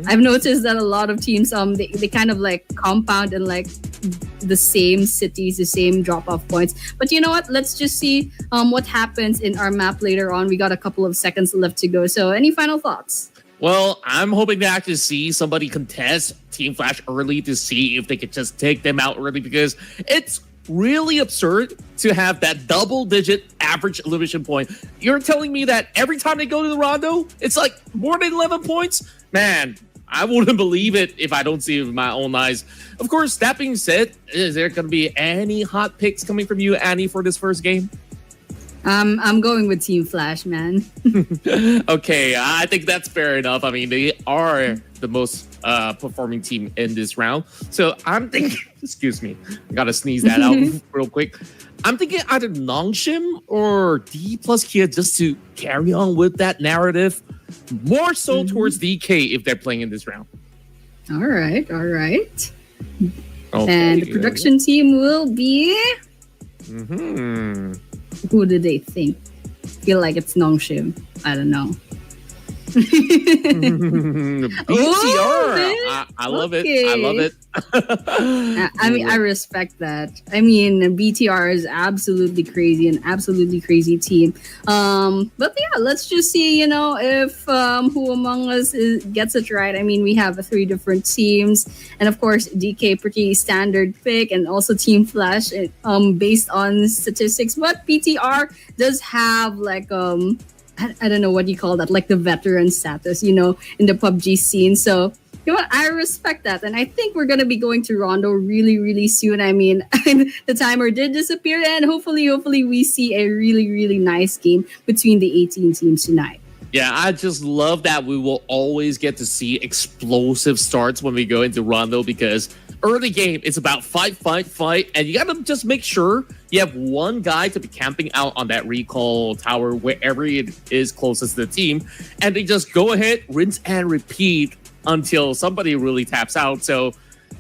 I've noticed that a lot of teams they kind of like compound in like the same cities, the same drop off points. But you know what? Let's just see what happens in our map later on. We got a couple of seconds left to go. So any final thoughts? Well, I'm hoping to actually see somebody contest Team Flash early to see if they could just take them out early, because it's really absurd to have that double-digit average elimination point. You're telling me that every time they go to the Rondo, it's like more than 11 points? Man, I wouldn't believe it if I don't see it with my own eyes. Of course, that being said, is there going to be any hot picks coming from you, Annie, for this first game? I'm going with Team Flash, man. Okay, I think that's fair enough. I mean, they are the most performing team in this round. So I'm thinking, excuse me, I gotta sneeze that out real quick. I'm thinking either Nongshim or D plus Kia just to carry on with that narrative. More so towards DK if they're playing in this round. All right. Okay, And the production team will be... Who do they think? Feel like it's Nongshim. I don't know. BTR. I love it. I love it. I mean, I respect that. I mean, BTR is absolutely crazy, an absolutely crazy team. But yeah, let's just see, you know, if who among us gets it right. I mean, we have 3 different teams, and of course, DK pretty standard pick, and also Team Flash based on statistics. But BTR does have like I don't know what you call that, like the veteran status, you know, in the PUBG scene. So, you know what? I respect that. And I think we're going to be going to Rondo really, really soon. I mean, the timer did disappear, and hopefully we see a really, really nice game between the 18 teams tonight. Yeah, I just love that we will always get to see explosive starts when we go into Rondo, because early game, it's about fight, and you got to just make sure you have one guy to be camping out on that recall tower wherever it is closest to the team, and they just go ahead, rinse and repeat until somebody really taps out. So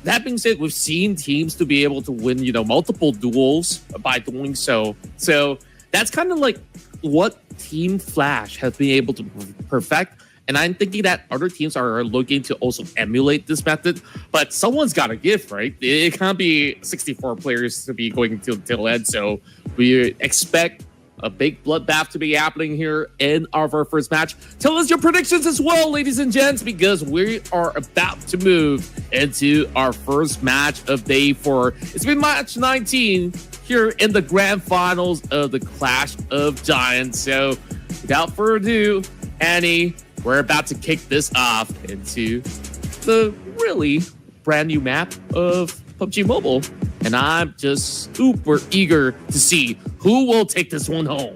that being said, we've seen teams to be able to win, you know, multiple duels by doing so. So that's kind of like what Team Flash has been able to perfect. And I'm thinking that other teams are looking to also emulate this method, but someone's got to give, right? It can't be 64 players to be going till end. So we expect a big bloodbath to be happening here in our first match. Tell us your predictions as well, ladies and gents, because we are about to move into our first match of day 4. It's been match 19 here in the grand finals of the Clash of Giants. So without further ado, Annie, we're about to kick this off into the really brand new map of PUBG Mobile. And I'm just super eager to see who will take this one home.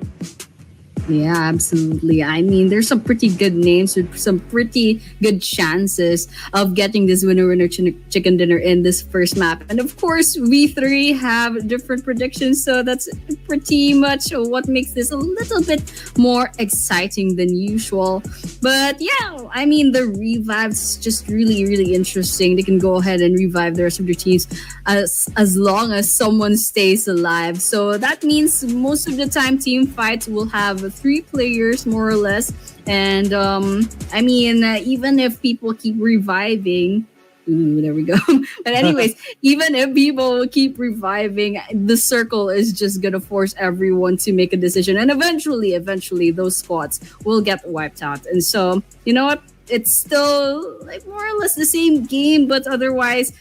Yeah, absolutely. I mean, there's some pretty good names with some pretty good chances of getting this winner chicken dinner in this first map. And of course, we 3 have different predictions, so that's pretty much what makes this a little bit more exciting than usual. But yeah, I mean, the revives just really, really interesting. They can go ahead and revive the rest of their teams as long as someone stays alive. So that means most of the time, team fights will have 3 players more or less, and I mean, even if people keep reviving, there we go. But anyways, even if people keep reviving, the circle is just gonna force everyone to make a decision, and eventually those spots will get wiped out. And so, you know what, it's still like more or less the same game, but otherwise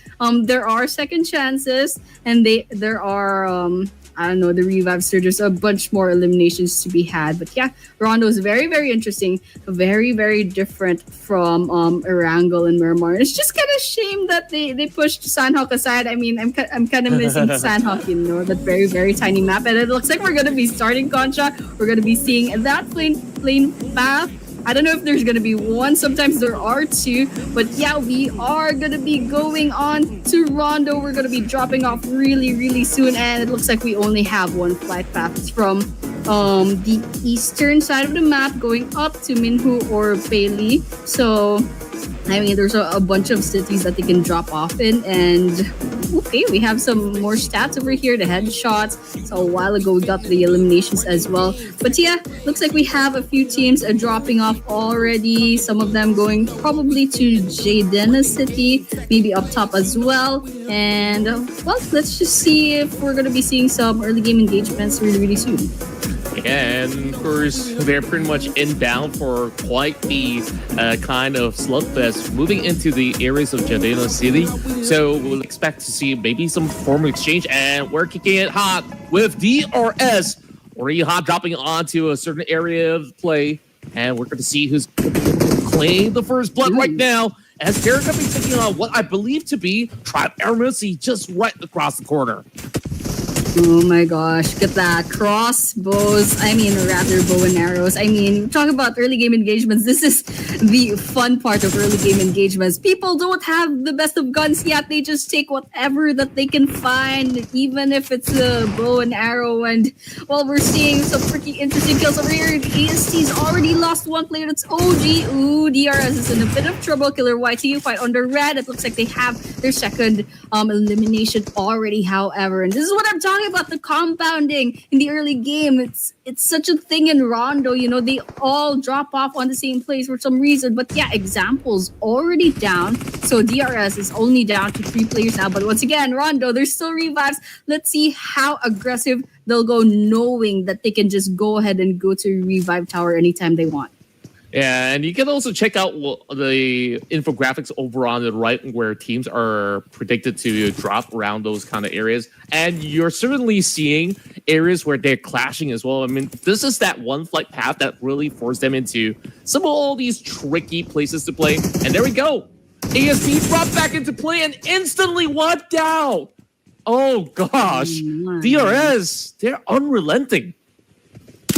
there are second chances, and there are I don't know, the revives. So there's a bunch more eliminations to be had. But yeah, Rondo is very, very interesting. Very, very different from Erangel and Miramar. It's just kind of shame that they pushed Sandhawk aside. I mean, I'm kind of missing Sandhawk, you know, that very, very tiny map. And it looks like we're going to be starting Contra. We're going to be seeing that plane path. I don't know if there's going to be one. Sometimes there are 2. But yeah, we are going to be going on to Rondo. We're going to be dropping off really, really soon. And it looks like we only have one flight path. It's from the eastern side of the map going up to Minhu or Bailey. So, I mean, there's a bunch of cities that they can drop off in. And okay, we have some more stats over here, the headshots. So a while ago, we got the eliminations as well. But yeah, looks like we have a few teams dropping off already. Some of them going probably to Jaden City, maybe up top as well. And well, let's just see if we're going to be seeing some early game engagements really, really soon. And of course, they're pretty much inbound for quite the kind of slugfest moving into the areas of Jadena City. So we'll expect to see maybe some form of exchange. And we're kicking it hot with DRS. Already hot dropping onto a certain area of play. And we're going to see who's going to claim the first blood right now. As they're going to be taking on what I believe to be Tribe Mercy just right across the corner. Oh my gosh, get that. Crossbows, I mean, rather bow and arrows. I mean, talk about early game engagements. This is the fun part of early game engagements. People don't have the best of guns yet. They just take whatever that they can find, even if it's a bow and arrow. And, well, we're seeing some pretty interesting kills over here. AST's already lost one player. That's OG. Ooh, DRS is in a bit of trouble. Killer YTU fight under red. It looks like they have their second elimination already, however. And this is what I'm talking about, the compounding in the early game. It's such a thing in Rondo, you know, they all drop off on the same place for some reason. But yeah, examples already down. So DRS is only down to 3 players now. But once again, Rondo, there's still revives. Let's see how aggressive they'll go, knowing that they can just go ahead and go to revive tower anytime they want. Yeah, and you can also check out the infographics over on the right where teams are predicted to drop around those kind of areas. And you're certainly seeing areas where they're clashing as well. I mean, this is that one flight path that really forced them into some of all these tricky places to play. And there we go. ASD brought back into play and instantly wiped out. Oh, gosh. DRS, they're unrelenting.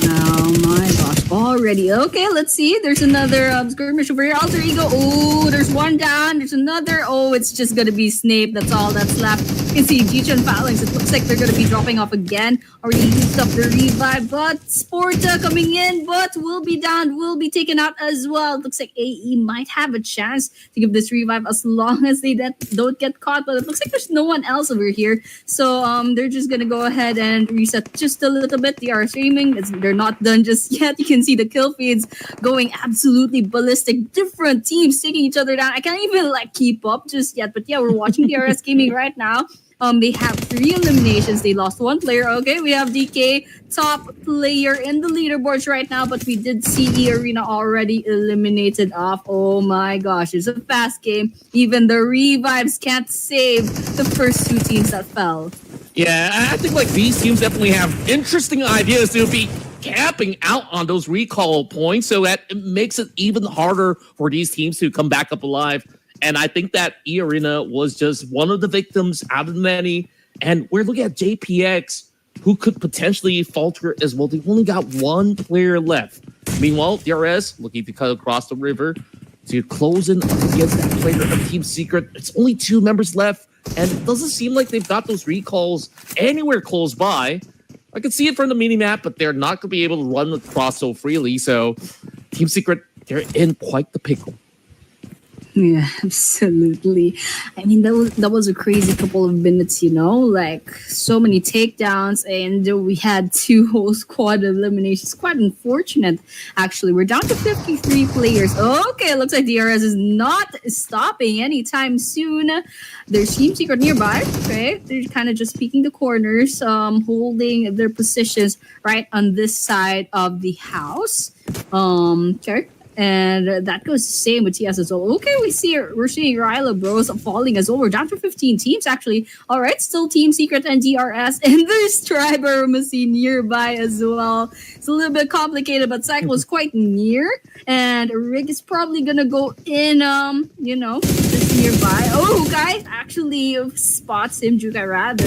Oh my gosh, already. Okay, let's see. There's another skirmish over here. Alter Ego. Oh, there's one down. There's another. Oh, it's just going to be Snape. That's all that's left. You can see Jicha and Phalanx. It looks like they're going to be dropping off again. Already used up the revive, but Sporta coming in, but will be down, will be taken out as well. It looks like AE might have a chance to give this revive as long as they don't get caught, but it looks like there's no one else over here. So they're just going to go ahead and reset just a little bit. They are streaming. They're not done just yet. You can see the kill feeds going absolutely ballistic. Different teams taking each other down. I can't even keep up just yet. But yeah, we're watching DRS gaming right now. They have 3 eliminations. They lost 1 player. Okay, we have DK, top player in the leaderboards right now, but we did see E Arena already eliminated off. Oh my gosh, it's a fast game. Even the revives can't save the first 2 teams that fell. Yeah, I think these teams definitely have interesting ideas to be camping out on those recall points, so that it makes it even harder for these teams to come back up alive. And I think that E-Arena was just one of the victims out of many. And we're looking at JPX, who could potentially falter as well. They've only got 1 player left. Meanwhile, DRS looking to cut across the river to close in against that player of Team Secret. It's only 2 members left, and it doesn't seem like they've got those recalls anywhere close by. I can see it from the minimap, but they're not going to be able to run across so freely. So Team Secret, they're in quite the pickle. Yeah, absolutely. I mean, that was a crazy couple of minutes, you know, so many takedowns, and we had 2 whole squad eliminations. Quite unfortunate, actually. We're down to 53 players. Okay, looks like DRS is not stopping anytime soon. There's Team Secret nearby. Okay, they're kind of just peeking the corners, holding their positions right on this side of the house. Okay. And that goes the same with TS as well. Okay, we're seeing Ryla Bros falling as well. We're down to 15 teams, actually. All right, still Team Secret and DRS. And there's Triber Machine nearby as well. It's a little bit complicated, but Cycle is quite near. And Rig is probably going to go in, just nearby. Oh, guys actually spots him, Jukai rather.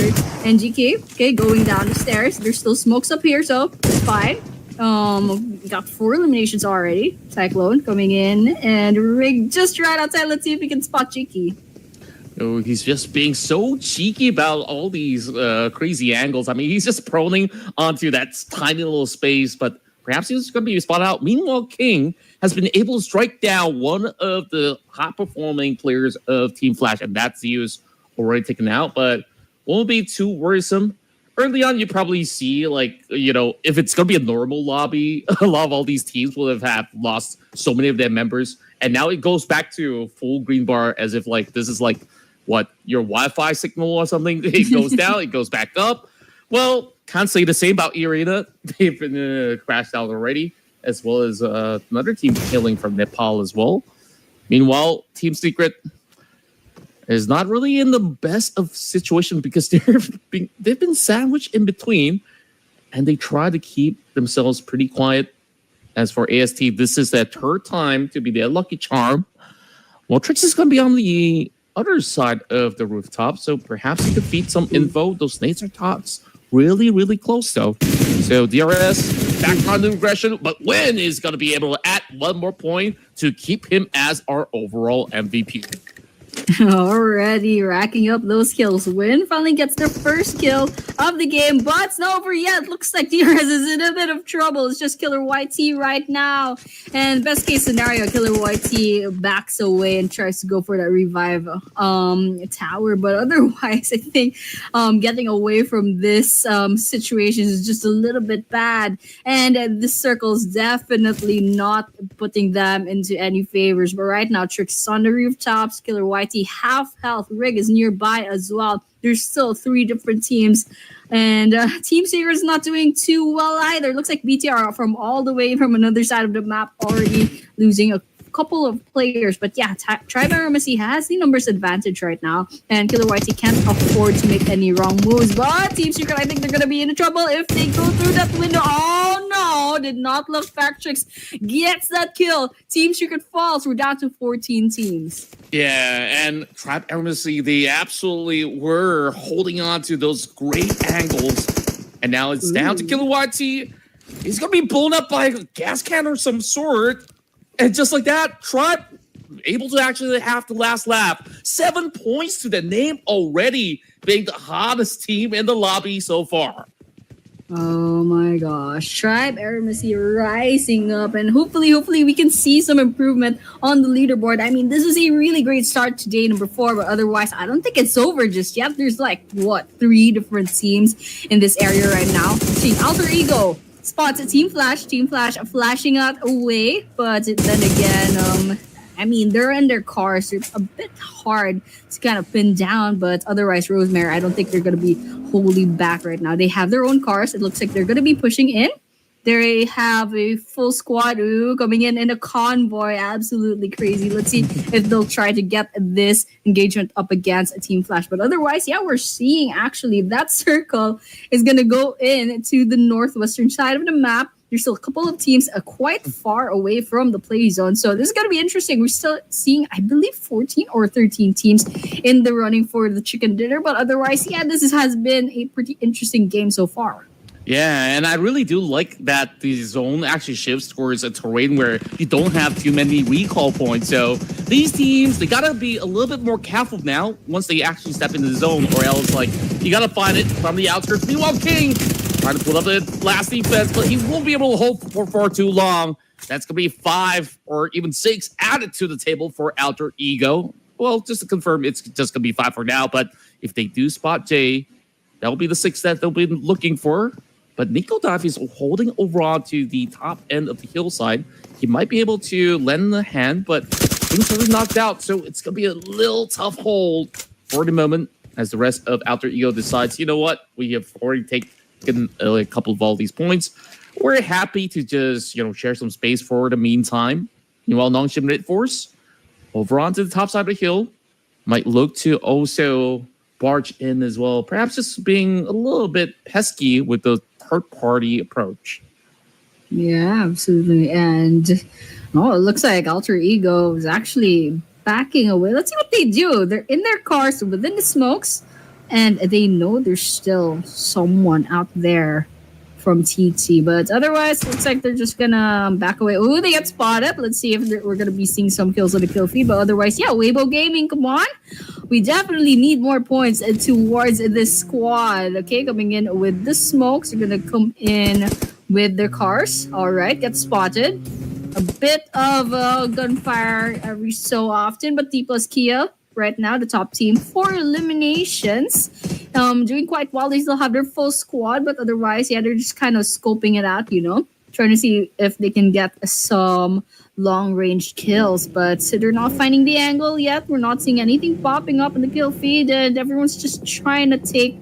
And GK, okay, going down the stairs. There's still smokes up here, so it's fine. We got 4 eliminations already. Cyclone coming in, and Rig just right outside. Let's see if we can spot Cheeky. Oh, he's just being so cheeky about all these crazy angles. I mean, he's just proning onto that tiny little space, but perhaps he's going to be spotted out. Meanwhile, King has been able to strike down one of the hot-performing players of Team Flash, and that's Zeus. already taken out, but won't be too worrisome. Early on, you probably see, like, if it's going to be a normal lobby, a lot of all these teams will have lost so many of their members. And now it goes back to full green bar as if, like, this is like, what, your Wi-Fi signal or something? It goes down, it goes back up. Well, can't say the same about Irina. They've been crashed out already, as well as another team hailing from Nepal as well. Meanwhile, Team Secret is not really in the best of situation because they've been sandwiched in between, and they try to keep themselves pretty quiet. As for AST, this is their third time to be their lucky charm. Well, Trix is going to be on the other side of the rooftop, so perhaps he could feed some info. Those nades are tots. Really, really close, though. So DRS, background aggression, but Win is going to be able to add one more point to keep him as our overall MVP. Already racking up those kills. Win finally gets their first kill of the game, but it's not over yet. Looks like DRS is in a bit of trouble. It's just Killer YT right now. And best case scenario, Killer YT backs away and tries to go for that revive tower. But otherwise, I think getting away from this situation is just a little bit bad. And this circle's definitely not putting them into any favors. But right now, Trix is on the rooftops. Killer YT half health. Rig is nearby as well. There's still 3 different teams, and Team Secret is not doing too well either. Looks like BTR from all the way from another side of the map already losing a couple of players. But yeah, Tribe Aramacy has the numbers advantage right now, and Killer YT can't afford to make any wrong moves. But Team Secret, I think they're gonna be in trouble if they go through that window. Oh no, did not look back. Trix gets that kill. Team Secret falls. We're down to 14 teams. Yeah, and Tribe Embassy, they absolutely were holding on to those great angles. And now it's down to Killer YT. He's going to be blown up by a gas can or some sort. And just like that, Tribe able to actually have the last lap. 7 points to the name already, being the hottest team in the lobby so far. Oh my gosh. Tribe Aramacy rising up, and hopefully we can see some improvement on the leaderboard. I mean, this is a really great start to day number 4, but otherwise I don't think it's over just yet. There's like 3 different teams in this area right now. See, Alter Ego spots a Team Flash flashing out away, but then again, I mean, they're in their cars. So it's a bit hard to kind of pin down, but otherwise, Rosemary, I don't think they're going to be wholly back right now. They have their own cars. It looks like they're going to be pushing in. They have a full squad coming in a convoy. Absolutely crazy. Let's see if they'll try to get this engagement up against a Team Flash. But otherwise, yeah, we're seeing actually that circle is going to go in to the northwestern side of the map. There's still a couple of teams quite far away from the play zone. So this is going to be interesting. We're still seeing, I believe, 14 or 13 teams in the running for the chicken dinner. But otherwise, yeah, has been a pretty interesting game so far. Yeah, and I really do like that the zone actually shifts towards a terrain where you don't have too many recall points. So these teams, they gotta be a little bit more careful now once they actually step into the zone, or else, like, you gotta find it from the outskirts. Meanwhile, King trying to pull up the last defense, but he won't be able to hold for too long. That's gonna be 5 or even 6 added to the table for Alter Ego. Well, just to confirm, it's just gonna be 5 for now, but if they do spot Jay, that'll be the 6 that they'll be looking for. But Nico Dive is holding overall to the top end of the hillside. He might be able to lend a hand, but things are knocked out, so it's going to be a little tough hold for the moment as the rest of Alter Ego decides, you know what, we have already taken a couple of all these points. We're happy to just, share some space for the meantime. Meanwhile, Non-Ship Mid Force over onto the top side of the hill might look to also barge in as well, perhaps just being a little bit pesky with the third-party approach. Yeah, absolutely. And it looks like Alter Ego is actually backing away. Let's see what they do. They're in their cars within the smokes, and they know there's still someone out there from TT. But otherwise, looks like they're just gonna back away. Oh, they get spotted. Let's see if we're gonna be seeing some kills on the kill feed. But otherwise, yeah, Weibo Gaming, come on. We definitely need more points towards this squad. Okay, coming in with the smokes. They're gonna come in with their cars. All right, get spotted. A bit of gunfire every so often, but T plus Kia right now, the top team. 4 eliminations. Doing quite well. They still have their full squad, but otherwise, yeah, they're just kind of scoping it out, trying to see if they can get some long range kills, but they're not finding the angle yet. We're not seeing anything popping up in the kill feed, and everyone's just trying to take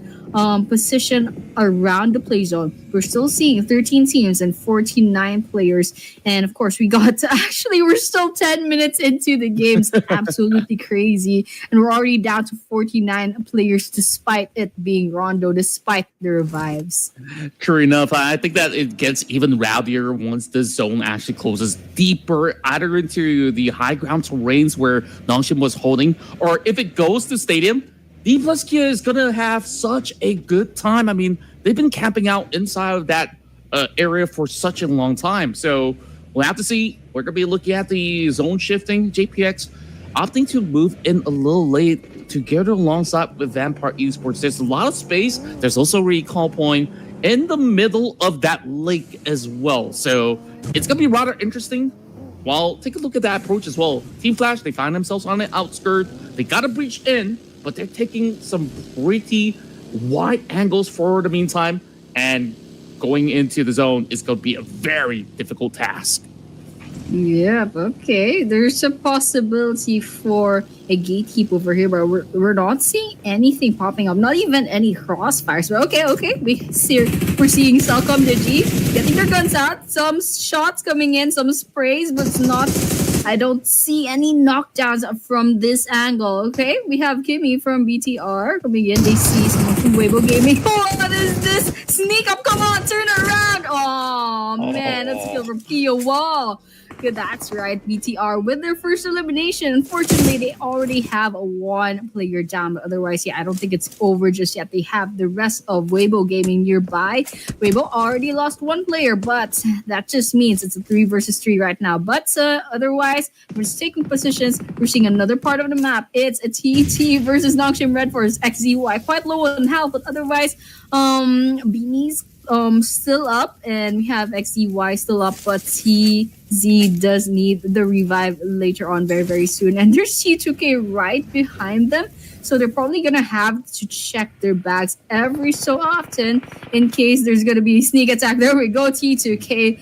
position around the play zone. We're still seeing 13 teams and 49 players, and of course, we're still 10 minutes into the game. It's absolutely crazy, and we're already down to 49 players, despite it being Rondo, despite the revives. True enough, I think that it gets even rowdier once the zone actually closes deeper, either into the high ground terrains where Nongshim was holding, or if it goes to stadium. D plus Kia is going to have such a good time. I mean, they've been camping out inside of that area for such a long time. So we'll have to see. We're going to be looking at the zone shifting. JPX opting to move in a little late together alongside with Vampire Esports. There's a lot of space. There's also a recall point in the middle of that lake as well. So it's going to be rather interesting. Well, take a look at that approach as well. Team Flash, they find themselves on the outskirt. They got to breach in, but they're taking some pretty wide angles for the meantime, and going into the zone is going to be a very difficult task. Yep, okay. There's a possibility for a gatekeep over here, but we're not seeing anything popping up. Not even any crossfires. But okay. We're seeing Salcom Digi getting their guns out. Some shots coming in, some sprays, but it's not... I don't see any knockdowns from this angle. Okay, we have Kimmy from BTR coming in. They see someone from Weibo Gaming. Oh, what is this? Sneak up, come on, turn around. Oh, man, that's a kill from Pio Wall. Good, that's right. BTR with their first elimination. Unfortunately, they already have one player down. But otherwise, yeah, I don't think it's over just yet. They have the rest of Weibo Gaming nearby. Weibo already lost one player, but that just means it's a 3 versus 3 right now. But otherwise, we're just taking positions. We're seeing another part of the map. It's a TT versus Nongshim Red Force XZY. Quite low on health, but otherwise, Beanie's still up, and we have XZY still up, but TZ does need the revive later on very, very soon. And there's C2K right behind them, so they're probably gonna have to check their bags every so often in case there's gonna be a sneak attack. There we go, T2K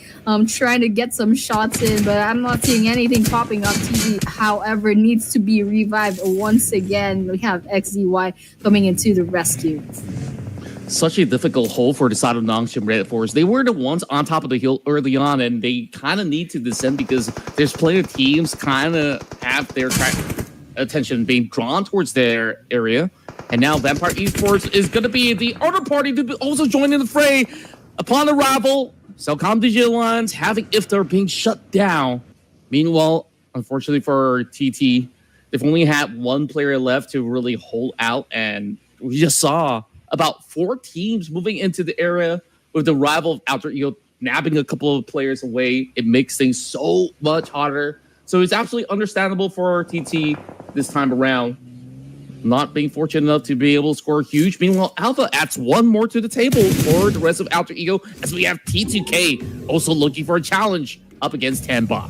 trying to get some shots in, but I'm not seeing anything popping up. TZ, however, needs to be revived once again. We have XZY coming into the rescue. Such a difficult hole for the side of Nongshim Red Force. They were the ones on top of the hill early on, and they kind of need to descend because there's plenty of teams kind of have their attention being drawn towards their area. And now Vampire Esports is going to be the other party to also join in the fray. Upon arrival, Celcom Digital Alliance having Iftar being shut down. Meanwhile, unfortunately for TT, they've only had one player left to really hold out, and we just saw about 4 teams moving into the area with the rival of Alter Ego nabbing a couple of players away. It makes things so much harder. So it's absolutely understandable for TT this time around, not being fortunate enough to be able to score huge. Meanwhile, Alpha adds one more to the table for the rest of Alter Ego, as we have T2K also looking for a challenge up against Tanba.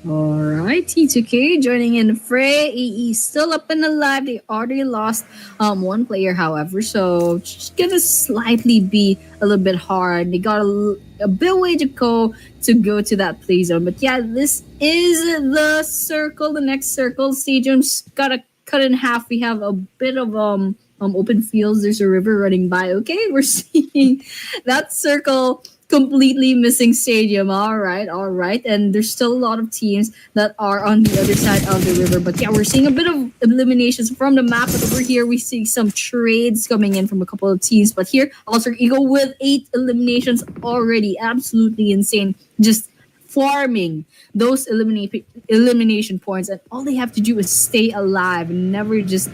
All right, T2K joining in the fray. AE still up and alive. They already lost one player, however, so it's gonna slightly be a little bit hard. They got a bit way to go to that play zone. But yeah, this is the circle, the next circle. Stadium's gotta cut in half. We have a bit of open fields. There's a river running by. Okay, we're seeing that circle completely missing stadium. All right. And there's still a lot of teams that are on the other side of the river. But yeah, we're seeing a bit of eliminations from the map. But over here, we see some trades coming in from a couple of teams. But here, Alter Ego with 8 eliminations already. Absolutely insane. Just farming those elimination points. And all they have to do is stay alive and never just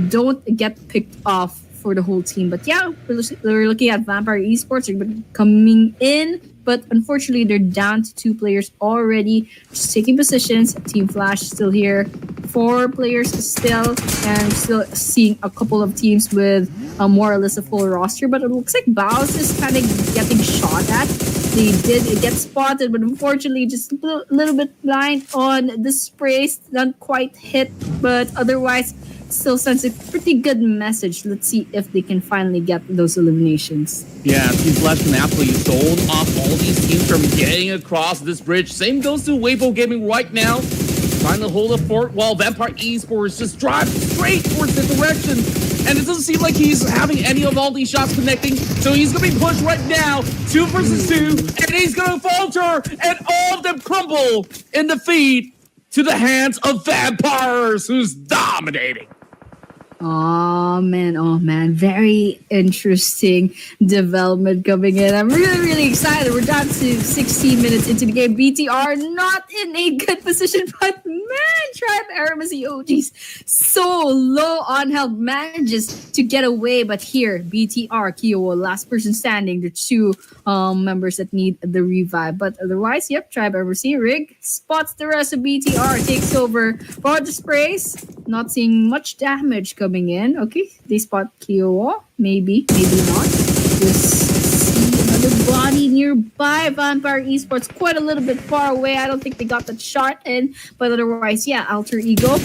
don't get picked off for the whole team. But yeah, we're looking at Vampire Esports. They're coming in, but unfortunately they're down to 2 players already, just taking positions. Team Flash still here, 4 players still, and still seeing a couple of teams with more or less a full roster. But it looks like Baus is kind of getting shot at. They did get spotted, but unfortunately, just a little bit blind on the sprays. Not quite hit, but otherwise, still sends a pretty good message. Let's see if they can finally get those eliminations. Yeah, Team Flash can absolutely zone off all these teams from getting across this bridge. Same goes to Weibo Gaming right now. Trying to hold a fort while Vampire Esports just drive straight towards the direction. And it doesn't seem like he's having any of all these shots connecting. So he's going to be pushed right now. 2 versus 2. And he's going to falter. And all of them crumble in defeat to the hands of Vampires, who's dominating. Oh man, very interesting development coming in. I'm really excited. We're down to 16 minutes into the game. BTR not in a good position, but man, Tribe Aramacy OGs so low on health, manages to get away. But here, BTR, Kiowa, last person standing, the 2 members that need the revive. But otherwise, yep, Tribe Aramacy, Rig spots the rest of BTR, takes over for the sprays. Not seeing much damage coming in. Okay, they spot Kiowa. Maybe not. Just see another body nearby. Vampire Esports quite a little bit far away. I don't think they got that shot in. But otherwise, yeah, Alter Ego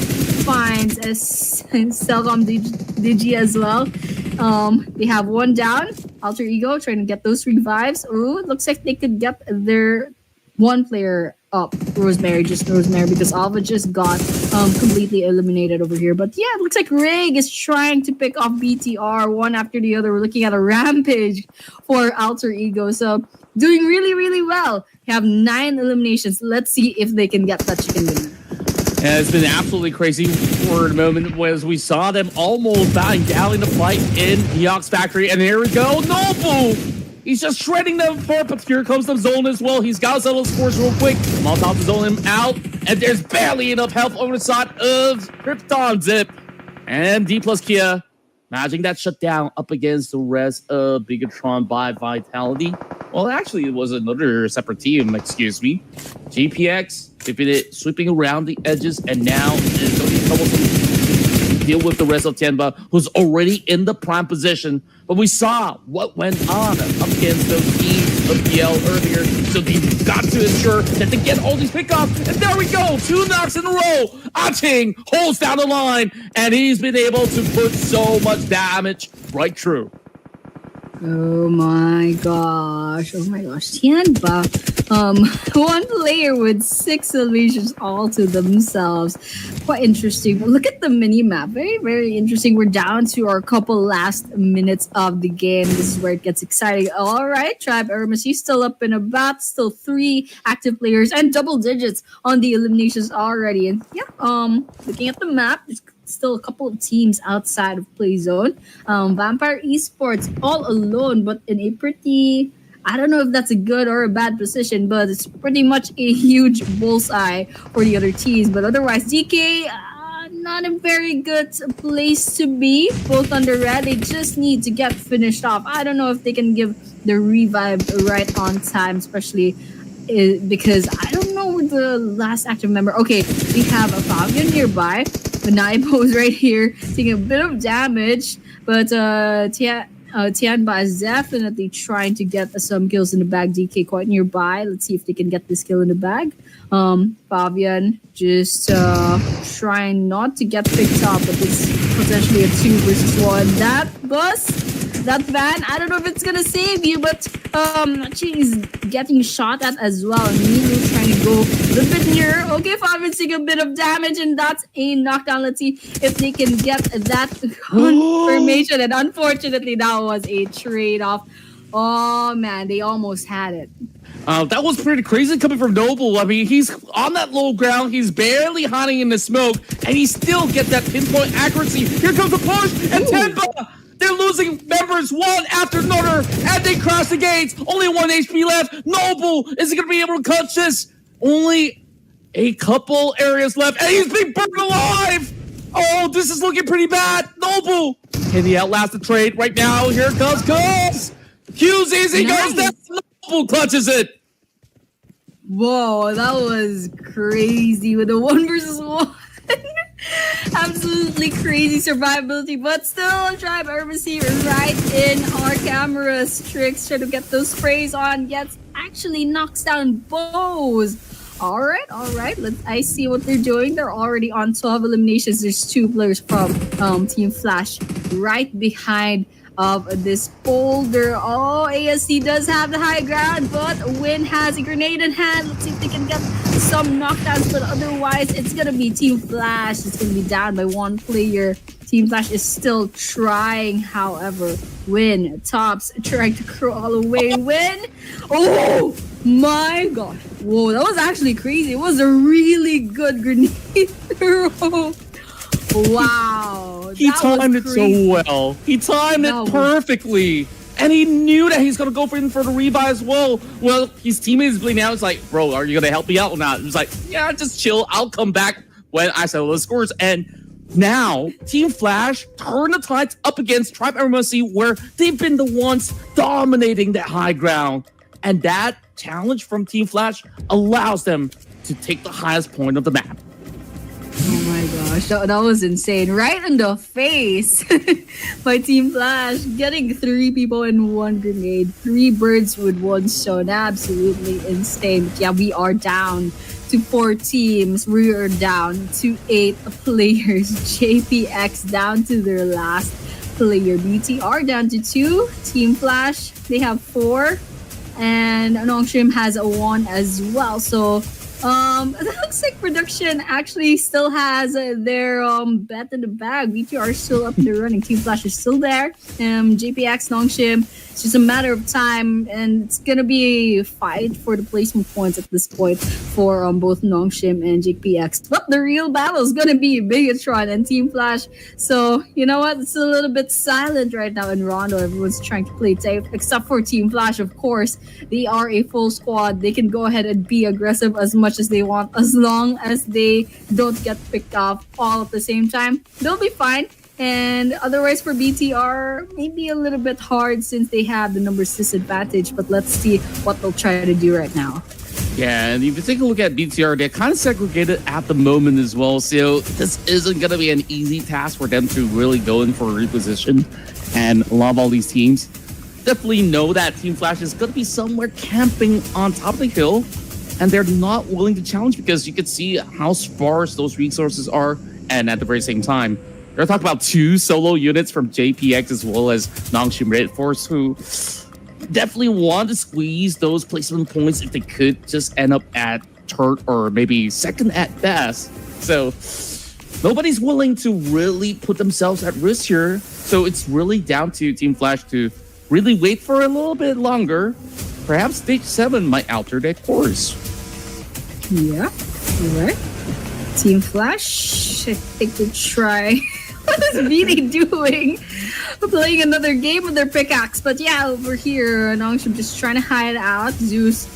finds a Selcom Digi as well. They have 1 down. Alter Ego trying to get those revives. Ooh, it looks like they could get their 1 player up. Rosemary, because Alva just got completely eliminated over here. But yeah, it looks like Rig is trying to pick off BTR one after the other. We're looking at a rampage for Alter Ego. So doing really well. They have 9 eliminations. Let's see if they can get that chicken dinner. And it's been absolutely crazy for a moment as we saw them almost bowing down in the fight in the Ox Factory. And here we go, Noble! He's just shredding them for, but here comes the zone as well. He's got to settle scores real quick. Molotov to zone him out, and there's barely enough health on the side of Krypton Zip. And D plus Kia managing that shutdown up against the rest of Bigatron by Vitality. Well, actually, it was another separate team, excuse me. GPX, sweeping around the edges, and now it's going to be troublesome to deal with the rest of Tianba, who's already in the prime position. But we saw what went on up against those teams of PL earlier, so they've got to ensure that they get all these pickoffs. And there we go, 2 knocks in a row. Ating holds down the line, and he's been able to put so much damage right through. Oh my gosh. Tianba. 1 player with 6 eliminations all to themselves. Quite interesting. But look at the mini-map. Very interesting. We're down to our couple last minutes of the game. This is where it gets exciting. All right, Tribe Aramacy still up and about. Still 3 active players and double digits on the eliminations already. And yeah, looking at the map, there's still a couple of teams outside of play zone. Vampire Esports all alone, but in a pretty, I don't know if that's a good or a bad position, but it's pretty much a huge bullseye for the other teams. But otherwise, DK, not a very good place to be. Both on the red, they just need to get finished off. I don't know if they can give the revive right on time, especially because I don't know the last active member. Okay, we have a Fabian nearby. Naibo is right here taking a bit of damage, but Tianba is definitely trying to get some kills in the bag. DK quite nearby. Let's see if they can get this kill in the bag. Fabian just trying not to get picked up, but it's potentially a 2 versus 1. That bus, that van, I don't know if it's gonna save you, but she's getting shot at as well. And Nino trying to go a little bit nearer. Okay, Fabian's taking a bit of damage, and that's a knockdown. Let's see if they can get that confirmation. And unfortunately, that was a trade-off. Oh man, they almost had it. That was pretty crazy coming from Noble. I mean, he's on that low ground. He's barely hiding in the smoke, and he still gets that pinpoint accuracy. Here comes the push, and Tianba, they're losing members one after another, and they crash the gates. Only 1 HP left. Noble isn't going to be able to catch this. Only a couple areas left, and he's being burned alive. Oh, this is looking pretty bad. Noble, can he outlast the trade right now? Here comes Cubs. Hughes easy goes down. Noble clutches it. Whoa, that was crazy with the 1 versus 1. Absolutely crazy survivability, but still Tribe Aramacy right in our cameras. Tricks trying to get those sprays on, gets actually knocks down bows. All right, all right. I see what they're doing. They're already on 12 eliminations. There's two players from Team Flash right behind of this boulder. Oh, ASC does have the high ground, but Win has a grenade in hand. Let's see if they can get some knockdowns, but otherwise it's gonna be Team Flash. It's gonna be down by one player. Team Flash is still trying, however. Win tops, trying to crawl away. Win! Oh my god. Whoa, that was actually crazy. It was a really good grenade throw. Wow. He timed it so well. He timed it perfectly. And he knew that he's going to go for the revive as well. Well, his teammate is bleeding out. It's like, bro, are you going to help me out or not? It's like, yeah, just chill. I'll come back when I settle the scores. And now, Team Flash turn the tides up against Tribe MMC, where they've been the ones dominating that high ground. And that challenge from Team Flash allows them to take the highest point of the map. Oh my gosh, that was insane. Right in the face by Team Flash, getting 3 people in one grenade, 3 birds with one stone. Absolutely insane. But yeah, we are down to 4 teams. We are down to 8 players. JPX down to their last player. BTR down to 2. Team Flash, they have 4. And Nongshim has a 1 as well. So it looks like production actually still has their bet in the bag. BTR is still up and running. Team Flash is still there. JPX, Nongshim, it's just a matter of time, and it's gonna be a fight for the placement points at this point for both Nongshim and JPX. But the real battle is gonna be Bigatron and Team Flash. So you know what? It's a little bit silent right now in Rondo. Everyone's trying to play safe, except for Team Flash, of course. They are a full squad. They can go ahead and be aggressive as much as they want, as long as they don't get picked off all at the same time. They'll be fine. And otherwise for BTR, maybe a little bit hard since they have the numbers disadvantage, but let's see what they'll try to do right now. Yeah, and if you take a look at BTR, they're kind of segregated at the moment as well. So this isn't going to be an easy task for them to really go in for a reposition. And a lot of all these teams definitely know that Team Flash is going to be somewhere camping on top of the hill. And they're not willing to challenge because you can see how sparse those resources are. And at the very same time, they're talking about 2 solo units from JPX as well as Nongshim Red Force, who definitely want to squeeze those placement points if they could just end up at third or maybe second at best. So nobody's willing to really put themselves at risk here. So it's really down to Team Flash to really wait for a little bit longer. Perhaps stage 7 might alter their course. Yeah, all right. Team Flash, I think we'll try. What is Beanie doing? Playing another game with their pickaxe. But yeah, over here, Nongshim just trying to hide out. Zeus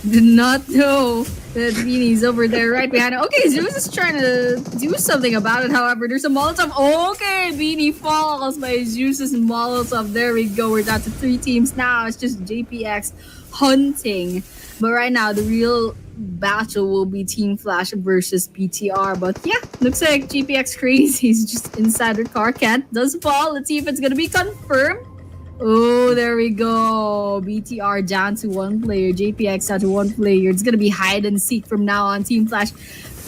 did not know that Beanie's over there right behind him. Okay, Zeus is trying to do something about it. However, there's a Molotov. Okay, Beanie falls by Zeus's Molotov. There we go. We're down to 3 teams now. It's just JPX hunting. But right now, the real battle will be Team Flash versus BTR. But yeah, looks like GPX Crazy is just inside her car. Cat does fall. Let's see if it's gonna be confirmed. Oh, there we go. BTR down to 1 player. JPX down to 1 player. It's gonna be hide and seek from now on. Team Flash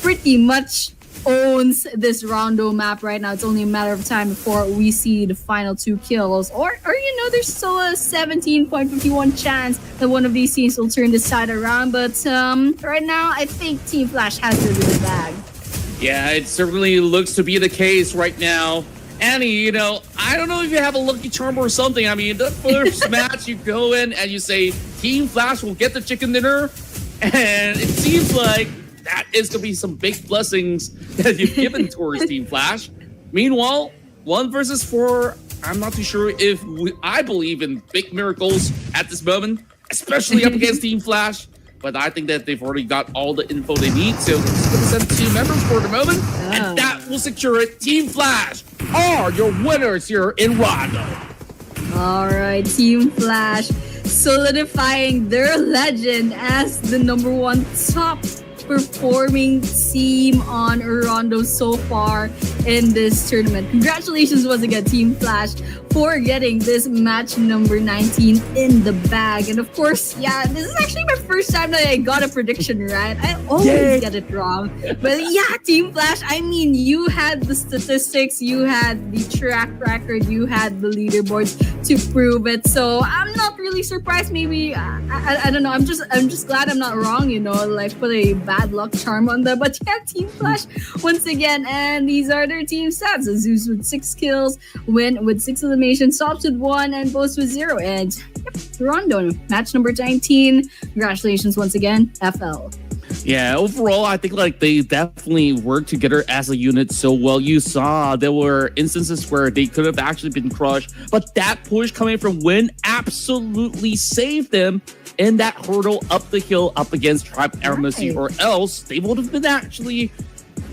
pretty much owns this Rondo map right now. It's only a matter of time before we see the final 2 kills. Or you know, there's still a 17.51 chance that one of these teams will turn this side around. But right now, I think Team Flash has it in the bag. Yeah, it certainly looks to be the case right now. Annie, you know, I don't know if you have a lucky charm or something. I mean, the first match you go in and you say, Team Flash will get the chicken dinner. And it seems like that is going to be some big blessings that you've given towards Team Flash. Meanwhile, 1 versus 4, I'm not too sure if I believe in big miracles at this moment, especially up against Team Flash. But I think that they've already got all the info they need. So they're just going to send 2 members for the moment. And that will secure it. Team Flash are your winners here in Rondo. All right, Team Flash solidifying their legend as the #1 top performing team on Rondo so far in this tournament. Congratulations once again, Team Flash, for getting this match number 19 in the bag. And of course, yeah, this is actually my first time that I got a prediction right. I always get it wrong. But yeah, Team Flash, I mean, you had the statistics, you had the track record, you had the leaderboards to prove it. So I'm not really surprised. Maybe I don't know. I'm just glad I'm not wrong. You know, like put a bad luck charm on them. But yeah, Team Flash once again, and these are their team stats: Zeus with 6 kills, Win with 6 eliminations, Stops with 1, and Boast with 0. And yep, Rondo, match number 19. Congratulations once again, FL. Yeah, overall, I think like they definitely worked together as a unit so well. You saw there were instances where they could have actually been crushed, but that push coming from Win absolutely saved them in that hurdle up the hill up against Tribe Aramacy, or else they would have been actually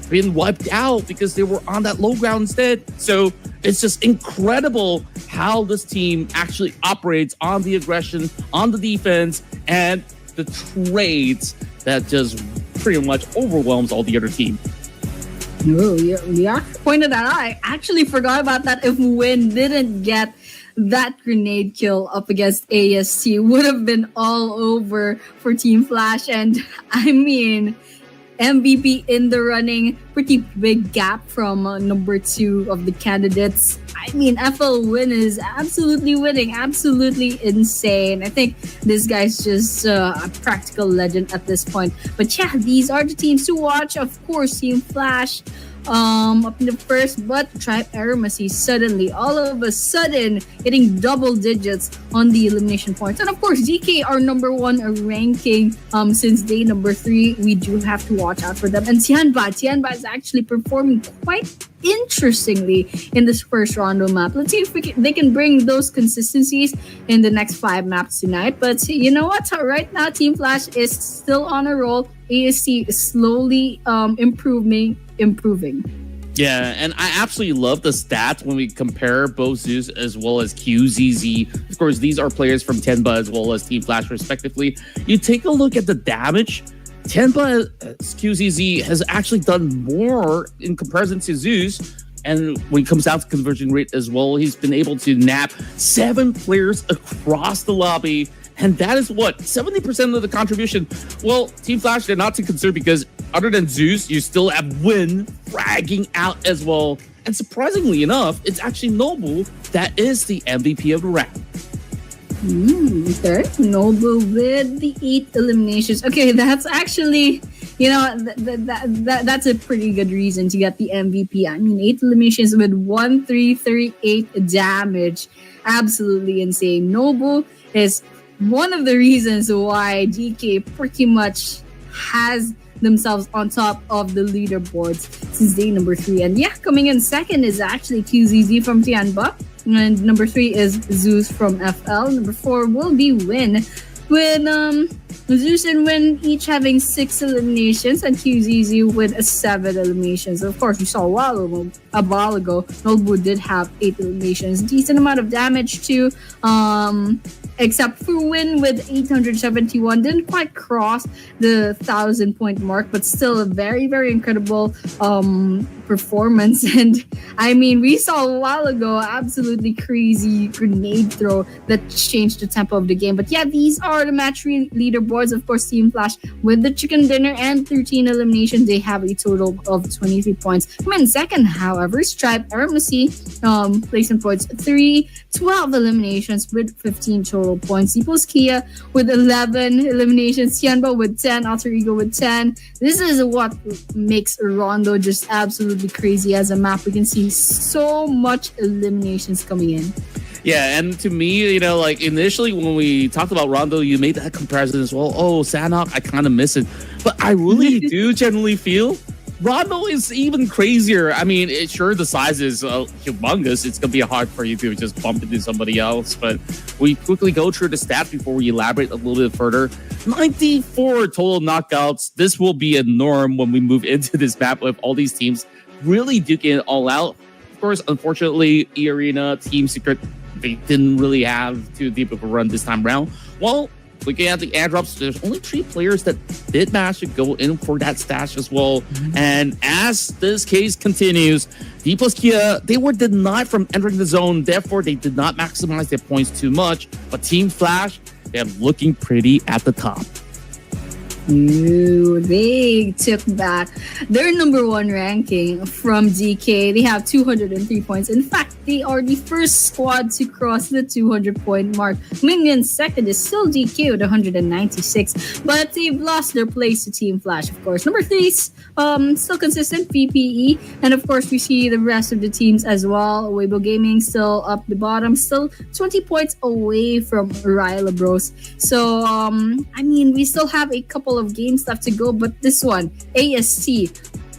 been wiped out because they were on that low ground instead. So it's just incredible how this team actually operates on the aggression, on the defense, and the trades that just pretty much overwhelms all the other team. Oh, yeah, pointed that out. I actually forgot about that. If Win didn't get that grenade kill up against AST, would have been all over for Team Flash. And I mean, MVP in the running, pretty big gap from number 2 of the candidates. I mean, FL Win is absolutely winning, absolutely insane. I think this guy's just a practical legend at this point. But yeah, these are the teams to watch. Of course, Team Flash up in the first, but Tribe Aramacy suddenly, all of a sudden, hitting double digits on the elimination points. And of course, DK, our number 1 ranking since day number 3. We do have to watch out for them. And Tianba is actually performing quite interestingly in this first Rondo map. Let's see if they can bring those consistencies in the next 5 maps tonight. But you know what? Right now, Team Flash is still on a roll. ASC is slowly improving. Yeah, and I absolutely love the stats when we compare both Zeus as well as QZZ. Of course, these are players from Tenba as well as Team Flash, respectively. You take a look at the damage. Tenba's QZZ has actually done more in comparison to Zeus. And when it comes down to conversion rate as well, he's been able to nap 7 players across the lobby. And that is what? 70% of the contribution. Well, Team Flash, they're not too concerned because other than Zeus, you still have Win fragging out as well. And surprisingly enough, it's actually Noble that is the MVP of the round. Okay, Noble with the 8 eliminations. Okay, that's actually, you know, that's a pretty good reason to get the MVP. I mean, 8 eliminations with 1,338 damage. Absolutely insane. Noble is one of the reasons why DK pretty much has themselves on top of the leaderboards since day number 3. And yeah, coming in second is actually QZZ from Tianba. And number 3 is Zeus from FL. Number 4 will be Win, with Zeus and Win each having 6 eliminations, and QZZ with 7 eliminations. Of course, we saw a while ago, Nobu did have 8 eliminations. Decent amount of damage too. Except for Win with 871, didn't quite cross the 1,000 point mark, but still a very, very incredible performance. And I mean, we saw a while ago absolutely crazy grenade throw that changed the tempo of the game. But yeah, these are the match leaderboards. Of course, Team Flash with the chicken dinner and 13 eliminations, they have a total of 23 points. Come in second, however, Stripe Aramacy placement points 12 eliminations with 15 total points. Equals Kia with 11 eliminations, Tianba with 10, Alter Ego with 10. This is what makes Rondo just absolutely crazy as a map. We can see so much eliminations coming in. Yeah, and to me, you know, like initially when we talked about Rondo, you made that comparison as well. Oh, Sanhok, I kind of miss it. But I really do generally feel Rondo is even crazier. I mean, sure, the size is humongous. It's going to be hard for you to just bump into somebody else. But we quickly go through the stats before we elaborate a little bit further. 94 total knockouts. This will be a norm when we move into this map with all these teams really duking it all out. Of course, unfortunately, E-Arena, Team Secret, they didn't really have too deep of a run this time around. Well, looking at the airdrops, there's only 3 players that did manage to go in for that stash as well. And as this case continues, D plus Kia, they were denied from entering the zone. Therefore, they did not maximize their points too much. But Team Flash, they're looking pretty at the top. Ooh, they took back their number 1 ranking from DK. They have 203 points. In fact, they are the first squad to cross the 200-point mark. Minion second is still DK with 196, but they've lost their place to Team Flash, of course. Number 3 is still consistent, PPE. And of course, we see the rest of the teams as well. Weibo Gaming still up the bottom, still 20 points away from Ryla Bros. So, I mean, we still have a couple of games left to go, but this one, AST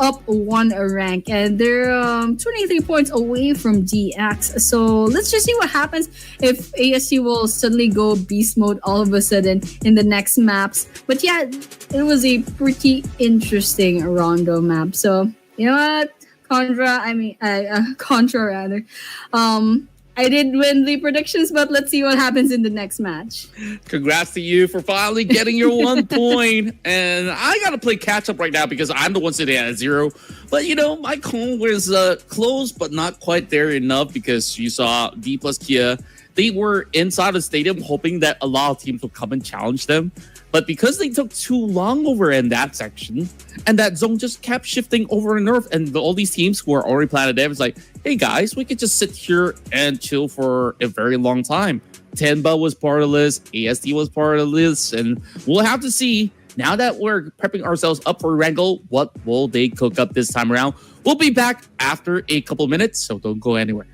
up 1 rank, and they're 23 points away from DX. So let's just see what happens if AST will suddenly go beast mode all of a sudden in the next maps. But yeah, it was a pretty interesting Rondo map. So you know what, Contra rather. I did win the predictions, but let's see what happens in the next match. Congrats to you for finally getting your 1 point. And I got to play catch up right now because I'm the one sitting at 0. But, you know, my call was close, but not quite there enough because you saw D plus Kia. They were inside the stadium hoping that a lot of teams would come and challenge them. But because they took too long over in that section, and that zone just kept shifting over and over, and all these teams who are already planted there was like, hey guys, we could just sit here and chill for a very long time. Tenba was part of this, ASD was part of this, and we'll have to see, now that we're prepping ourselves up for Wrangle, what will they cook up this time around? We'll be back after a couple minutes, so don't go anywhere.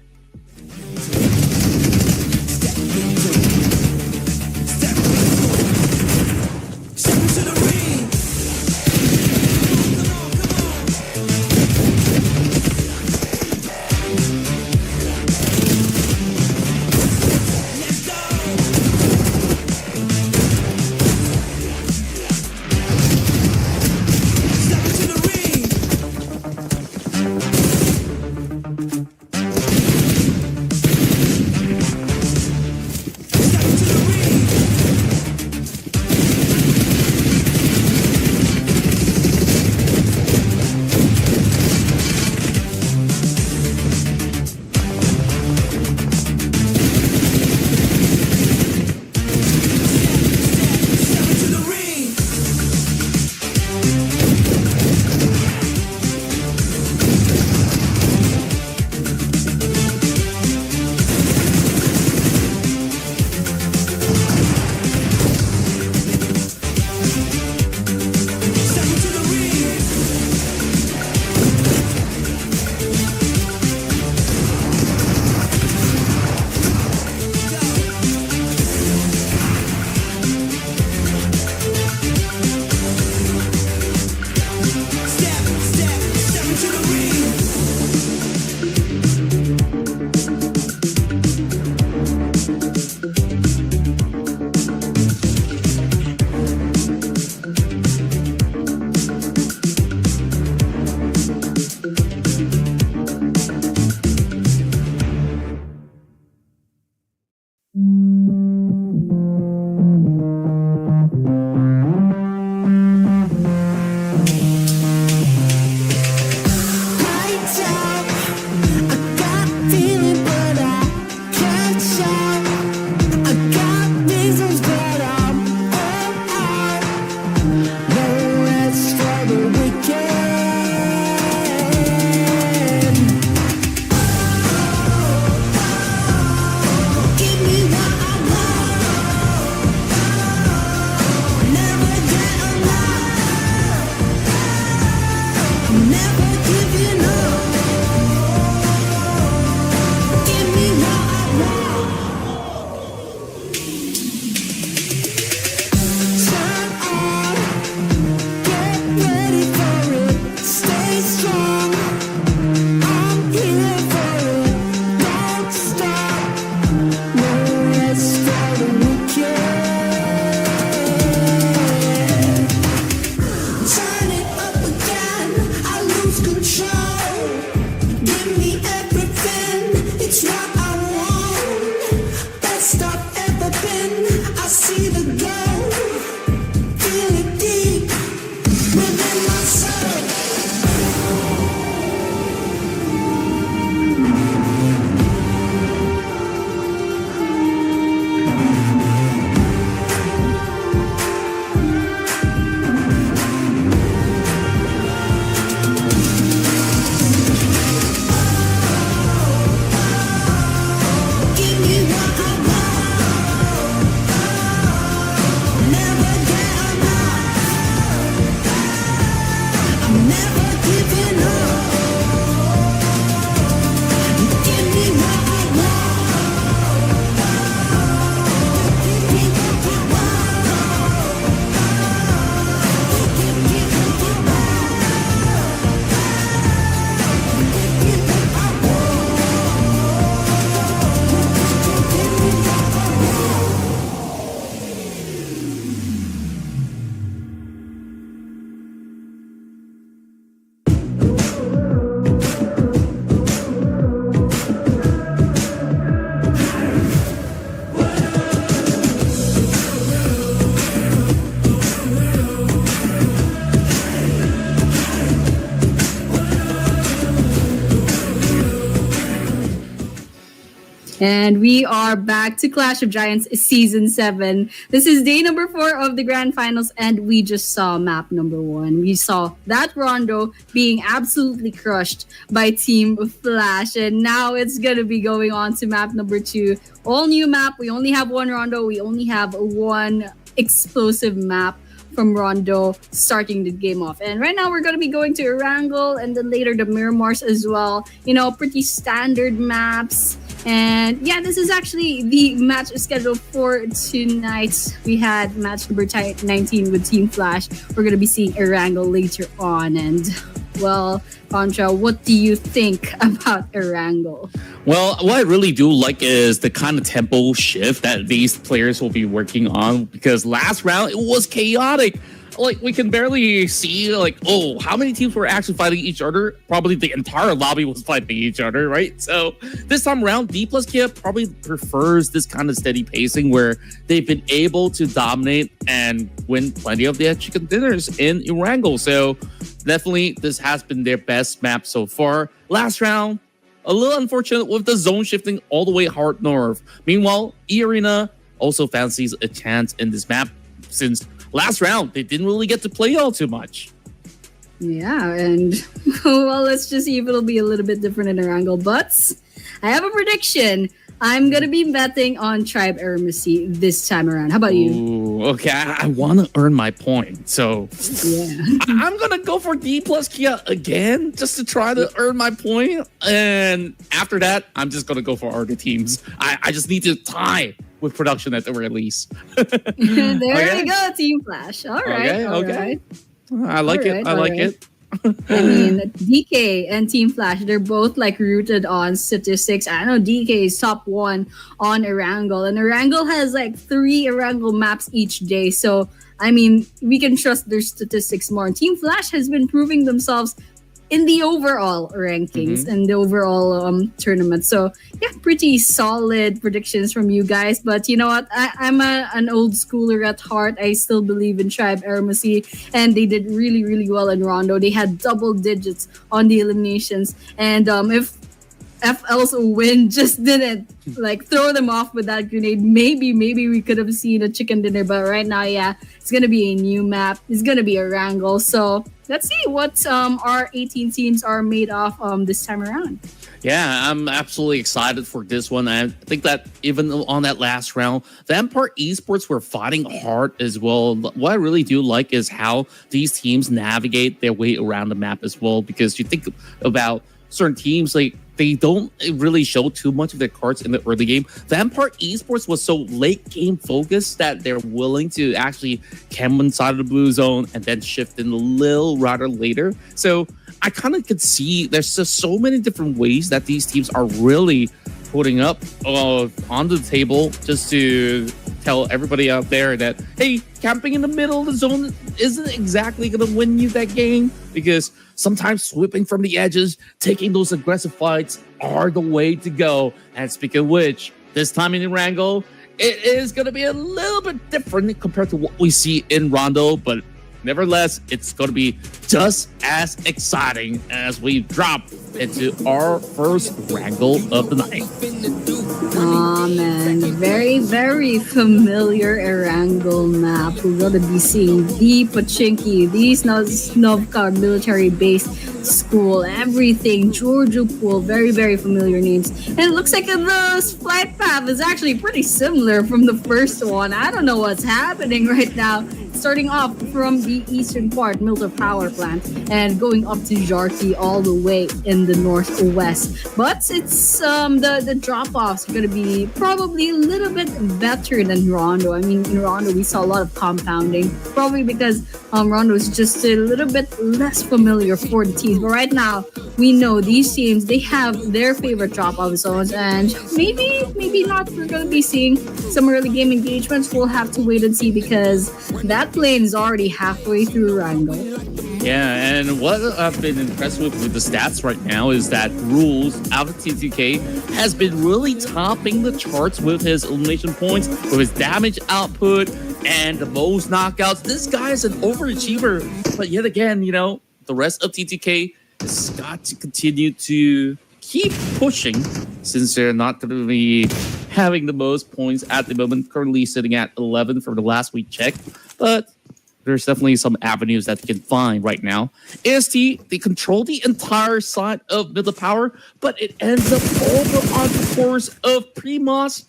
And we are back to Clash of Giants Season 7. This is day number 4 of the Grand Finals, and we just saw map number 1. We saw that Rondo being absolutely crushed by Team Flash, and now it's going to be going on to map number 2. All new map. We only have one Rondo. We only have one explosive map from Rondo starting the game off. And right now we're going to be going to Erangel and then later the Miramars as well. You know, pretty standard maps. And yeah, this is actually the match schedule for tonight. We had match number 19 with Team Flash. We're going to be seeing Erangel later on. And well, Contra, what do you think about Erangel? Well, what I really do like is the kind of tempo shift that these players will be working on, because last round it was chaotic. Like, we can barely see, like, oh, how many teams were actually fighting each other? Probably the entire lobby was fighting each other, right? So this time around, D plus Kia probably prefers this kind of steady pacing where they've been able to dominate and win plenty of their chicken dinners in Erangel. So definitely this has been their best map so far. Last round, a little unfortunate with the zone shifting all the way hard north. Meanwhile, E-Arena also fancies a chance in this map since last round they didn't really get to play all too much. Yeah, and well, let's just see if it'll be a little bit different in Erangel. But I have a prediction. I'm going to be betting on Tribe Eremacy this time around. How about you? Ooh, okay, I want to earn my point. So yeah. I'm going to go for D plus Kia again just to try to earn my point. And after that, I'm just going to go for other teams. I just need to tie with production at the release. There we go, Team Flash. All right. Okay. I like it. I like it. I mean, DK and Team Flash, they're both like rooted on statistics. I know DK is top 1 on Erangel, and Erangel has like 3 Erangel maps each day. So, I mean, we can trust their statistics more. And Team Flash has been proving themselves in the overall rankings and the overall tournament. So yeah, pretty solid predictions from you guys. But you know what? I'm an old schooler at heart. I still believe in Tribe Eremacy, and they did really, really well in Rondo. They had double digits on the eliminations. And if FL's win just didn't like throw them off with that grenade, maybe we could have seen a chicken dinner. But right now, yeah, it's gonna be a new map. It's gonna be Erangel. So let's see what our 18 teams are made of this time around. Yeah, I'm absolutely excited for this one. I think that even on that last round, the Empire Esports were fighting hard as well. What I really do like is how these teams navigate their way around the map as well, because you think about certain teams, like they don't really show too much of their cards in the early game. Vampire Esports was so late game focused that they're willing to actually camp inside of the blue zone and then shift in a little rather later. So I kind of could see there's just so many different ways that these teams are really putting up on the table just to tell everybody out there that, hey, camping in the middle of the zone isn't exactly going to win you that game, because sometimes sweeping from the edges, taking those aggressive fights are the way to go. And speaking of which, this time in Erangel, it is going to be a little bit different compared to what we see in Rondo, but nevertheless, it's going to be just as exciting as we drop into our first Wrangle of the night. Oh man, very, very familiar Erangel map. We're going to be seeing the Pachinki, the Snovka military base school, everything, Georgia Pool, very, very familiar names. And it looks like the flight path is actually pretty similar from the first one. I don't know what's happening right now. Starting off from the eastern part, Milter Power Plant, and going up to Jarki all the way in the northwest. But it's the drop-offs are going to be probably a little bit better than Rondo. I mean, in Rondo, we saw a lot of compounding, probably because Rondo is just a little bit less familiar for the teams. But right now, we know these teams, they have their favorite drop-off zones, and maybe not. We're going to be seeing some early game engagements. We'll have to wait and see, because that lane is already halfway through Wrangle. Yeah, and what I've been impressed with the stats right now is that Rules out of TTK has been really topping the charts with his elimination points, with his damage output, and the most knockouts. This guy is an overachiever, but yet again, you know, the rest of TTK has got to continue to keep pushing since they're not going to be having the most points at the moment, currently sitting at 11 from the last we checked. But there's definitely some avenues that they can find right now. AST, they control the entire side of middle power, but it ends up over on the course of Primos,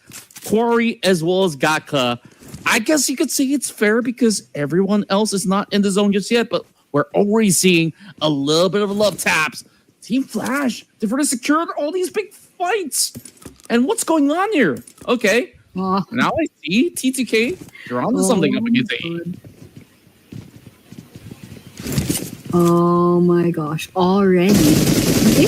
Quarry, as well as Gaka. I guess you could say it's fair because everyone else is not in the zone just yet, but we're already seeing a little bit of love taps. Team Flash, they've already secured all these big fights. And what's going on here? Okay, now I see T2K. You're on to something up against A. Oh my gosh, already.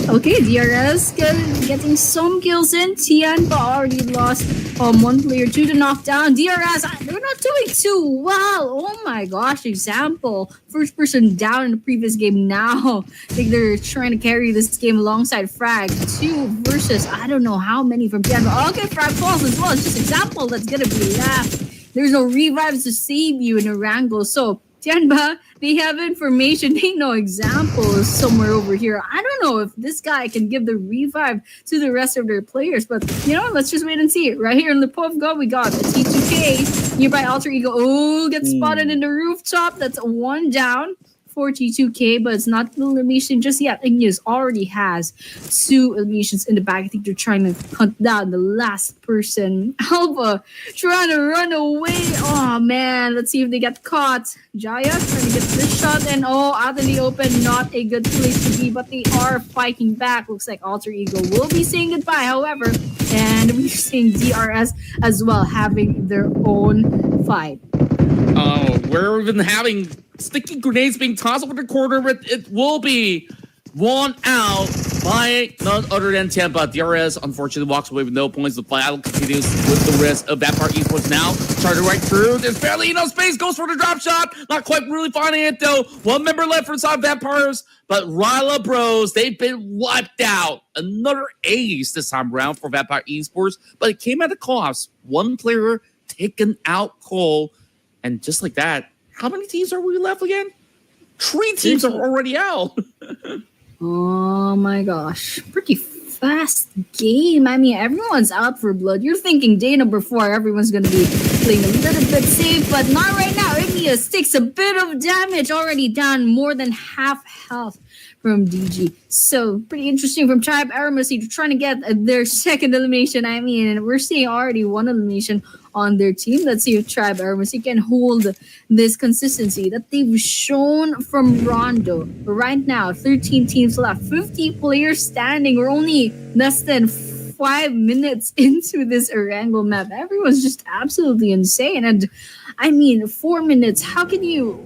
Okay, DRS getting some kills in. Tianba already lost one player, 2 to knock down. DRS, they're not doing too well. Oh my gosh, example. First person down in the previous game now. I think they're trying to carry this game alongside Frag. 2 versus I don't know how many from Tianba. Okay, Frag falls as well. It's just example that's gonna be left. There's no revives to save you in a wrangle. So Tianba, they have information. They know examples somewhere over here. I don't know if this guy can give the revive to the rest of their players, but let's just wait and see. Right here in the PUBG, we got the T2K nearby Alter Ego. Oh, gets spotted in the rooftop. That's 1 down. 42K, but it's not the elimination just yet. Igneous already has 2 eliminations in the bag. I think they're trying to hunt down the last person. Alpha trying to run away. Oh man, let's see if they get caught. Jaya trying to get this shot, and out in the open, not a good place to be, but they are fighting back. Looks like Alter Ego will be saying goodbye, however, and we're seeing DRS as well having their own fight. Oh, we're even having sticky grenades being tossed over the corner, but it will be won out by none other than Tampa. DRS unfortunately walks away with no points. The battle continues with the rest of that part. Esports now charted right through. There's barely enough space. Goes for the drop shot. Not quite really finding it though. 1 member left for side Vampires, but Ryla Bros, they've been wiped out. Another ace this time around for Vampire Esports, but it came at a cost. 1 player taken out cold, and just like that, how many teams are we left again? 3 teams are already out. Oh my gosh. Pretty fast game. I mean, everyone's out for blood. You're thinking day number 4, everyone's going to be playing a little bit safe, but not right now. Igneous takes a bit of damage, already down more than half health from DG. So pretty interesting from Tribe Aramacy trying to get their second elimination. I mean, and we're seeing already 1 elimination on their team. Let's see if Tribe Aramacy can hold this consistency that they've shown from Rondo. Right now, 13 teams left, 50 players standing. We're only less than 5 minutes into this Erangel map. Everyone's just absolutely insane. And I mean, 4 minutes, how can you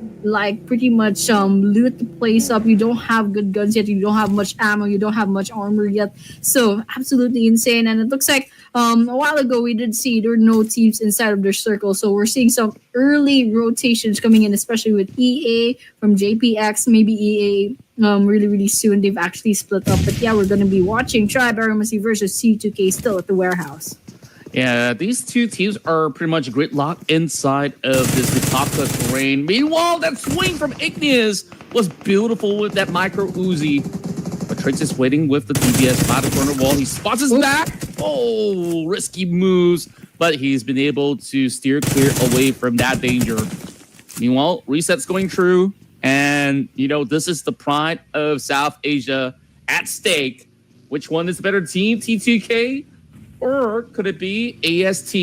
pretty much loot the place up? You don't have good guns yet, you don't have much ammo, you don't have much armor yet. So absolutely insane. And it looks like a while ago we did see there were no teams inside of their circle. So we're seeing some early rotations coming in, especially with EA from JPX, maybe EA really, really soon. They've actually split up. But yeah, we're going to be watching Tribe Aramacy versus C2K still at the warehouse. Yeah, these 2 teams are pretty much gridlocked inside of this Mitaka terrain. Meanwhile, that swing from Igneous was beautiful with that micro Uzi. But Trix is waiting with the DBS by the corner wall. He spots his back. Oh, risky moves. But he's been able to steer clear away from that danger. Meanwhile, reset's going through. And, this is the pride of South Asia at stake. Which one is the better team, T2K? Or could it be AST?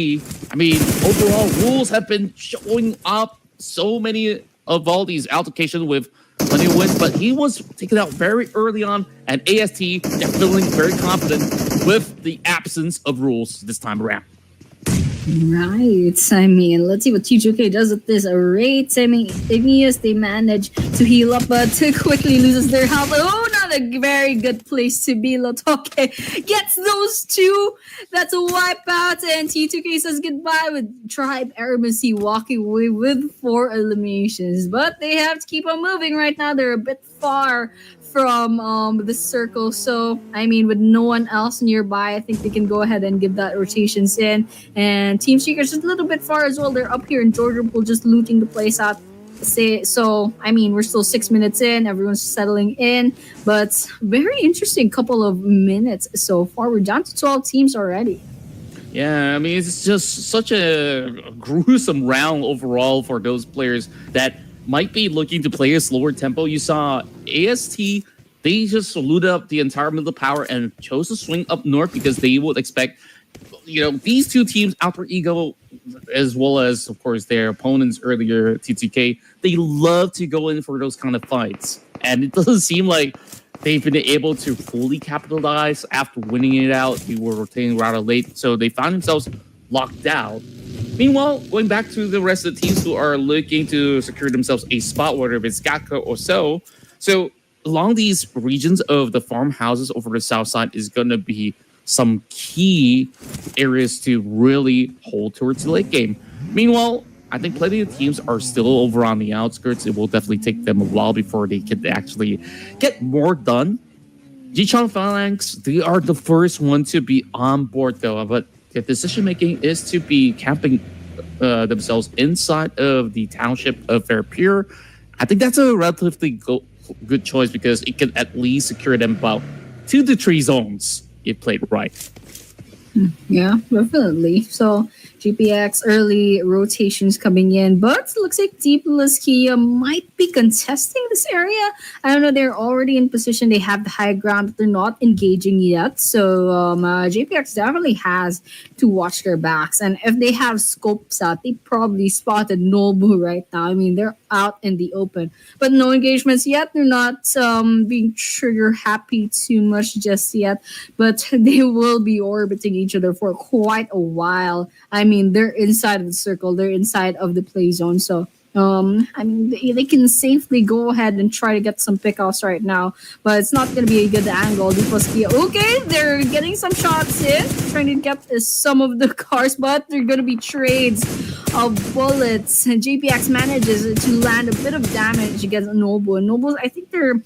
I mean, overall, rules have been showing up so many of all these altercations with plenty of wins, but he was taken out very early on, and AST, they're feeling very confident with the absence of rules this time around. Right. I mean, let's see what T2K does at this rate. I mean, Igneous, they manage to heal up, but quickly loses their health. Oh, not a very good place to be. Lotoke gets those 2. That's a wipeout, and T2K says goodbye with Tribe Aramacy walking away with 4 eliminations. But they have to keep on moving right now. They're a bit far from the circle, so I mean, with no one else nearby, I think they can go ahead and give that rotations in. And Team Seekers just a little bit far as well. They're up here in Georgia Pool, just looting the place out. I mean, we're still 6 minutes in. Everyone's settling in, but very interesting couple of minutes so far. We're down to 12 teams already. Yeah, I mean, it's just such a gruesome round overall for those players that might be looking to play a slower tempo. You saw AST, they just looted up the entire middle power and chose to swing up north because they would expect, these two teams, Alter Ego, as well as, of course, their opponents earlier, TTK, they love to go in for those kind of fights. And it doesn't seem like they've been able to fully capitalize after winning it out. They were rotating rather late, so they found themselves locked out. Meanwhile, going back to the rest of the teams who are looking to secure themselves a spot, whether it's Gakka or so along these regions of the farmhouses over the south side is going to be some key areas to really hold towards the late game. Meanwhile, I think plenty of teams are still over on the outskirts. It will definitely take them a while before they can actually get more done. Jichang Phalanx, they are the first one to be on board though, but the decision making is to be camping themselves inside of the township of Fairpier. I think that's a relatively good choice because it can at least secure them about 2 to 3 zones if played right. Yeah, definitely. So GPX early rotations coming in, but it looks like Deep Laskia might be contesting this area. I don't know. They're already in position. They have the high ground, but they're not engaging yet. So GPX definitely has to watch their backs. And if they have scopes out, they probably spotted Nobu right now. I mean, they're out in the open, but no engagements yet. They're not being trigger happy too much just yet, but they will be orbiting each other for quite a while. I mean, they're inside of the circle. They're inside of the play zone. So, I mean, they can safely go ahead and try to get some pickoffs right now, but it's not going to be a good angle. Okay, they're getting some shots in, trying to get some of the cars, but they're going to be trades of bullets. And JPX manages to land a bit of damage against Nobu. And Nobu, I think they're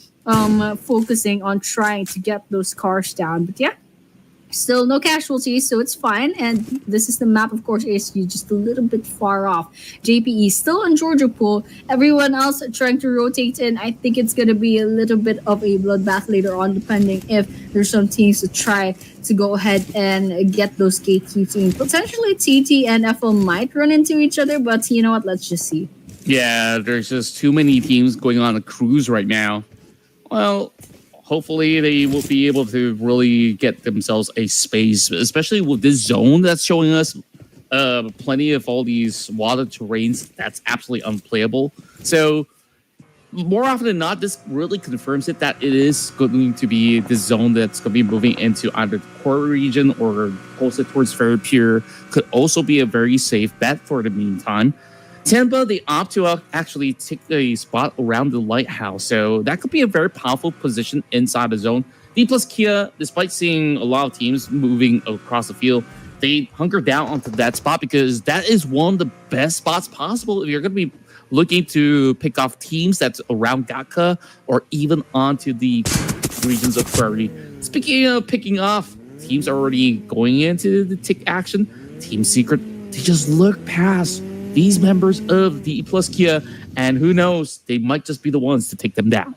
focusing on trying to get those cars down. But yeah, still no casualties, so it's fine. And this is the map, of course, ASU just a little bit far off. JPE still on Georgia Pool. Everyone else trying to rotate in. I think it's going to be a little bit of a bloodbath later on, depending if there's some teams to try to go ahead and get those gatekeepers in. Potentially TT and FL might run into each other, but you know what? Let's just see. Yeah, there's just too many teams going on a cruise right now. Well, hopefully they will be able to really get themselves a space, especially with this zone that's showing us plenty of all these water terrains that's absolutely unplayable. So more often than not, this really confirms it that it is going to be the zone that's going to be moving into either the core region or closer towards Fair Pier. Could also be a very safe bet for the meantime. Tampa, they opt to actually take a spot around the lighthouse, so that could be a very powerful position inside the zone. D plus Kia, despite seeing a lot of teams moving across the field, they hunker down onto that spot because that is one of the best spots possible if you're going to be looking to pick off teams that's around Gakka or even onto the regions of Prairie. Speaking of picking off, teams are already going into the tick action. Team Secret, they just look past these members of the Plus Kia, and who knows, they might just be the ones to take them down.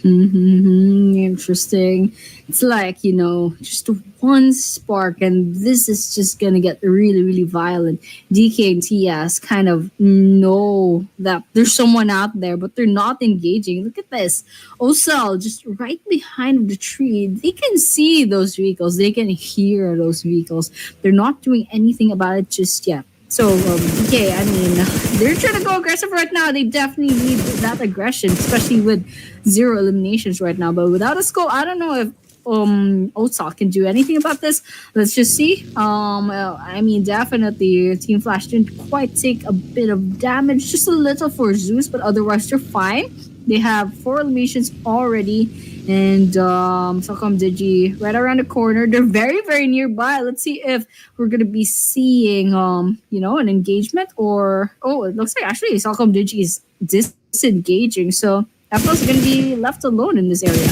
Interesting. It's like, just one spark, and this is just gonna get really, really violent. DK and TS kind of know that there's someone out there, but they're not engaging. Look at this. Osel just right behind the tree. They can see those vehicles. They can hear those vehicles. They're not doing anything about it just yet. So, okay, I mean, they're trying to go aggressive right now. They definitely need that aggression, especially with 0 eliminations right now. But without a skull, I don't know if Otsal can do anything about this. Let's just see. I mean, definitely Team Flash didn't quite take a bit of damage, just a little for Zeus, but otherwise they're fine. They have 4 eliminations already. And Salcom Digi right around the corner. They're very, very nearby. Let's see if we're going to be seeing, an engagement or... Oh, it looks like actually Salcom Digi is disengaging. So Apple's going to be left alone in this area.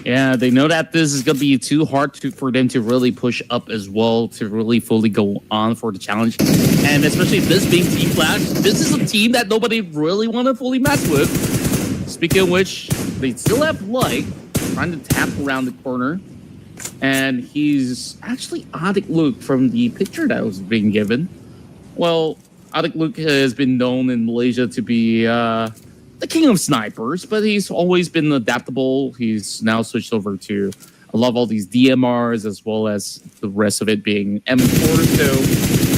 Yeah, they know that this is going to be too hard for them to really push up as well, to really fully go on for the challenge. And especially this being Team Flash, this is a team that nobody really want to fully mess with. Speaking of which, they still have Light trying to tap around the corner. And he's actually Adik Luke from the picture that was being given. Well, Adik Luke has been known in Malaysia to be the king of snipers, but he's always been adaptable. He's now switched over to I love all these DMRs as well as the rest of it being M4. So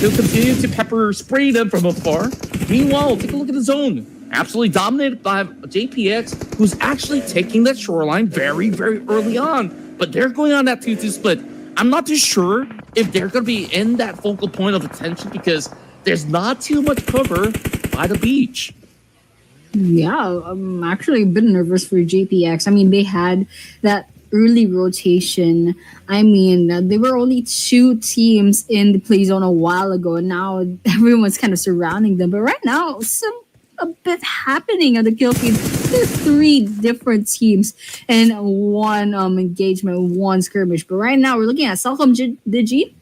he'll continue to pepper spray them from afar. Meanwhile, take a look at the zone. Absolutely dominated by JPX, who's actually taking that shoreline very, very early on. But they're going on that 2-2 split. I'm not too sure if they're going to be in that focal point of attention because there's not too much cover by the beach. Yeah, I'm actually a bit nervous for JPX. I mean, they had that early rotation. I mean, there were only 2 teams in the play zone a while ago, and now everyone's kind of surrounding them. But right now, a bit happening on the kill feed. There's 3 different teams and 1 engagement, 1 skirmish. But right now, we're looking at Salcom Digi.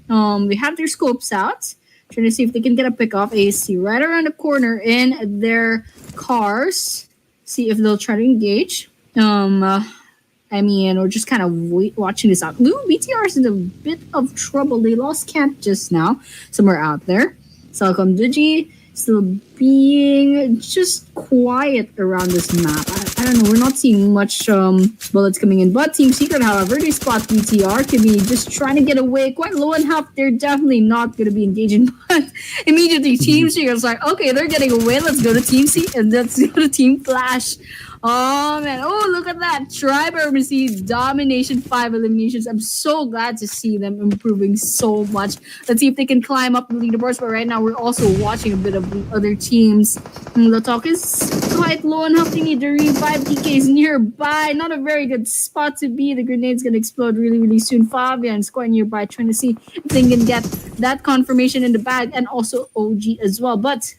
They have their scopes out, trying to see if they can get a pick off ASC right around the corner in their cars. See if they'll try to engage. I mean, we're just kind of watching this out. Blue BTR is in a bit of trouble. They lost Camp just now, somewhere out there. Salcom Digi still being just quiet around this map. I don't know. We're not seeing much bullets coming in. But Team Secret, however, they spot BTR. Could be just trying to get away. Quite low in health. They're definitely not going to be engaging. But immediately, Team Secret's like, okay, they're getting away. Let's go to Team C and let's go to Team Flash. Oh, man. Oh, look at that. Tribe Urbancy domination, 5 eliminations. I'm so glad to see them improving so much. Let's see if they can climb up the leaderboards. But right now, we're also watching a bit of the other teams. The talk is quite low on health. They need to revive. DK's nearby. Not a very good spot to be. The grenade's going to explode really, really soon. Fabian's quite nearby, trying to see if they can get that confirmation in the bag. And also OG as well. But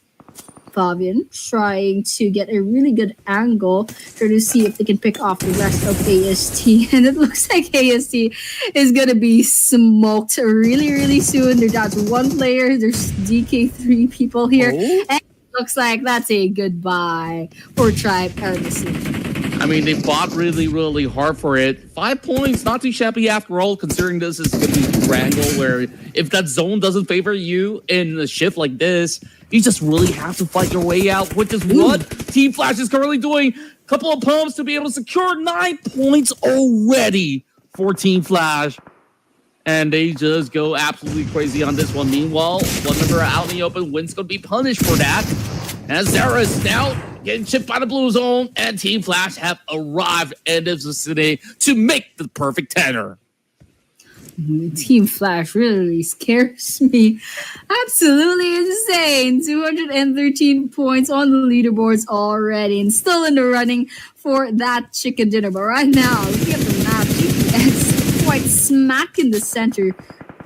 Fabian trying to get a really good angle, trying to see if they can pick off the rest of AST. And it looks like AST is going to be smoked really, really soon. They're down to 1 player. There's DK3 people here. Oh. And it looks like that's a goodbye for Tribe Urbancy. I mean, they fought really, really hard for it. 5 points, not too shabby after all, considering this is going to be a wrangle where if that zone doesn't favor you in a shift like this, you just really have to fight your way out, which is what Team Flash is currently doing. Couple of pumps to be able to secure 9 points already for Team Flash. And they just go absolutely crazy on this one. Meanwhile, 1 member out in the open, Wynn's going to be punished for that. As Seru is now getting chipped by the blue zone, and Team Flash have arrived in this vicinity to make the perfect tenor. Team Flash really scares me. Absolutely insane. 213 points on the leaderboards already and still in the running for that chicken dinner. But right now, looking at the map, GPS quite smack in the center.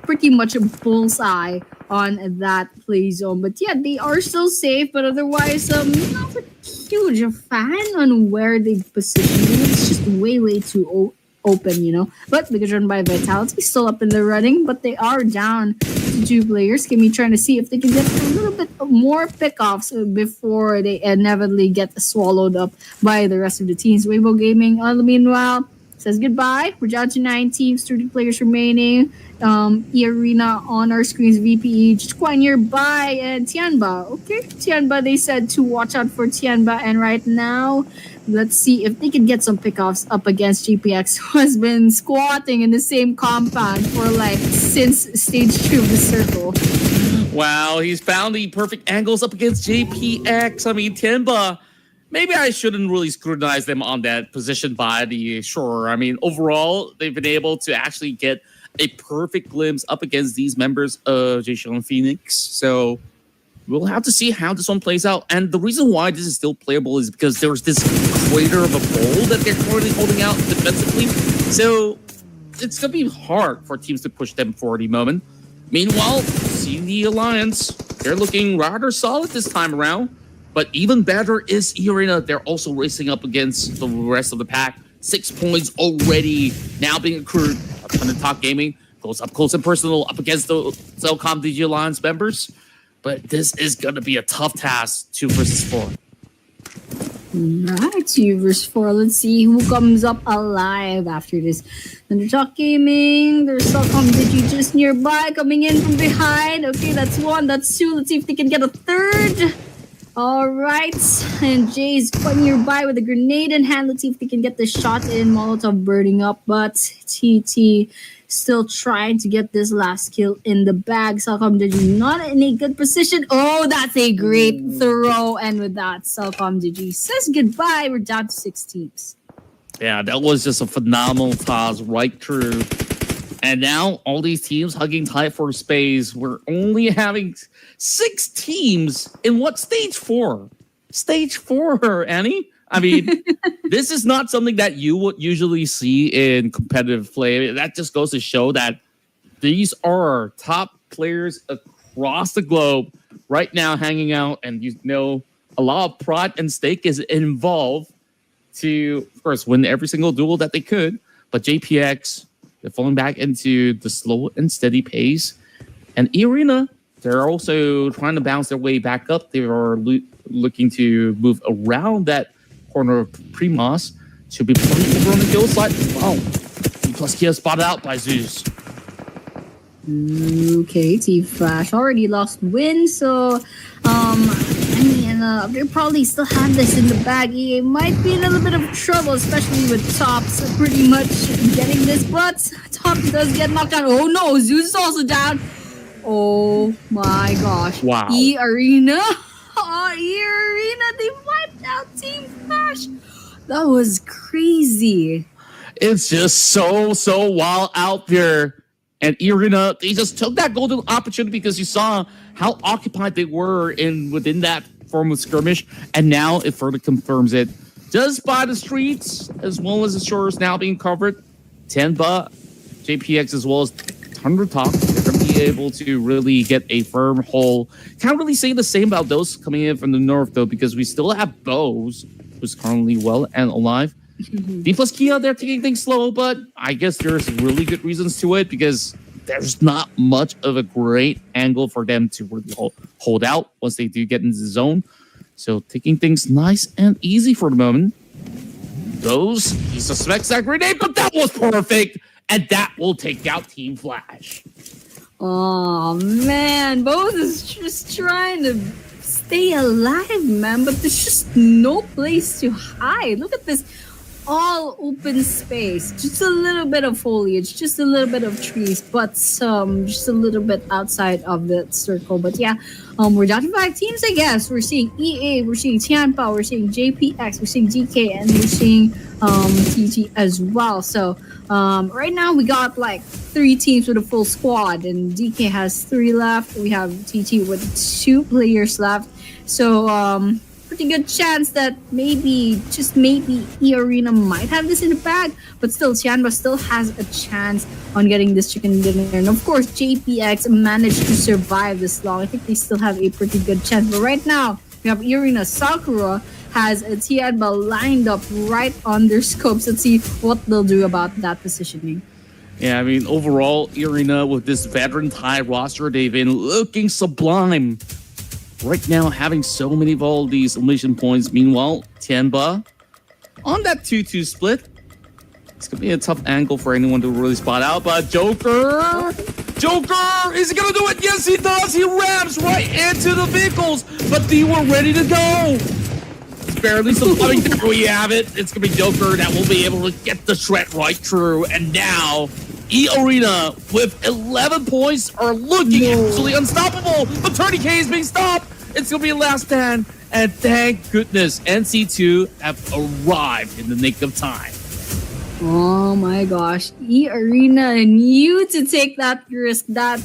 Pretty much a bullseye on that play zone. But yeah, they are still safe, but otherwise, not a huge fan on where they position. It's just way, way too open, you know. But because run by Vitality, still up in the running, but they are down to 2 players. Kimmy trying to see if they can get a little bit more pickoffs before they inevitably get swallowed up by the rest of the teams. Weibo Gaming, meanwhile, says goodbye. We're down to 9 teams, 30 players remaining. E-Arena on our screens, VPE just quite nearby, and Tianba. Okay, Tianba, they said to watch out for Tianba, and right now, let's see if they can get some pickoffs up against GPX, who has been squatting in the same compound for like since stage 2 of the circle. Wow, he's found the perfect angles up against JPX. I mean, Tianba, maybe I shouldn't really scrutinize them on that position by the shore. I mean, overall, they've been able to actually get a perfect glimpse up against these members of Jason Phoenix. So we'll have to see how this one plays out. And the reason why this is still playable is because there's this crater of a pole that they're currently holding out defensively. So it's going to be hard for teams to push them for the moment. Meanwhile, seeing the Alliance, they're looking rather solid this time around. But even better is E-Arena. They're also racing up against the rest of the pack. 6 points already now being accrued. Upon the Top Gaming goes up close and personal up against the Cellcom DG Alliance members. But this is going to be a tough task, 2 versus 4. Right, 2 versus 4. Let's see who comes up alive after this. Undertalk Gaming, there's Cellcom Digi just nearby, coming in from behind. Okay, that's 1, that's 2. Let's see if they can get a third. All right, and Jay's quite nearby with a grenade in hand. Let's see if they can get the shot in. Molotov burning up, but TT still trying to get this last kill in the bag. Cellcom Digi not in a good position. Oh, that's a great throw. And with that, Cellcom Digi says goodbye. We're down to 6 teams. Yeah, that was just a phenomenal toss right through. And now all these teams hugging tight for space. We're only having 6 teams in what, stage 4? Stage 4, Annie? I mean, this is not something that you would usually see in competitive play. That just goes to show that these are top players across the globe right now hanging out. And you know, a lot of pride and stake is involved to, of course, win every single duel that they could. But JPX, they're falling back into the slow and steady pace. And Arena, they're also trying to bounce their way back up. They are looking to move around that corner of Primos to be playing over on the kill side. Wow. Plus Kia spotted out by Zeus. Okay, T-Flash already lost win, so I mean, they probably still have this in the bag. EA might be in a little bit of trouble, especially with Tops pretty much getting this, but Tops does get knocked down. Oh no, Zeus is also down. Oh my gosh. Wow. E-Arena. Oh, E-Arena, they wiped out Team Flash. That was crazy. It's just so wild out there. And Arena, they just took that golden opportunity because you saw how occupied they were within that form of skirmish. And now it further confirms it. Just by the streets, as well as the shores now being covered. Tenba, JPX, as well as Thunder Talk, they're going to be able to really get a firm hold. Can't really say the same about those coming in from the north, though, because we still have Bose, who's currently well and alive. D plus Kia, they're taking things slow, but I guess there's really good reasons to it because there's not much of a great angle for them to really hold out once they do get into the zone. So taking things nice and easy for the moment. He suspects that grenade, but that was perfect, and that will take out Team Flash. Oh man, Bose is just trying to stay alive, man, but there's just no place to hide. Look at this. All open space, just a little bit of foliage, just a little bit of trees, but just a little bit outside of the circle. But yeah, we're down to 5 teams, I guess. We're seeing EA, we're seeing Tianpa, we're seeing JPX, we're seeing DK, and we're seeing TT as well. So right now we got like 3 teams with a full squad, and DK has 3 left. We have TT with 2 players left. So pretty good chance that maybe, just maybe, E-Arena might have this in the bag, but still, Tianba still has a chance on getting this chicken dinner. And of course, JPX managed to survive this long. I think they still have a pretty good chance. But right now, we have E-Arena. Sakura has a Tianba lined up right on their scopes. Let's see what they'll do about that positioning. Yeah, I mean, overall, E-Arena with this veteran Thai roster, they've been looking sublime. Right now, having so many of all these elimination points. Meanwhile, Tianba on that 2-2 split. It's going to be a tough angle for anyone to really spot out. But Joker, is he going to do it? Yes, he does. He rams right into the vehicles. But they were ready to go. It's barely surviving. There we have it. It's going to be Joker that will be able to get the shred right through. And now E-Arena with 11 points are looking absolutely unstoppable. But 30K is being stopped. It's going to be a last stand. And thank goodness NC2 have arrived in the nick of time. Oh my gosh. E-Arena knew to take that risk. That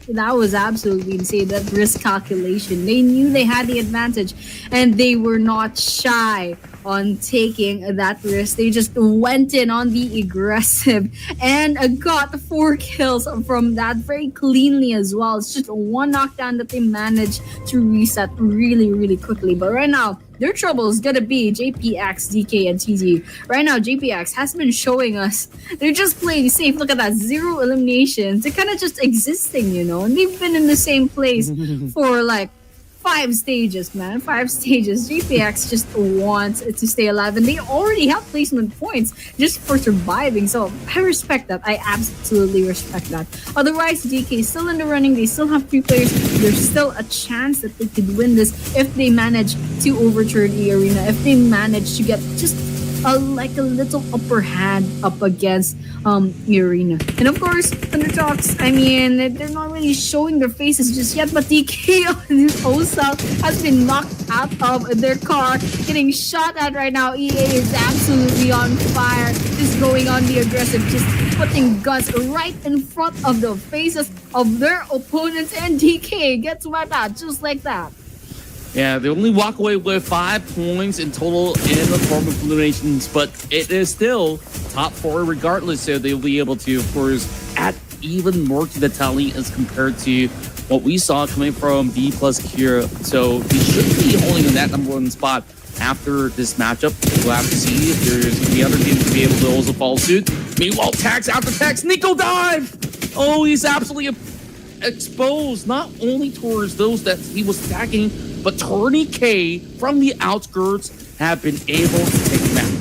was absolutely insane. That risk calculation. They knew they had the advantage, and they were not shy on taking that risk. They just went in on the aggressive and got 4 kills from that very cleanly as well. It's just 1 knockdown that they managed to reset really, really quickly. But right now, their trouble is gonna be JPX, DK, and TG. Right now, JPX has been showing us they're just playing safe. Look at that, 0 eliminations. They're kind of just existing, and they've been in the same place for like 5 stages, man. 5 stages. GPX just wants to stay alive, and they already have placement points just for surviving. So I respect that. I absolutely respect that. Otherwise, DK is still in the running. They still have 3 players. There's still a chance that they could win this if they manage to overturn the arena. If they manage to get just a little upper hand up against Arena. And of course, Thundertalks, I mean, they're not really showing their faces just yet, but DK on his own self has been knocked out of their car, getting shot at right now. EA is absolutely on fire, just going on the aggressive, just putting guns right in front of the faces of their opponents, and DK gets wiped out just like that. Yeah, they only walk away with 5 points in total in the form of eliminations, but it is still top 4 regardless, so they'll be able to, of course, add even more to the tally as compared to what we saw coming from B plus Kira. So they should be holding in that #1 spot after this matchup. We'll have to see if there's the other team to be able to also follow suit. Meanwhile, tags after tags, Nico dive! Oh, he's absolutely exposed, not only towards those that he was attacking, but Tony K from the outskirts have been able to take him out.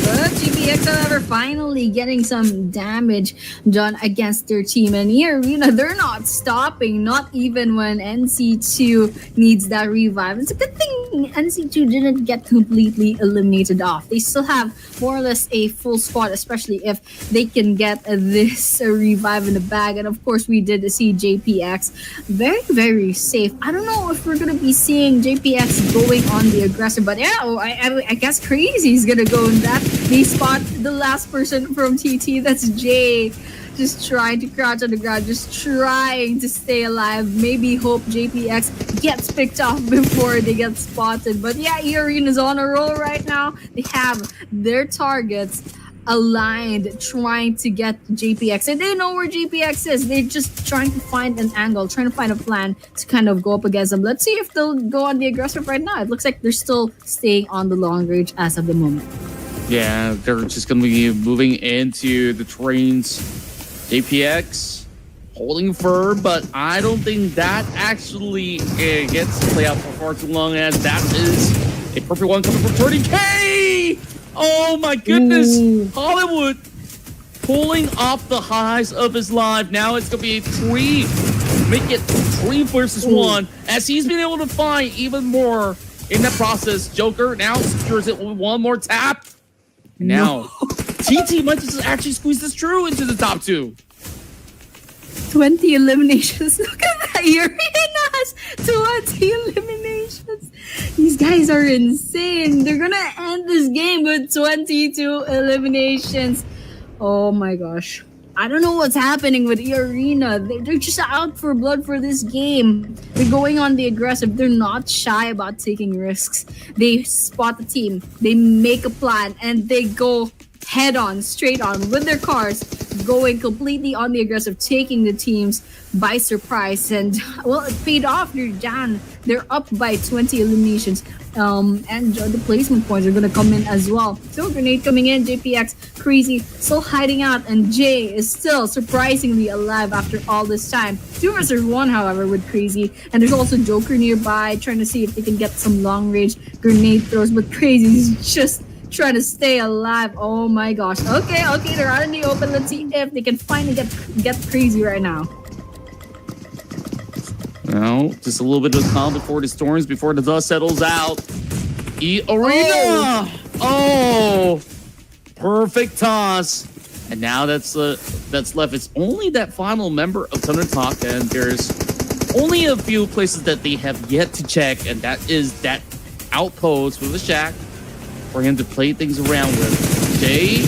But GPX, however, finally getting some damage done against their team. And here, they're not stopping, not even when NC2 needs that revive. It's a good thing NC2 didn't get completely eliminated off. They still have more or less a full squad, especially if they can get this revive in the bag. And of course, we did see JPX very, very safe. I don't know if we're going to be seeing JPX going on the aggressive, but yeah, I guess Crazy is going to go in that. They spot the last person from TT, that's Jay, just trying to crouch on the ground, just trying to stay alive. Maybe hope JPX gets picked off before they get spotted. But yeah, Arena's on a roll right now. They have their targets aligned, trying to get JPX. And they know where JPX is. They're just trying to find an angle, trying to find a plan to kind of go up against them. Let's see if they'll go on the aggressive right now. It looks like they're still staying on the long range as of the moment. Yeah, they're just going to be moving into the trains. JPX holding firm, but I don't think that actually gets to play out for far too long, as that is a perfect one coming from 30K! Oh my goodness! Ooh. Hollywood pulling off the highs of his life. Now it's going to be 3. Make it 3 versus 1, as he's been able to find even more in that process. Joker now secures it with one more tap. Now, TT might just actually squeeze this True into the top 2. 20 eliminations. Look at that. Arena has 20 eliminations. These guys are insane. They're gonna end this game with 22 eliminations. Oh my gosh. I don't know what's happening with Arena. They're just out for blood for this game. They're going on the aggressive. They're not shy about taking risks. They spot the team. They make a plan, and they go head on, straight on with their cars, going completely on the aggressive, taking the teams by surprise. And well, it paid off. They're down. They're up by 20 eliminations. And the placement points are going to come in as well. So grenade coming in, JPX, Crazy still hiding out, and Jay is still surprisingly alive after all this time. 2 versus 1, however, with Crazy. And there's also Joker nearby, trying to see if they can get some long range grenade throws, but Crazy is just trying to stay alive. Oh my gosh. Okay, they're out in the open. Let's see if they can finally get Crazy right now. Now, just a little bit of calm before the storms, before the dust settles out. Arena! Oh! Perfect toss. And now that's left. It's only that final member of Thunder Talk, and there's only a few places that they have yet to check, and that is that outpost with a shack for him to play things around with. Jay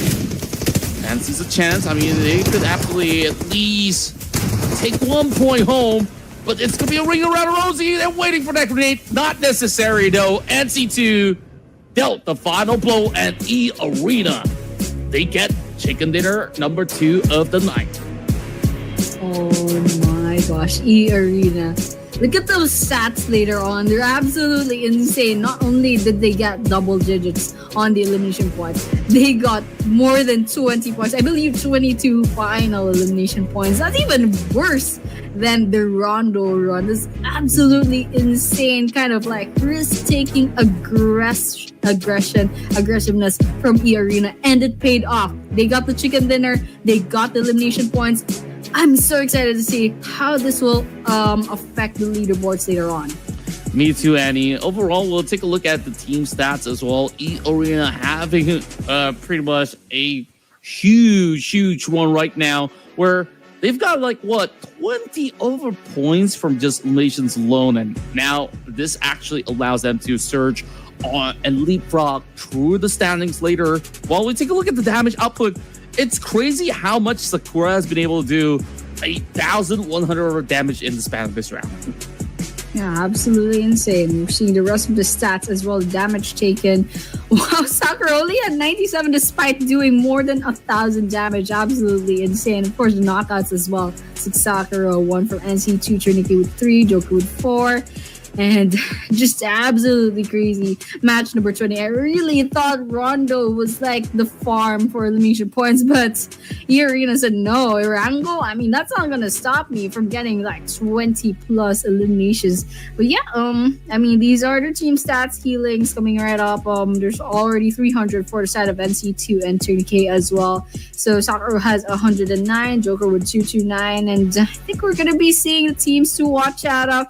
fancies a chance. I mean, they could absolutely at least take 1 point home, but it's going to be a ring around Rosie. They're waiting for that grenade. Not necessary, though. NC2 dealt the final blow, and Arena, they get chicken dinner number 2 of the night. Oh my gosh, Arena. Look at those stats later on. They're absolutely insane. Not only did they get double digits on the elimination points, they got more than 20 points. I believe 22 final elimination points. That's even worse than the Rondo run. This absolutely insane kind of like risk-taking aggressiveness from E Arena, and it paid off. They got the chicken dinner. They got the elimination points. I'm so excited to see how this will affect the leaderboards later on. Me too, Annie. Overall, we'll take a look at the team stats as well. E Arena having pretty much a huge one right now, where they've got 20 over points from just eliminations alone, and now this actually allows them to surge on and leapfrog through the standings later. While we take a look at the damage output, it's crazy how much Sakura has been able to do. 8,100 damage in the span of this round. Yeah, absolutely insane. We're seeing the rest of the stats as well. Damage taken. Wow, Sakura only had 97 despite doing more than 1,000 damage. Absolutely insane. Of course, the knockouts as well. Sakura, 1 from NC2, Trinity with 3, Joker with 4. And just absolutely crazy. Match number 20. I really thought Rondo was like the farm for elimination points, but Arena said no. Irango, I mean, that's not gonna stop me from getting like 20 plus eliminations. But yeah, I mean, these are the team stats. Healings coming right up. There's already 300 for the side of NC2 and Tourniquet as well. So Sakura has 109, Joker with 229, and I think we're gonna be seeing the teams to watch out of.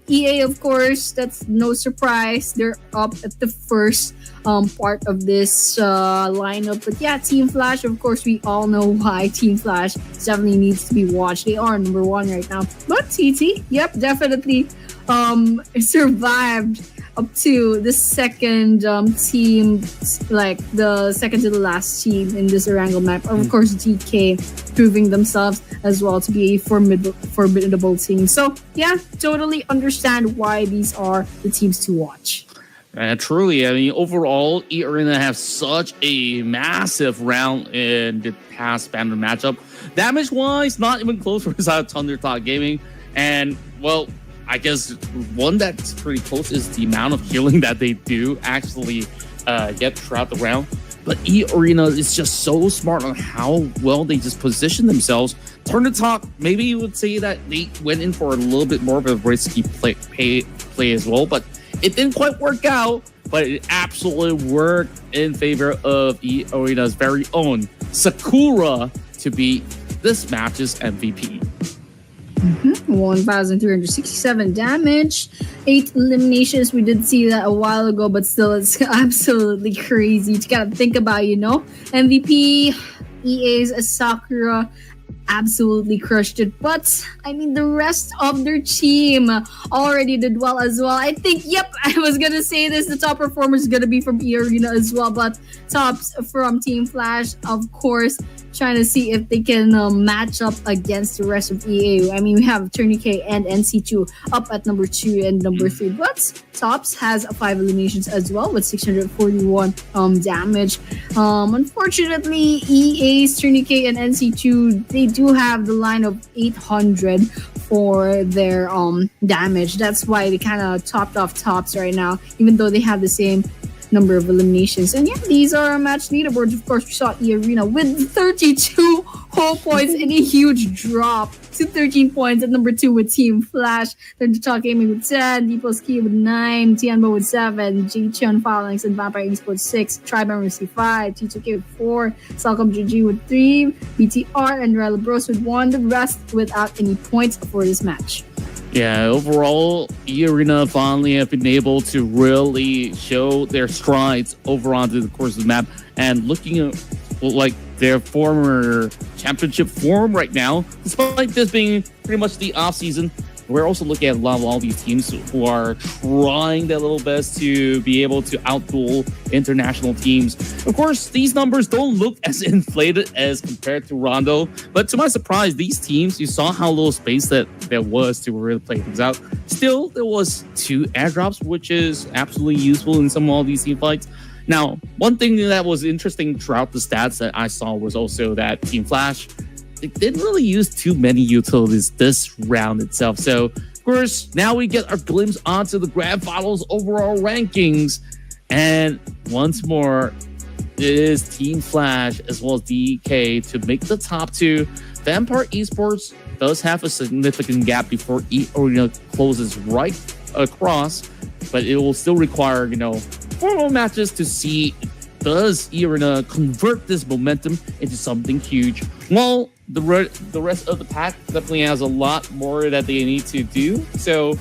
EA, of course, that's no surprise. They're up at the first part of this lineup. But yeah, Team Flash, of course, we all know why Team Flash definitely needs to be watched. They are number 1 right now. But TT, yep, definitely survived up to the second team, like the second to the last team in this Erangel map. Of course, GK proving themselves as well to be a formidable team. So yeah, totally understand why these are the teams to watch. Truly, I mean, overall, E Arena have such a massive round in the past Banner matchup. Damage-wise, not even close without Thunder Talk Gaming. And, well, I guess one that's pretty close is the amount of healing that they do actually get throughout the round. But E Arena is just so smart on how well they just position themselves. Turn to Talk, maybe you would say that they went in for a little bit more of a risky play as well, but it didn't quite work out. But it absolutely worked in favor of E Arena's very own Sakura to be this match's MVP. 1,367 damage, 8 eliminations. We did see that a while ago, but still, it's absolutely crazy to kind of think about, you know. MVP, EA's Sakura absolutely crushed it. But, I mean, the rest of their team already did well as well. I think, yep, I was going to say this. The top performer is going to be from E Arena as well. But tops from Team Flash, of course, trying to see if they can match up against the rest of EA. I mean, we have Tourniquet and NC2 up at number 2 and number 3. But Tops has 5 eliminations as well with 641 damage. Unfortunately, EA's Tourniquet and NC2, they do have the line of 800 for their damage. That's why they kind of topped off Tops right now, even though they have the same number of eliminations. And yeah, these are our match leaderboards. Of course, we saw E Arena with 32 whole points and a huge drop to 13 points at number 2 with Team Flash. Then to Talk Gaming with 10, Deepleski with 9, Tianbo with 7, J-Chun Phalanx and Vampire Esports 6, Tribe Mercy 5, T2K with 4, Salcom GG with 3, BTR and Rella Bros with 1. The rest without any points for this match. Yeah, overall, E Arena finally have been able to really show their strides over onto the course of the map, and looking at like their former championship form right now, despite this being pretty much the off season. We're also looking at a lot of all these teams who are trying their little best to be able to outduel international teams. Of course, these numbers don't look as inflated as compared to Rondo, but to my surprise, these teams, you saw how little space that there was to really play things out. Still, there was 2 airdrops, which is absolutely useful in some of all these team fights. Now, one thing that was interesting throughout the stats that I saw was also that Team Flash, they didn't really use too many utilities this round itself. So, of course, now we get our glimpse onto the grand finals overall rankings. And once more, it is Team Flash as well as DK to make the top two. Vampire Esports does have a significant gap before Arena closes right across, but it will still require, 4 more matches to see does Arena convert this momentum into something huge. Well, the rest of the pack definitely has a lot more that they need to do. So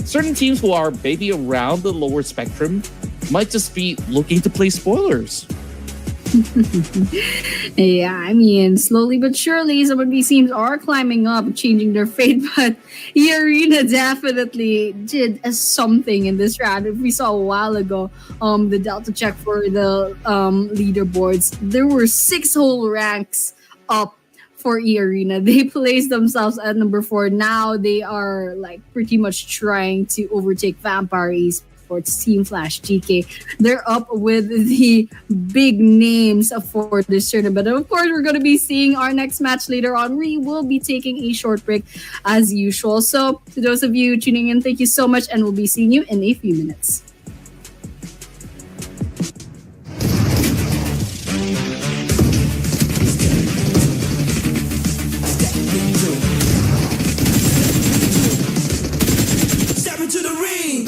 certain teams who are maybe around the lower spectrum might just be looking to play spoilers. Yeah, I mean, slowly but surely, some of these teams are climbing up, changing their fate. But Arena definitely did something in this round. If we saw a while ago, the Delta check for the leaderboards, there were 6 whole ranks up for Arena. They placed themselves at number 4. Now they are like pretty much trying to overtake Vampire Esports, Team Flash, GK. They're up with the big names for this tournament. But of course, we're going to be seeing our next match later on. We will be taking a short break as usual. So to those of you tuning in, thank you so much, and we'll be seeing you in a few minutes. Step into the ring.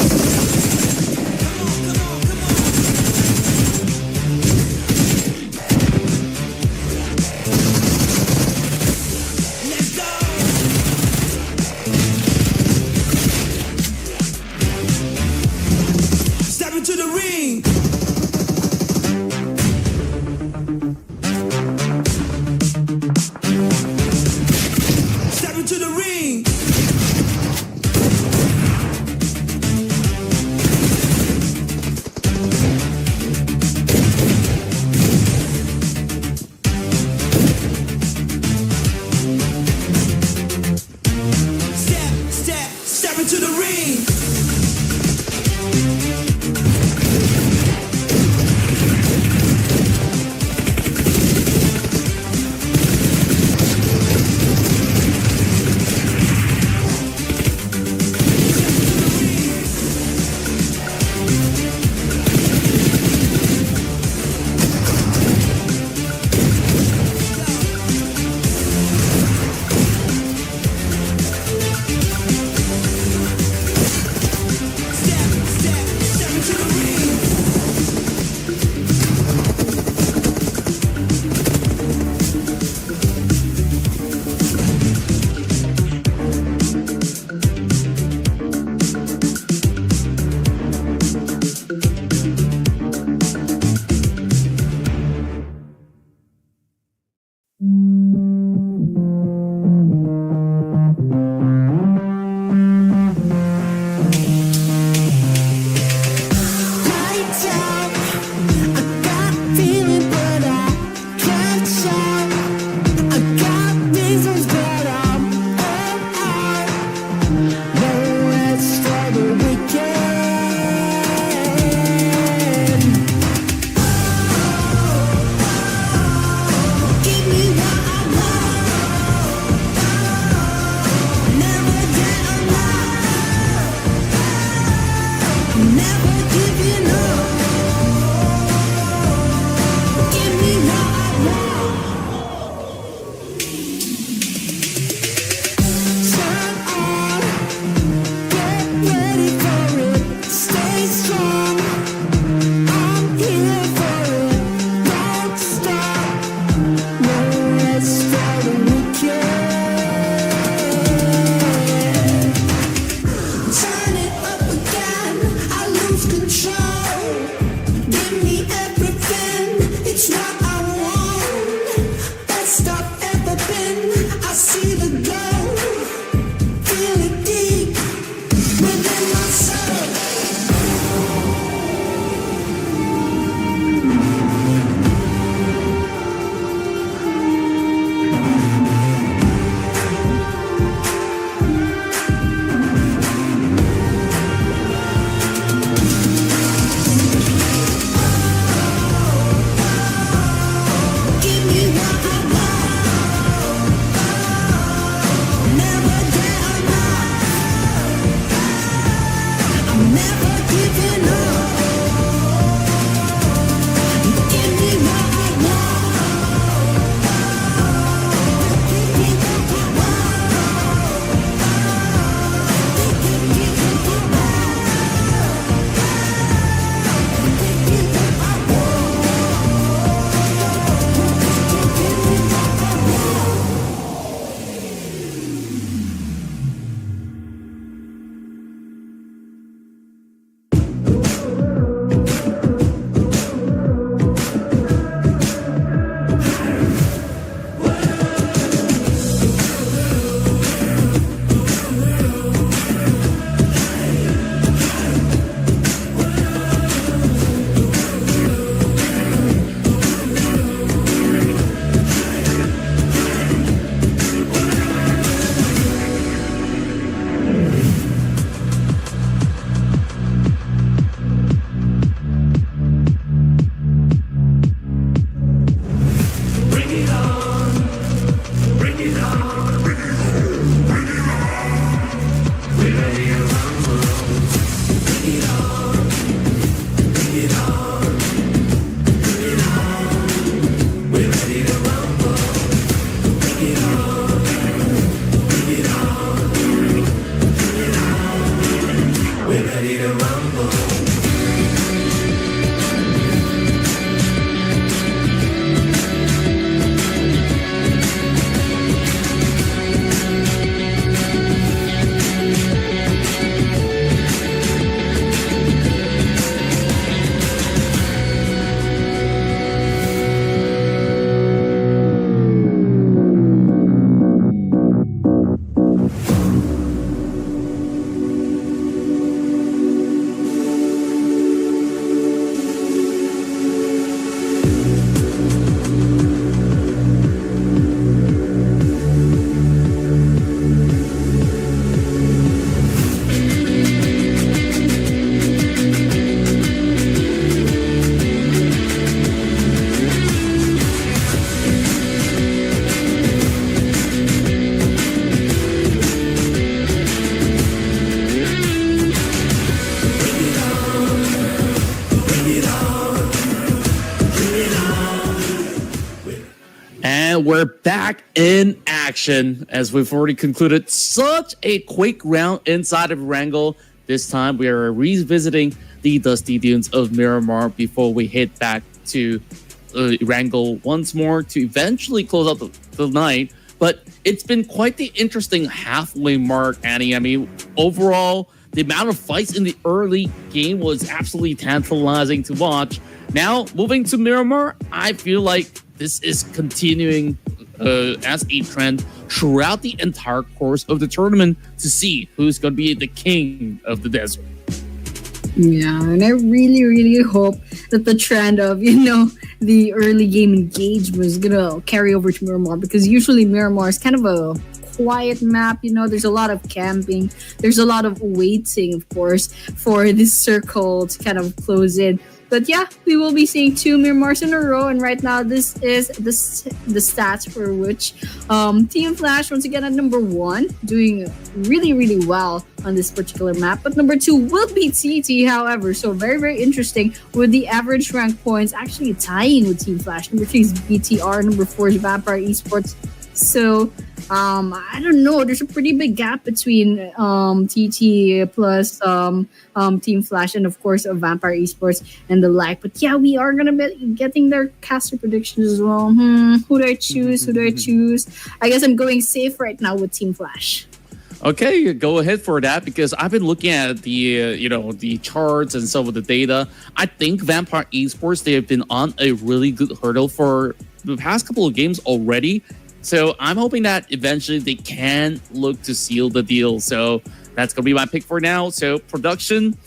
we're back in action as we've already concluded such a quick round inside of Wrangle. This time we are revisiting the dusty dunes of Miramar before we head back to Wrangle once more to eventually close out the night. But it's been quite the interesting halfway mark, Annie. I mean, overall, the amount of fights in the early game was absolutely tantalizing to watch. Now, moving to Miramar, I feel like this is continuing as a trend throughout the entire course of the tournament to see who's going to be the king of the desert. Yeah, and I really, really hope that the trend of, the early game engagement is going to carry over to Miramar, because usually Miramar is kind of a quiet map. There's a lot of camping. There's a lot of waiting, of course, for this circle to kind of close in. But yeah, we will be seeing 2 Miramars in a row, and right now this is the stats for which Team Flash once again at number 1, doing really, really well on this particular map. But number 2 will be TT, however, so very, very interesting with the average rank points actually tying with Team Flash. Number 3 is BTR, number 4 is Vampire Esports. So I don't know. There's a pretty big gap between TT plus Team Flash and of course Vampire Esports and the like. But yeah, we are gonna be getting their caster predictions as well. Who do I choose? Who do I choose? I guess I'm going safe right now with Team Flash. Okay, go ahead for that, because I've been looking at the the charts and some of the data. I think Vampire Esports, they have been on a really good hurdle for the past couple of games already. So I'm hoping that eventually they can look to seal the deal. So that's going to be my pick for now. So production,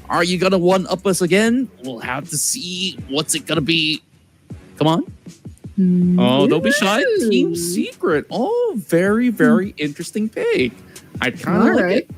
are you going to one-up us again? We'll have to see. What's it going to be? Come on. Oh, don't be shy. Team Secret. Oh, very, very interesting pick. I kind of like it.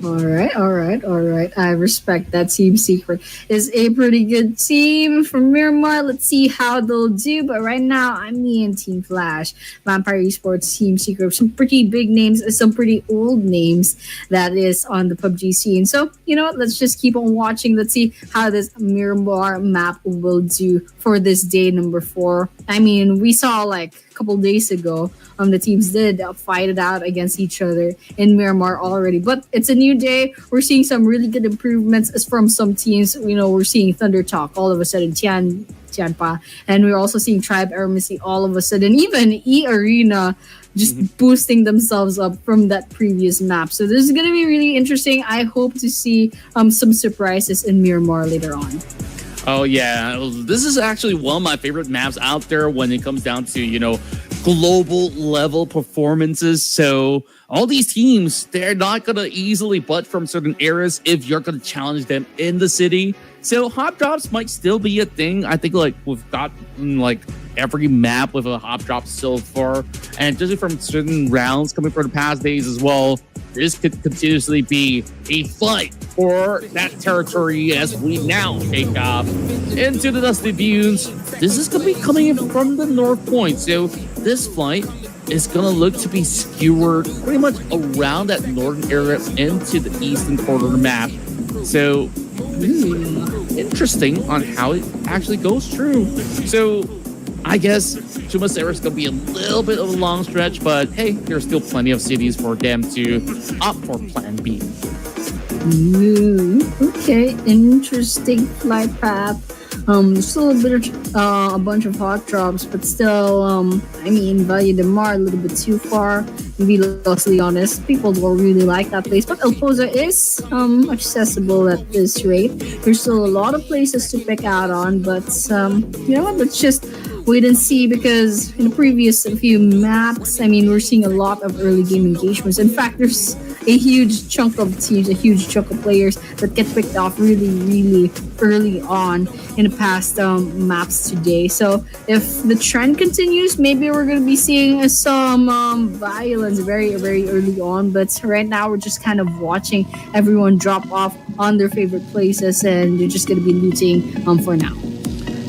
All right. I respect that. Team Secret is a pretty good team from Miramar. Let's see how they'll do. But right now, I'm me and Team Flash, Vampire Esports, Team Secret. Some pretty big names, some pretty old names that is on the PUBG scene. So, you know what? Let's just keep on watching. Let's see how this Miramar map will do for this day number 4. I mean, we saw like a couple days ago, the teams did fight it out against each other in Miramar already. But it's a new day. We're seeing some really good improvements as from some teams. We're seeing Thunder Talk all of a sudden, Tianpa, and we're also seeing Tribe Armacy all of a sudden. Even E-Arena just boosting themselves up from that previous map. So this is going to be really interesting. I hope to see some surprises in Miramar later on. Oh, yeah. This is actually one of my favorite maps out there when it comes down to, global level performances. So all these teams, they're not going to easily butt from certain areas if you're going to challenge them in the city. So hop drops might still be a thing. I think we've got every map with a hop drop so far. And just from certain rounds coming from the past days as well, this could continuously be a fight for that territory as we now take off into the Dusty Dunes. This is going to be coming in from the North Point. So this flight is going to look to be skewered pretty much around that northern area into the eastern corner of the map. So interesting on how it actually goes through. So I guess Chumasera is going to be a little bit of a long stretch, but hey, there's still plenty of cities for them to opt for Plan B. Okay, interesting flight path. Still a bunch of hot drops, but still, Valle de Mar a little bit too far. To be honestly honest, people don't really like that place, but El Pozo is accessible at this rate. There's still a lot of places to pick out on, but let's just wait and see, because in the previous few maps, we're seeing a lot of early game engagements. In fact, there's a huge chunk of teams, a huge chunk of players that get picked off really, really early on in the past maps today. So if the trend continues, maybe we're going to be seeing some violence very, very early on. But right now, we're just kind of watching everyone drop off on their favorite places, and they're just going to be looting for now.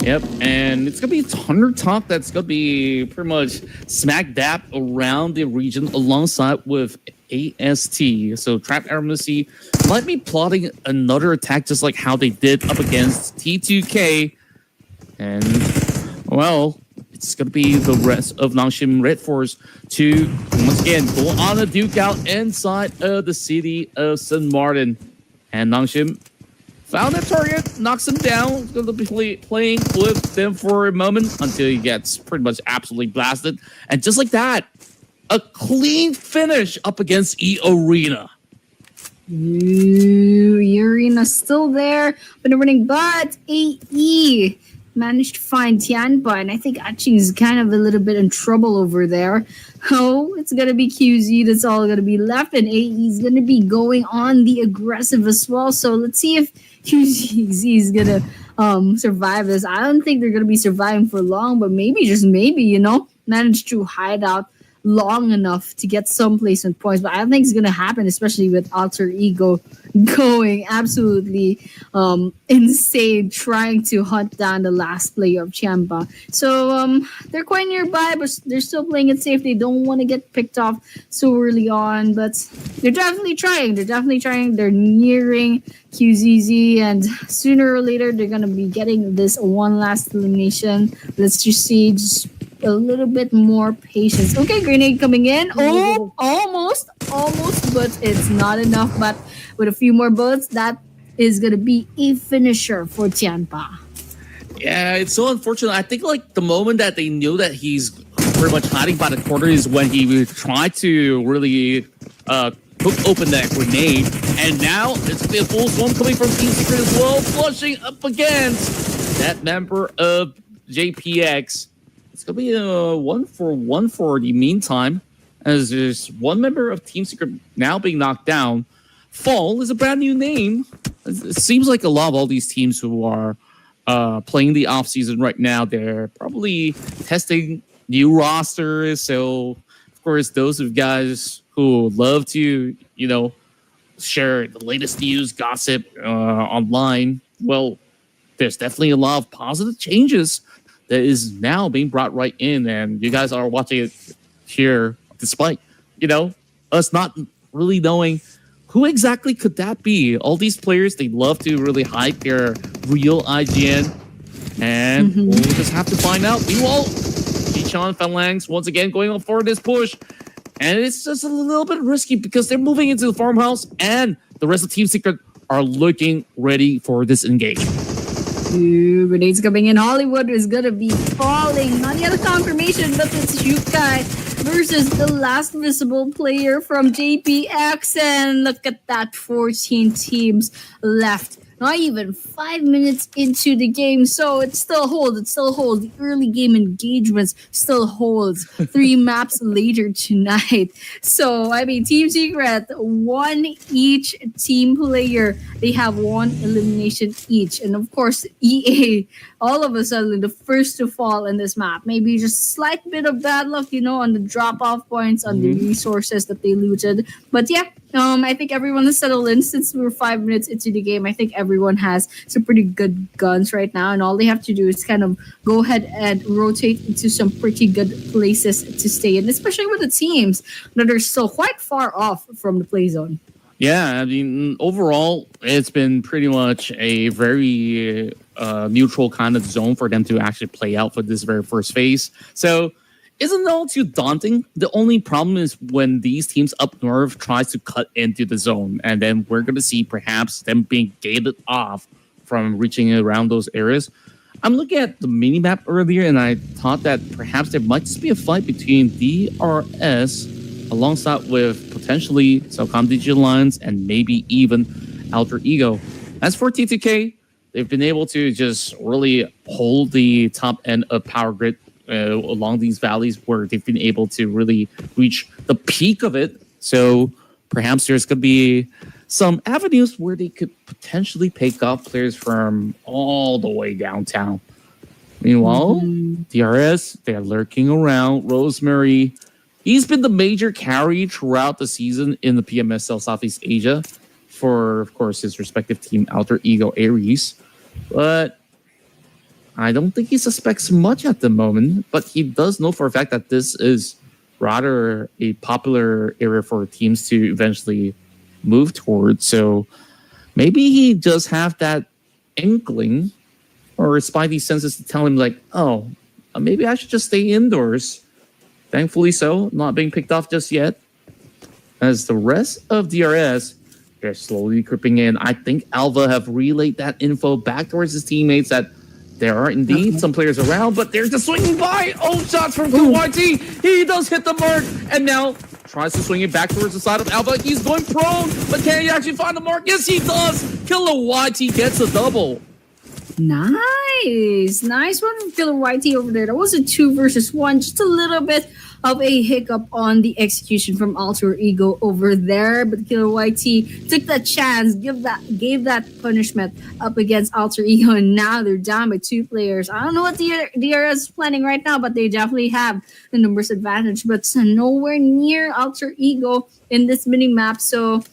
Yep, and it's going to be Thunder Talk that's going to be pretty much smack dab around the region alongside with AST. So Trap Armacy might be plotting another attack just like how they did up against T2K. And, well, it's going to be the rest of Nongshim Red Force to once again go on a duke out inside of the city of St. Martin. And Nongshim found a target, knocks him down. He's going to be playing with them for a moment until he gets pretty much absolutely blasted. And just like that, a clean finish up against E-Arena. Arena's still there, but winning, but AE managed to find Tianpa, and I think Achi's kind of a little bit in trouble over there. Oh, it's gonna be QZ that's all gonna be left, and AE's gonna be going on the aggressive as well. So let's see if QZ is gonna survive this. I don't think they're gonna be surviving for long, but maybe, just maybe, manage to hide out long enough to get some placement points, but I don't think it's gonna happen, especially with Alter Ego going absolutely insane trying to hunt down the last player of Champa. So they're quite nearby, but they're still playing it safe. They don't want to get picked off so early on, but they're definitely trying. They're nearing QZZ, and sooner or later they're gonna be getting this one last elimination. Let's just see, just a little bit more patience. Okay, grenade coming in. Oh, almost, but it's not enough. But with a few more bullets, that is going to be a finisher for Tianpa. Yeah, it's so unfortunate. I think like the moment that they knew that he's pretty much hiding by the corner is when he tried to really hook open that grenade. And now it's going to be a full swarm coming from Team Secret as well, flushing up against that member of JPX. It's going to be a 1-for-1 for the meantime, as there's one member of Team Secret now being knocked down. Fall is a brand new name. It seems like a lot of all these teams who are playing the offseason right now, they're probably testing new rosters. So, of course, those of guys who love to, share the latest news, gossip online, well, there's definitely a lot of positive changes that is now being brought right in, and you guys are watching it here, despite, us not really knowing who exactly could that be. All these players, they love to really hype their real IGN, and we'll just have to find out. Meanwhile, Jichan Phalanx once again going on for this push, and it's just a little bit risky because they're moving into the farmhouse, and the rest of Team Secret are looking ready for this engagement. Grenades coming in. Hollywood is gonna be falling. Not yet a confirmation, but it's Yukai versus the last visible player from JPX. And look at that, 14 teams left. Not even 5 minutes into the game, so it still holds. The early game engagements still holds 3 maps later tonight. So, Team Secret, 1 each team player. They have 1 elimination each. And of course, EA, all of a sudden, the first to fall in this map. Maybe just slight bit of bad luck, on the drop-off points, on the resources that they looted. But yeah, I think everyone is settled in since we're 5 minutes into the game. I think everyone has some pretty good guns right now, and all they have to do is kind of go ahead and rotate into some pretty good places to stay in, especially with the teams that are still quite far off from the play zone. Yeah, overall, it's been pretty much a very neutral kind of zone for them to actually play out for this very first phase. So, isn't it all too daunting? The only problem is when these teams up north tries to cut into the zone, and then we're going to see perhaps them being gated off from reaching around those areas. I'm looking at the mini-map earlier, and I thought that perhaps there might just be a fight between DRS alongside with potentially Celcom Digital Alliance and maybe even Alter Ego. As for T2K, they've been able to just really hold the top end of Power Grid along these valleys where they've been able to really reach the peak of it. So perhaps there's going to be some avenues where they could potentially pick up players from all the way downtown. Meanwhile, DRS, they're lurking around. Rosemary, he's been the major carry throughout the season in the PMSL Southeast Asia for, of course, his respective team, Alter Ego Ares. But I don't think he suspects much at the moment, but he does know for a fact that this is rather a popular area for teams to eventually move towards. So maybe he does have that inkling or spidey senses to tell him like, oh, maybe I should just stay indoors. Thankfully so, not being picked off just yet. As the rest of DRS, they're slowly creeping in. I think Alva have relayed that info back towards his teammates that there are indeed some players around, but there's the swinging by. Oh, shots from KYT. He does hit the mark, and now tries to swing it back towards the side of Alva. He's going prone, but can he actually find the mark? Yes, he does. Killer YT gets a double. Nice one from Killer YT over there. That was a 2 versus 1, just a little bit of a hiccup on the execution from Alter Ego over there, but Killer YT took that chance, gave that punishment up against Alter Ego, and now they're down by 2 players. I don't know what the DRS is planning right now, but they definitely have the numbers advantage, but nowhere near Alter Ego in this mini map. So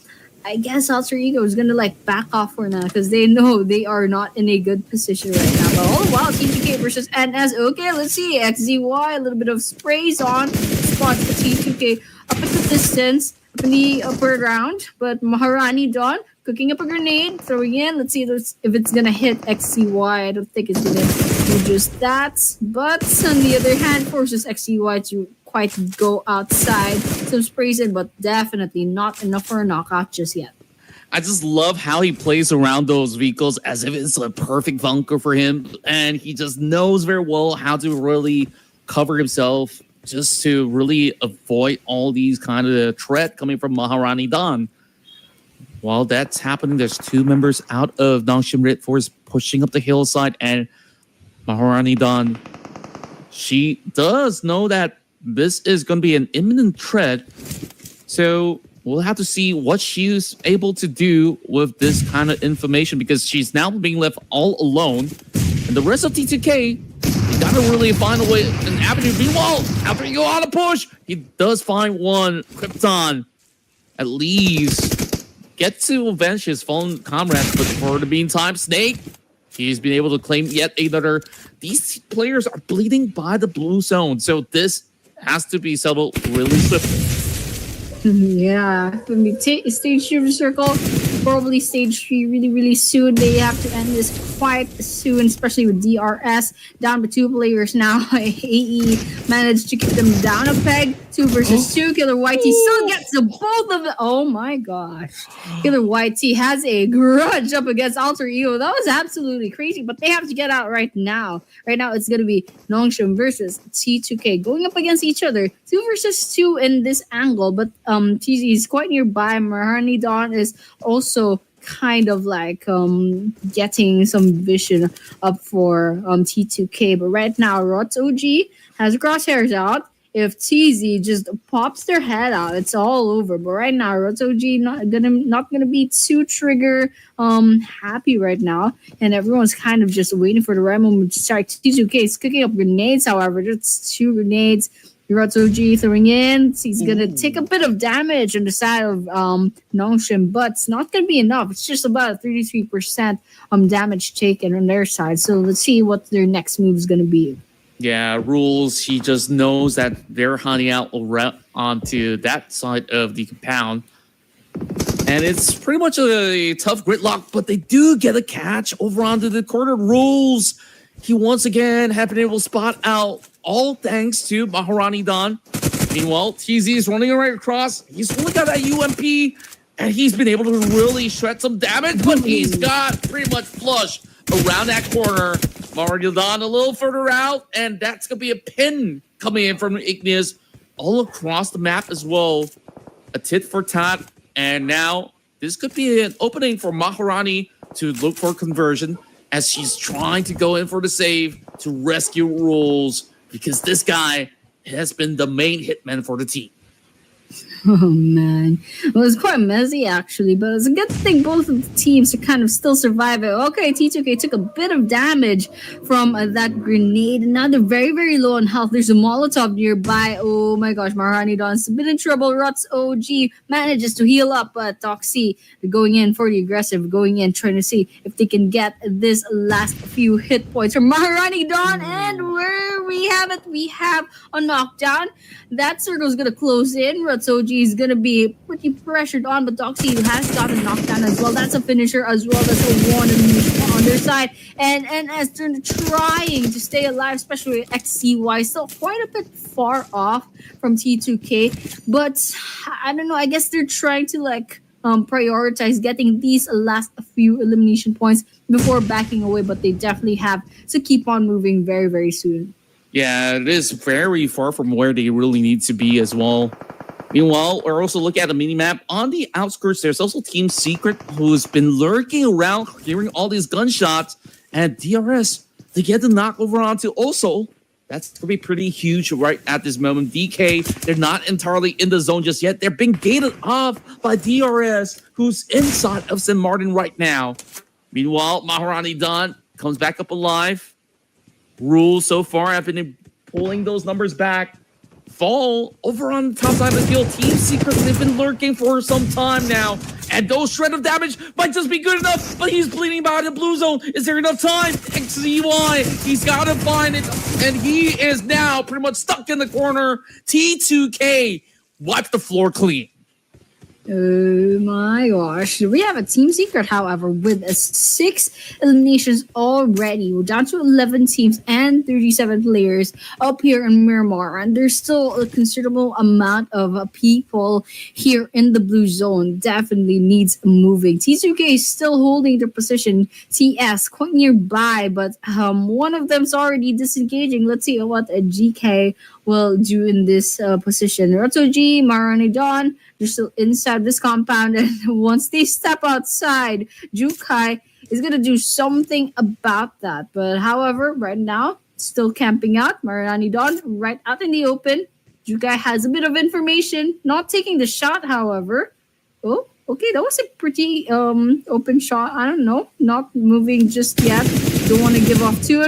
I guess Alter Ego is gonna back off for now because they know they are not in a good position right now. But oh wow, T2K versus NS. Okay, let's see. XZY, a little bit of sprays on. Spots the T2K up at the distance, up in the upper round. But Maharani Dawn cooking up a grenade, throwing in. Let's see if it's gonna hit XZY. I don't think it's gonna do just that. But on the other hand, forces XZY to quite go outside. Some sprays in, but definitely not enough for a knockout just yet. I just love how he plays around those vehicles as if it's a perfect bunker for him. And he just knows very well how to really cover himself just to really avoid all these kind of threat coming from Maharani Dawn. While that's happening, there's 2 members out of Nongshim Red Force pushing up the hillside. And Maharani Dawn, she does know that this is going to be an imminent threat. So we'll have to see what she's able to do with this kind of information, because she's now being left all alone. And the rest of T2K, you gotta really find a way, an avenue. Meanwhile, after you go on a push, he does find one. Krypton at least get to avenge his fallen comrades. But for the meantime, Snake, he's been able to claim yet another. These players are bleeding by the blue zone, so this has to be settled really swiftly. Yeah, when we take stage 2 circle, probably stage 3 really soon. They have to end this quite soon, especially with DRS down by 2 players now. AE managed to keep them down a peg. 2 versus 2. Killer YT still gets the both of them. Oh my gosh. Killer YT has a grudge up against Alter Ego. That was absolutely crazy, but they have to get out right now. Right now, it's going to be Nongshim versus T2K going up against each other. 2 versus 2 in this angle, but TZ is quite nearby. Maharani Dawn is also kind of getting some vision up for T2K. But right now, Rots OG has crosshairs out. If TZ just pops their head out, it's all over. But right now, Rots OG not gonna be too trigger happy right now, and everyone's kind of just waiting for the right moment to start. T2K is cooking up grenades, however, just 2 grenades. Rots OG throwing in. He's gonna take a bit of damage on the side of Nongshim, but it's not gonna be enough. It's just about a 33% damage taken on their side. So let's see what their next move is gonna be. Yeah, Rules, he just knows that they're hunting out onto that side of the compound. And it's pretty much a tough gridlock, but they do get a catch over onto the corner. Rules, he once again have been able to spot out, all thanks to Maharani Dawn. Meanwhile, TZ is running right across. He's only got that UMP, and he's been able to really shred some damage, but he's got pretty much flush around that corner. Maharani Dawn a little further out, and that's going to be a pin coming in from Igneous all across the map as well. A tit for tat, and now this could be an opening for Maharani to look for conversion as she's trying to go in for the save to rescue Rules, because this guy has been the main hitman for the team. Oh man, well, it's quite messy actually, but it's a good thing both of the teams are kind of still surviving. Okay, T2K took a bit of damage from that grenade, and now they're very low on health. There's a Molotov nearby. Oh my gosh, Maharani Dawn's a bit in trouble. Ruts OG manages to heal up, but Toxie going in for the aggressive, going in trying to see if they can get this last few hit points from Maharani Dawn, and where we have it, we have a knockdown. That circle is gonna close in. Rutsoji is going to be pretty pressured on, but Doxy has gotten knocked down as well. That's a finisher as well. That's a one on their side. And as they're trying to stay alive, especially with XCY, still quite a bit far off from T2K. But I don't know, I guess they're trying to prioritize getting these last few elimination points before backing away, but they definitely have to keep on moving very, very soon. Yeah, it is very far from where they really need to be as well. Meanwhile, we're also looking at the mini-map. On the outskirts, there's also Team Secret, who's been lurking around, hearing all these gunshots, and DRS, they get the knock over onto also. That's going to be pretty huge right at this moment. DK, they're not entirely in the zone just yet. They're being gated off by DRS, who's inside of St. Martin right now. Meanwhile, Maharani Don comes back up alive. Rules so far have been pulling those numbers back. Fall over on the top side of the field. Team Secret, they've been lurking for some time now. And those shred of damage might just be good enough, but he's bleeding behind the blue zone. Is there enough time? XCY, he's got to find it. And he is now pretty much stuck in the corner. T2K, wipe the floor clean. Oh my gosh. We have a Team Secret, however, with 6 eliminations already. We're down to 11 teams and 37 players up here in Miramar. And there's still a considerable amount of people here in the blue zone. Definitely needs moving. T2K is still holding their position. TS quite nearby, but one of them's already disengaging. Let's see what a GK will do in this position. Rotoji, Marani Don, they're still inside this compound, and once they step outside, Jukai is gonna do something about that. But however, right now, still camping out. Marani Don right out in the open. Jukai has a bit of information, not taking the shot, however. Oh, okay, that was a pretty open shot. I don't know, not moving just yet. Don't want to give off too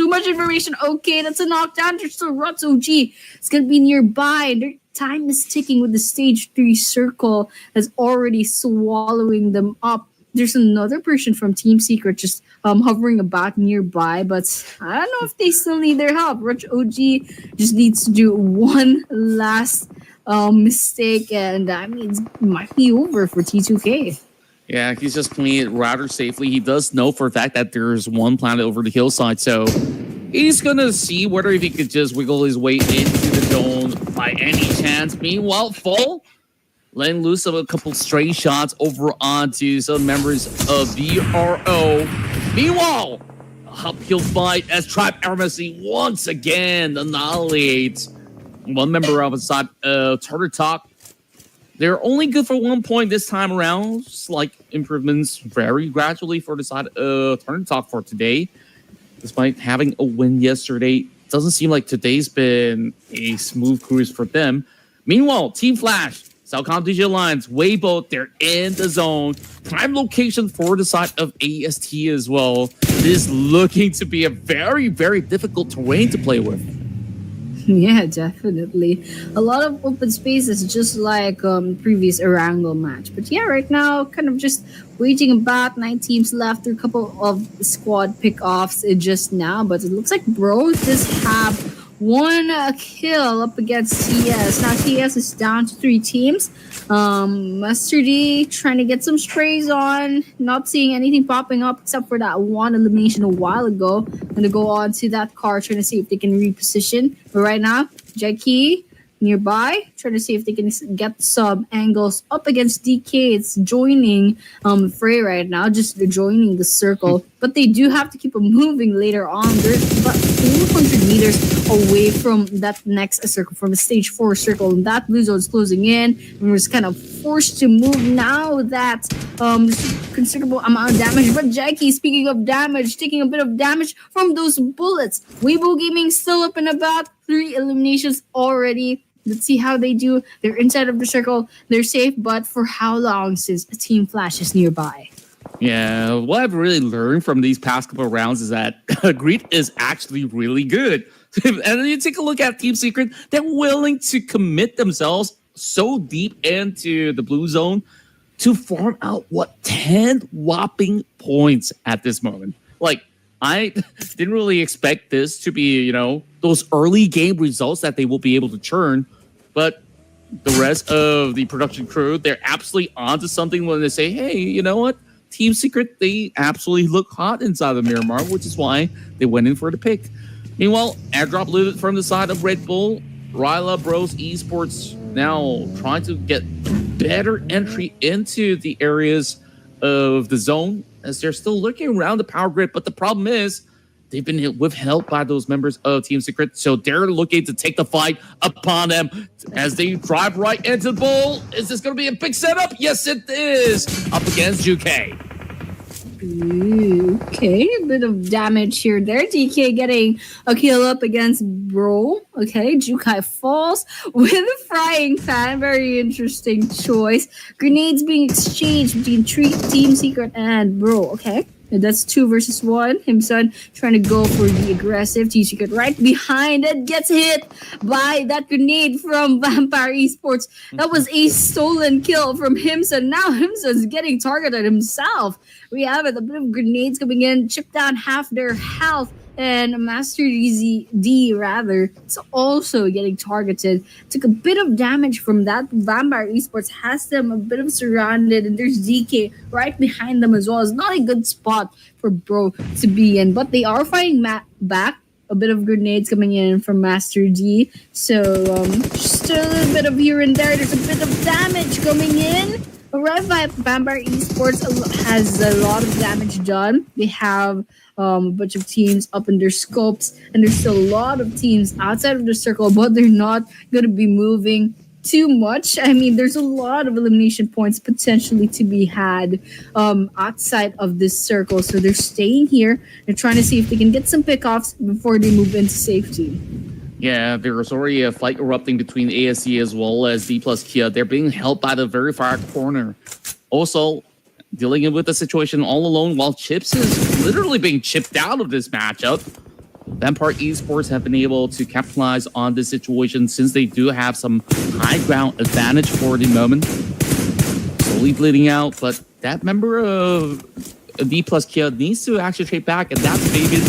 much information. Okay, that's a knockdown. There's still Ruts OG. It's gonna be nearby. Their time is ticking with the stage 3 circle that's already swallowing them up. There's another person from Team Secret just hovering about nearby, but I don't know if they still need their help. Ruts OG just needs to do one last mistake, and that means it might be over for T2K. Yeah, he's just playing it rather safely. He does know for a fact that there's one planet over the hillside, so he's going to see whether if he could just wiggle his way into the zone by any chance. Meanwhile, Fall letting loose of a couple stray shots over onto some members of VRO. Meanwhile, a uphill fight as Tribe Armacy once again annihilates one member of the side, Tartar Talk. They're only good for 1 point this time around. Slight improvements very gradually for the side of Tartar Talk for today. Despite having a win yesterday, doesn't seem like today's been a smooth cruise for them. Meanwhile, Team Flash, Salcom DJ Alliance, Weibo, they're in the zone. Prime location for the side of AST as well. This is looking to be a very, very difficult terrain to play with. Yeah, definitely. A lot of open spaces, just like previous Erangel match. But yeah, right now, kind of just waiting about 9 teams left. There are a couple of squad pick-offs just now, but it looks like Bros just have one kill up against TS. Now TS is down to 3 teams. Mustard D trying to get some sprays on. Not seeing anything popping up except for that one elimination a while ago. Gonna go on to that car trying to see if they can reposition. But right now, Jackie nearby trying to see if they can get some angles up against DK. It's joining Frey right now, just joining the circle. But they do have to keep them moving later on. They're about 400 meters away from that next circle, from the stage 4 circle. And that blue zone is closing in. And we're just kind of forced to move now that considerable amount of damage. But Jackie, speaking of damage, taking a bit of damage from those bullets. Weibo Gaming still up and about. 3 eliminations already. Let's see how they do. They're inside of the circle. They're safe, but for how long since Team Flash is nearby? Yeah, what I've really learned from these past couple of rounds is that Greed is actually really good. And then you take a look at Team Secret, they're willing to commit themselves so deep into the blue zone to farm out, 10 whopping points at this moment. Like, I didn't really expect this to be, those early game results that they will be able to churn. But the rest of the production crew, they're absolutely onto something when they say, hey, you know what? Team Secret, they absolutely look hot inside of Miramar, which is why they went in for the pick. Meanwhile, airdrop looted from the side of Red Bull. Ryla Bros Esports now trying to get better entry into the areas of the zone as they're still looking around the power grid. But the problem is they've been withheld by those members of Team Secret. So they're looking to take the fight upon them as they drive right into the bull. Is this going to be a big setup? Yes, it is. Up against Juke. Okay, a bit of damage here there. DK getting a kill up against Bro. Okay, Jukai falls with a frying pan. Very interesting choice. Grenades being exchanged between Team Secret and Bro. Okay. And that's 2 versus 1. Himson trying to go for the aggressive. Team Secret right behind it. Gets hit by that grenade from Vampire Esports. That was a stolen kill from Himson. Now Himson's getting targeted himself. We have it. A bit of grenades coming in. Chip down half their health. And Master D rather is also getting targeted. Took a bit of damage from that. Vampire Esports has them a bit of surrounded, and there's DK right behind them as well. It's not a good spot for Bro to be in, but they are fighting back. A bit of grenades coming in from Master D. So just a little bit of here and there. There's a bit of damage coming in. Alright, Vampire Esports has a lot of damage done. They have a bunch of teams up in their scopes, and there's still a lot of teams outside of the circle, but they're not going to be moving too much. I mean, there's a lot of elimination points potentially to be had outside of this circle, so they're staying here. They're trying to see if they can get some pickoffs before they move into safety. Yeah, there's already a fight erupting between ASE as well as D plus Kia. They're being held by the very far corner. Also, dealing with the situation all alone while Chips is literally being chipped out of this matchup. Vampire Esports have been able to capitalize on this situation since they do have some high ground advantage for the moment. Slowly bleeding out, but that member of D plus Kia needs to actually trade back, and that's Fabian,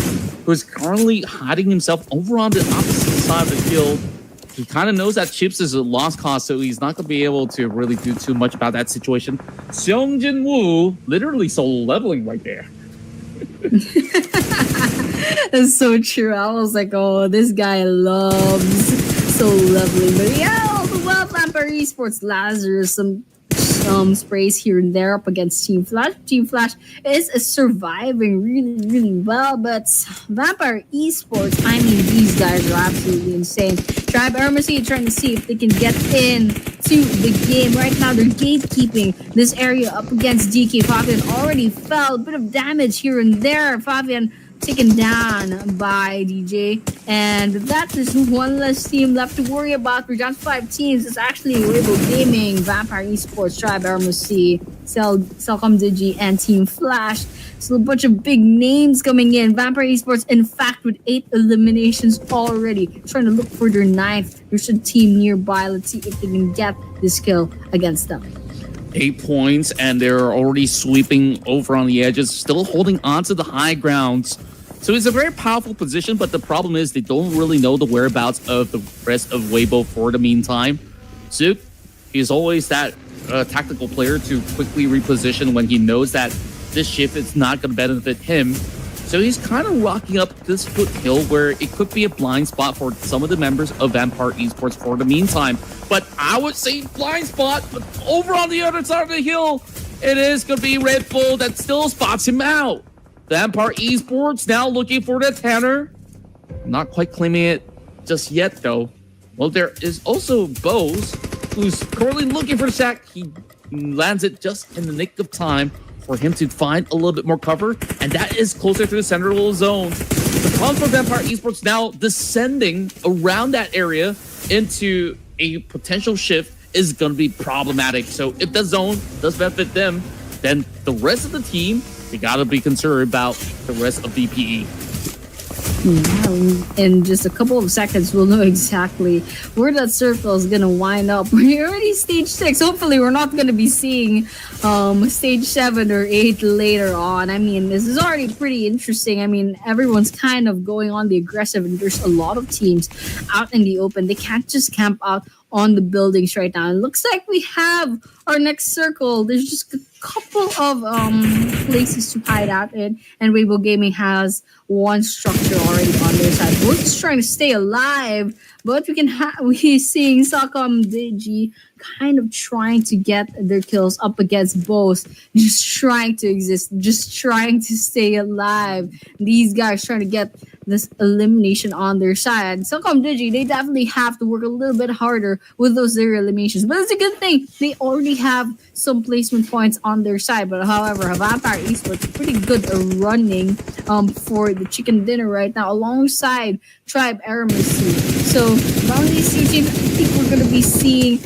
who's currently hiding himself over on the opposite side of the field. He kind of knows that Chips is a lost cause, so he's not going to be able to really do too much about that situation. Seongjin Woo literally solo leveling right there. That's so true. I was like, oh, this guy loves so lovely. But yeah, well, Vampire Esports, Lazarus, some sprays here and there up against Team Flash. Team Flash is surviving really, really well, but Vampire Esports, I mean, these guys are absolutely insane. Tribe Armacy trying to see if they can get in to the game. Right now, they're gatekeeping this area up against DK. Fabian already fell. A bit of damage here and there. Fabian taken down by DJ, and that is one less team left to worry about. We're down to 5 teams. It's actually Weibo Gaming, Vampire Esports, Tribe RMC, Celcom Digi, and Team Flash. So a bunch of big names coming in. Vampire Esports, in fact, with 8 eliminations already, trying to look for their 9th. There's a team nearby. Let's see if they can get this kill against them. 8 points, and they're already sweeping over on the edges, still holding on to the high grounds. So it's a very powerful position, but the problem is they don't really know the whereabouts of the rest of Weibo for the meantime. Zook, he's always that tactical player to quickly reposition when he knows that this shift is not going to benefit him. So he's kind of rocking up this foothill where it could be a blind spot for some of the members of Vampire Esports for the meantime. But I would say blind spot, but over on the other side of the hill, it is going to be Red Bull that still spots him out. Vampire Esports now looking for the Tanner. Not quite claiming it just yet, though. Well, there is also Bose, who's currently looking for the sack. He lands it just in the nick of time for him to find a little bit more cover, and that is closer to the central zone. The problem for Vampire Esports now descending around that area into a potential shift is going to be problematic. So if the zone does benefit them, then the rest of the team, they got to be concerned about the rest of VPE. Yeah, in just a couple of seconds, we'll know exactly where that circle is going to wind up. We're already stage 6. Hopefully, we're not going to be seeing stage 7 or 8 later on. I mean, this is already pretty interesting. I mean, everyone's kind of going on the aggressive, and there's a lot of teams out in the open. They can't just camp out on the buildings right now. It looks like we have our next circle. There's just a couple of places to hide out in, and Weibo Gaming has one structure already on their side. We're just trying to stay alive, but we're seeing Sakam Digi kind of trying to get their kills up against both, just trying to exist, just trying to stay alive. These guys trying to get this elimination on their side. Sakam Digi, they definitely have to work a little bit harder with those zero eliminations, but it's a good thing. They already have some placement points on their side, but however, Vampire Esports pretty good running for the chicken dinner right now alongside Tribe Aramercy. So around these two teams, I think we're gonna be seeing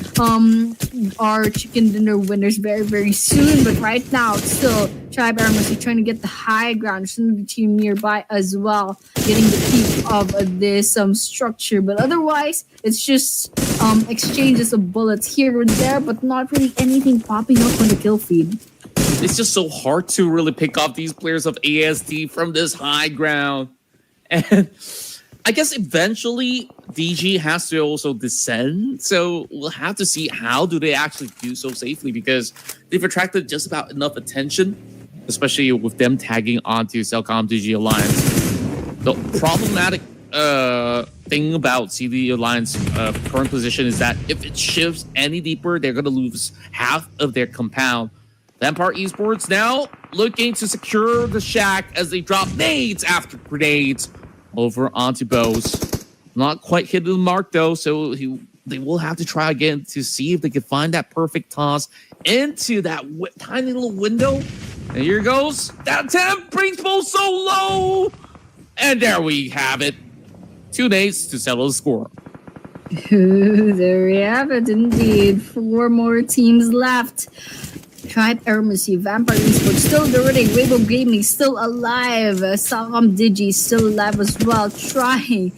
our chicken dinner winners very, very soon. But right now, it's still Tribe Aramercy trying to get the high ground. There's another team nearby as well, getting the peak of this structure. But otherwise, it's just exchanges of bullets here and there, but not really anything popping up on the kill feed. It's just so hard to really pick off these players of AST from this high ground. And I guess eventually DG has to also descend. So we'll have to see how do they actually do so safely, because they've attracted just about enough attention, especially with them tagging onto Cellcom DG Alliance. The problematic thing about CD Alliance current position is that if it shifts any deeper, they're going to lose half of their compound. Vampire Esports now looking to secure the shack as they drop nades after grenades over onto Bose. Not quite hitting the mark though, so they will have to try again to see if they can find that perfect toss into that tiny little window. And here goes. That attempt brings Bose so low. And there we have it. 2 nades to settle the score. There we have it indeed. 4 more teams left. Tribe Aramercy, Vampire Esports still running, Weibo Gaming still alive, Sakam Digi still alive as well, trying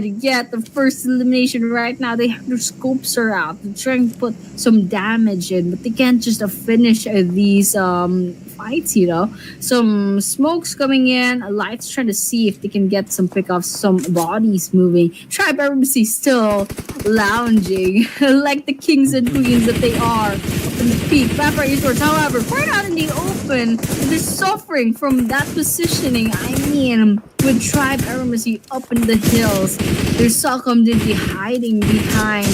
to get the first elimination right now. They have their scopes are out. They're trying to put some damage in, but they can't just finish these fights, you know. Some smokes coming in, lights trying to see if they can get some pickoffs, some bodies moving. Tribe Aramercy still lounging like the kings and queens that they are up in the peak. Vampire Esports, however, quite out in the open. They're suffering from that positioning. I mean, with Tribe Aramercy up in the hills, there's Sakam Digi hiding behind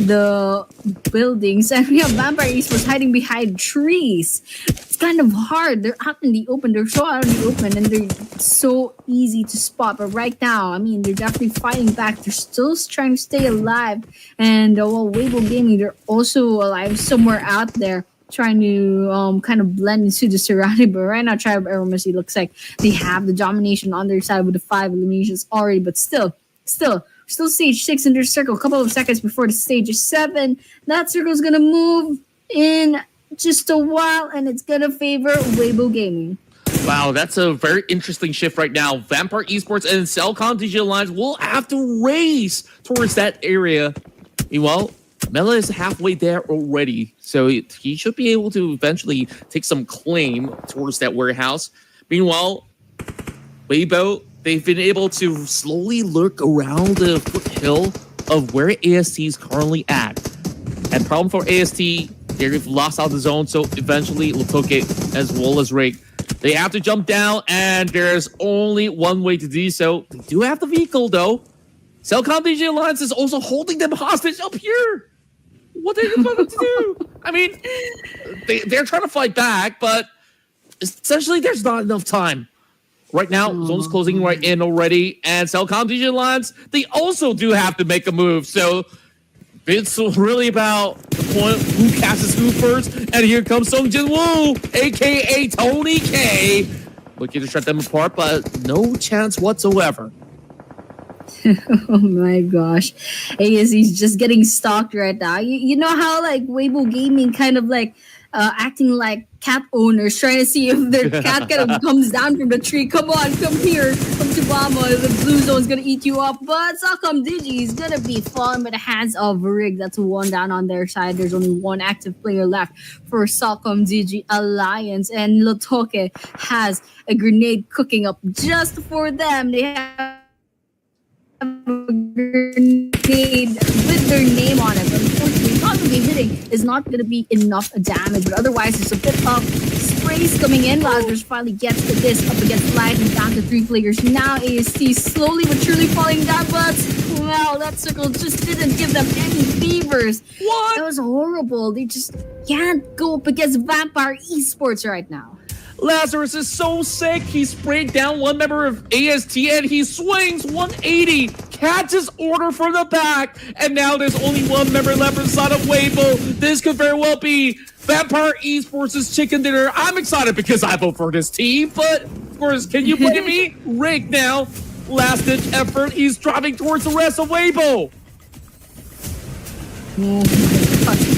the buildings, and we have Vampire Esports hiding behind trees. It's kind of hard. They're out in the open. They're so out in the open, and they're so easy to spot. But right now, I mean, they're definitely fighting back. They're still trying to stay alive. And while Weibo Gaming, they're also alive somewhere out there, trying to kind of blend into the surrounding. But right now, Tribe Aramercy looks like they have the domination on their side with the 5 eliminations already. But still stage 6 in their circle. A couple of seconds before the stage is 7. That circle is gonna move in just a while, and it's gonna favor Weibo Gaming. Wow, that's a very interesting shift right now. Vampire Esports and Cellcom DG Alliance will have to race towards that area. Meanwhile, Mela is halfway there already, so he should be able to eventually take some claim towards that warehouse. Meanwhile, Weibo, they've been able to slowly lurk around the foothill of where AST is currently at. And problem for AST, they've lost out the zone, so eventually Latoke as well as Rick, they have to jump down, and there's only one way to do so. They do have the vehicle though. Cellcom DG Alliance is also holding them hostage up here. What are you going to do? I mean, they're trying to fight back, but essentially there's not enough time. Right now, zone's closing right in already, and Cellcom DG Alliance, they also do have to make a move. So it's really about the point who catches who first. And here comes Sung Jin Woo, aka Tony K, looking to shut them apart, but no chance whatsoever. Oh my gosh. ASC's just getting stalked right now. You know how like Weibo Gaming kind of like acting like cat owners, trying to see if their cat kind of comes down from the tree. Come on, come here, come to Bama. The blue zone's gonna eat you up. But Sakam Digi is gonna be falling by the hands of Rig. That's 1 down on their side. There's only 1 active player left for Sakam Digi Alliance, and Lotoke has a grenade cooking up just for them. They have grenade with their name on it. But unfortunately, probably hitting is not going to be enough damage. But otherwise, there's a bit of sprays coming in. Lazarus finally gets to this up against Light and down to 3 players. Now AST slowly but surely falling down, but well, that circle just didn't give them any favors. What? That was horrible. They just can't go up against Vampire Esports right now. Lazarus is so sick. He sprayed down one member of AST and he swings 180. Catches order from the back. And now there's only one member left inside of Weibo. This could very well be Vampire Esports' chicken dinner. I'm excited because I vote for this team. But, of course, can you blame me? Rick now. Last ditch effort. He's driving towards the rest of Weibo. Oh my gosh.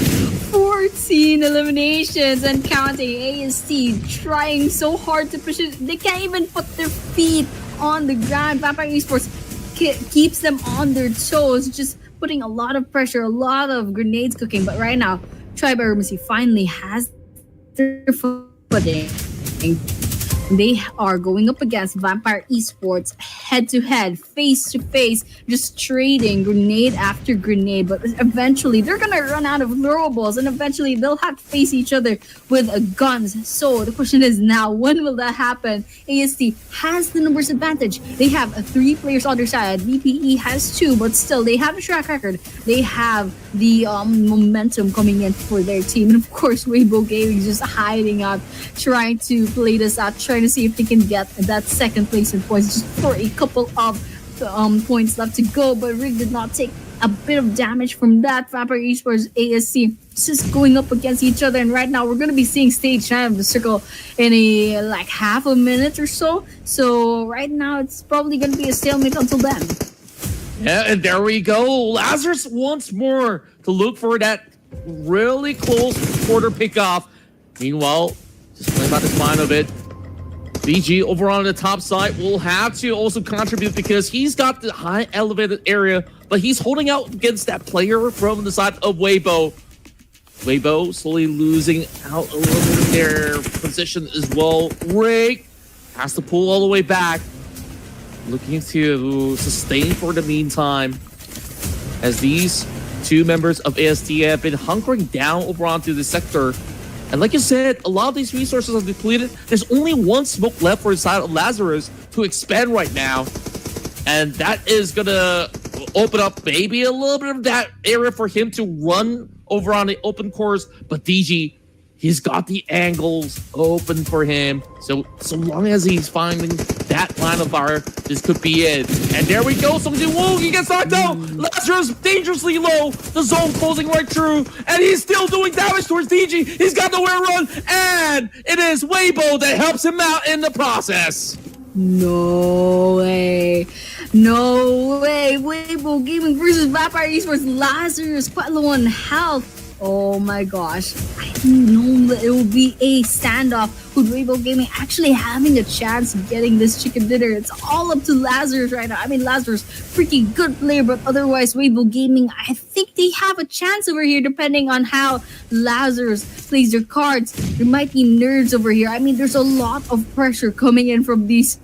14 eliminations and counting. AST trying so hard to push it. They can't even put their feet on the ground. Vampire Esports keeps them on their toes, just putting a lot of pressure, a lot of grenades cooking. But right now, Tribe Armacy finally has their footing. They are going up against Vampire Esports head-to-head, face-to-face, just trading grenade after grenade. But eventually, they're going to run out of throwables, and eventually, they'll have to face each other with guns. So the question is now, when will that happen? AST has the numbers advantage. They have 3 players on their side. VPE has 2, but still, they have a track record. They have the momentum coming in for their team. And of course, Weibo Gaming just hiding out, trying to play this out, trying to see if they can get that second place in points just for a couple of points left to go. But Rick did not take a bit of damage from that. Vampire Esports ASC just going up against each other, and right now we're going to be seeing stage 9 of the circle in a like half a minute or so. So right now it's probably going to be a stalemate until then. Yeah, and there we go. Lazarus once more to look for that really close quarter pickoff. Meanwhile, just playing by the spine of it, VG over on the top side will have to also contribute because he's got the high elevated area, but he's holding out against that player from the side of Weibo. Weibo slowly losing out a little bit of their position as well. Rick has to pull all the way back, looking to sustain for the meantime, as these 2 members of AST have been hunkering down over onto the sector. And like you said, a lot of these resources are depleted. There's only 1 smoke left for the side of Lazarus to expand right now. And that is going to open up maybe a little bit of that area for him to run over on the open course. But DG, he's got the angles open for him. So long as he's finding that line of fire, this could be it. And there we go. Whoa, he gets knocked out. Lazarus dangerously low. The zone closing right through. And he's still doing damage towards DG. He's got nowhere to run. And it is Weibo that helps him out in the process. No way. No way. Weibo Gaming versus Vampire Esports. Lazarus quite low on health. Oh my gosh. I didn't know that it would be a standoff with Weibo Gaming actually having a chance of getting this chicken dinner. It's all up to Lazarus right now. I mean, Lazarus, freaking good player, but otherwise, Weibo Gaming, I think they have a chance over here depending on how Lazarus plays their cards. There might be nerves over here. I mean, there's a lot of pressure coming in from these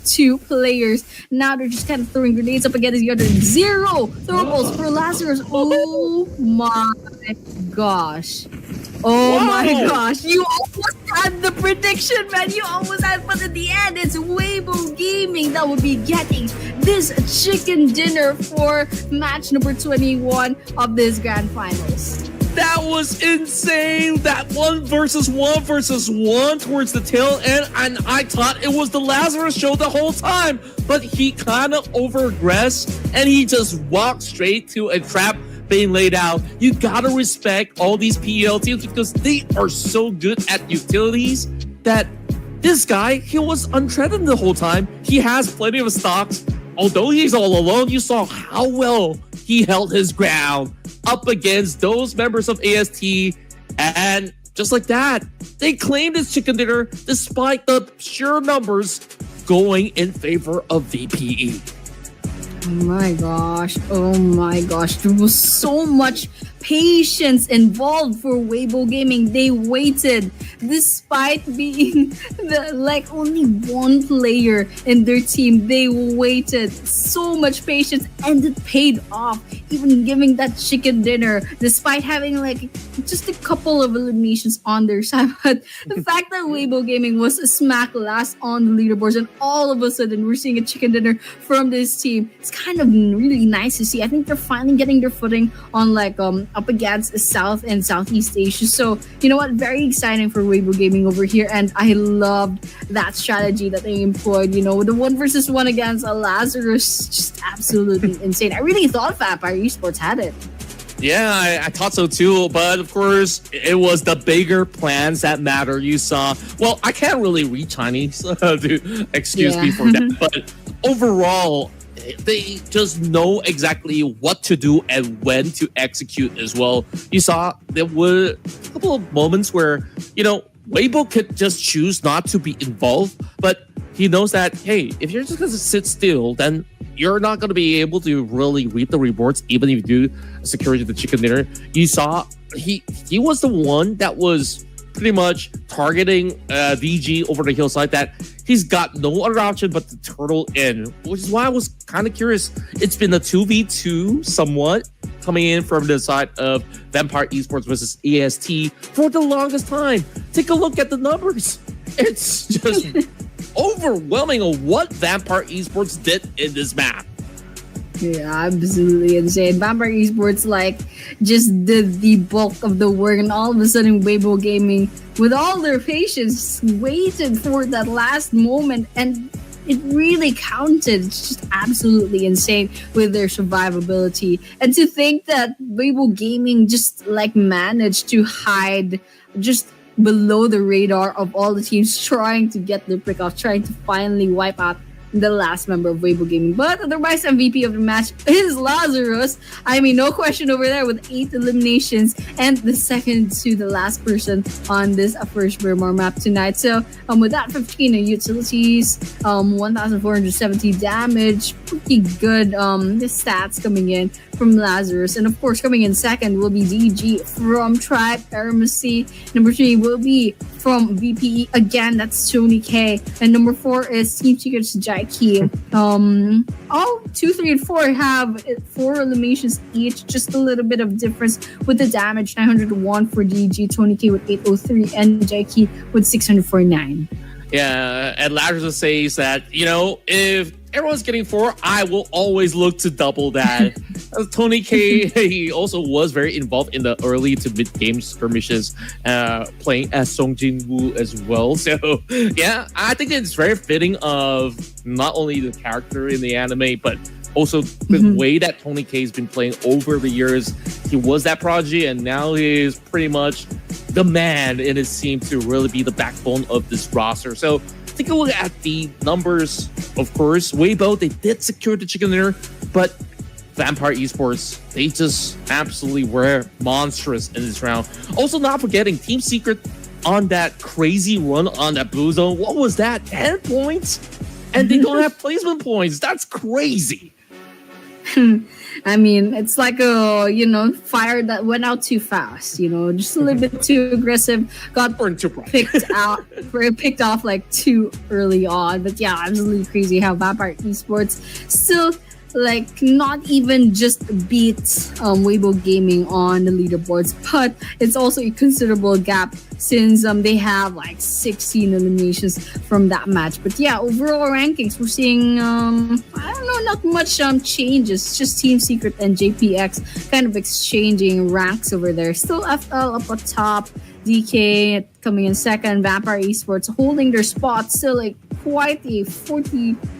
2 players. Now they're just kind of throwing grenades up against the other. 0 throwables for Lazarus. Oh my gosh. Oh my gosh. You almost had the prediction, man. You almost had, but in the end, it's Weibo Gaming that will be getting this chicken dinner for match number 21 of this grand finals. That was insane. That 1 versus 1 versus 1 towards the tail end. And I thought it was the Lazarus show the whole time. But he kind of over-aggressed and he just walked straight to a trap being laid out. You gotta respect all these PEL teams because they are so good at utilities that this guy, he was untreated the whole time. He has plenty of stocks. Although he's all alone, you saw how well he held his ground up against those members of AST, and just like that, they claimed his chicken dinner despite the sheer numbers going in favor of VPE. Oh my gosh. Oh my gosh. There was so much patience involved for Weibo Gaming. They waited despite being only one player in their team. They waited so much patience and it paid off. Even giving that chicken dinner despite having just a couple of eliminations on their side. But the fact that Weibo Gaming was smack last on the leaderboards and all of a sudden we're seeing a chicken dinner from this team, it's kind of really nice to see. I think they're finally getting their footing on up against South and Southeast Asia. So you know what, very exciting for Weibo Gaming over here, and I loved that strategy that they employed. The 1v1 against Lazarus, just absolutely insane. I really thought Vampire Esports had it. Yeah, I thought so too. But of course, it was the bigger plans that matter. You saw, well, I can't really read Chinese, to excuse me for that. But overall, they just know exactly what to do and when to execute as well. You saw there were a couple of moments where, Weibo could just choose not to be involved, but he knows that, hey, if you're just going to sit still, then you're not going to be able to really reap the rewards, even if you do secure the chicken dinner. You saw he was the one that was pretty much targeting DG over the hillside, that he's got no other option but to turtle in, which is why I was kind of curious. It's been a 2v2 somewhat coming in from the side of Vampire Esports versus EST for the longest time. Take a look at the numbers. It's just overwhelming of what Vampire Esports did in this map. Yeah, absolutely insane. Vampire Esports just did the bulk of the work, and all of a sudden Weibo Gaming, with all their patience, waited for that last moment, and it really counted. It's just absolutely insane with their survivability. And to think that Weibo Gaming just managed to hide just below the radar of all the teams trying to get their pick off, trying to finally wipe out the last member of Weibo Gaming. But otherwise, MVP of the match is Lazarus. I mean, no question over there with 8 eliminations and the second to the last person on this first Burmar map tonight. So with that 15 utilities, 1,470 damage, pretty good the stats coming in from Lazarus. And of course, coming in second will be DG from Tribe Aramacy. Number 3 will be from VPE. Again, that's Tony K. And number 4 is Team Secret's Jaiki. All 2, 3, and 4 have 4 eliminations each. Just a little bit of difference with the damage. 901 for DG, Tony K with 803, and Jaiki with 649. Yeah, and Lazarus says that, if everyone's getting 4, I will always look to double that. Tony K, he also was very involved in the early to mid game skirmishes, playing as Song Jin Woo as well. So yeah, I think it's very fitting of not only the character in the anime, but also the way that Tony K has been playing over the years. He was that prodigy, and now he is pretty much the man in his team to really be the backbone of this roster. So take a look at the numbers. Of course, Weibo, they did secure the chicken dinner, but Vampire Esports, they just absolutely were monstrous in this round. Also, not forgetting Team Secret on that crazy run on that blue zone. What was that? 10 points? And they don't have placement points. That's crazy. I mean, it's like a, fire that went out too fast, just a little bit too aggressive. Got picked off too early on. But yeah, absolutely crazy how Vampire Esports still not even just beat Weibo Gaming on the leaderboards, but it's also a considerable gap since they have 16 eliminations from that match. But yeah, overall rankings, we're seeing I don't know, not much changes. Just Team Secret and JPX kind of exchanging ranks over there. Still FL up at top, DK coming in second, Vampire Esports holding their spot. Still quite a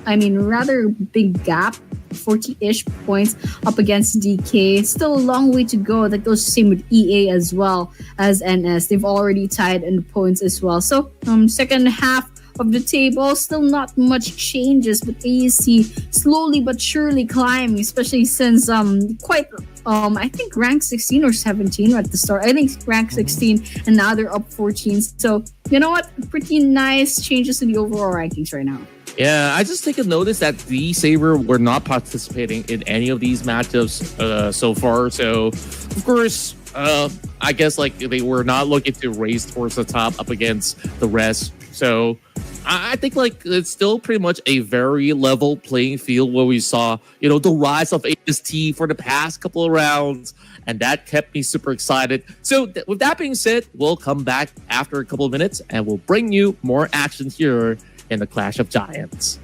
rather big gap, 40-ish points up against DK. Still a long way to go. That goes the same with EA as well as NS. They've already tied in points as well. So second half of the table, still not much changes, but AEC slowly but surely climbing, especially since I think rank 16 or 17 at the start. I think rank 16, and now they're up 14. So you know what? Pretty nice changes in the overall rankings right now. Yeah, I just take a notice that the Saber were not participating in any of these matchups so far. So, of course, I guess like they were not looking to race towards the top up against the rest. So, I think like it's still pretty much a very level playing field where we saw, the rise of AST for the past couple of rounds, and that kept me super excited. So, with that being said, we'll come back after a couple of minutes and we'll bring you more action here in the Clash of Giants.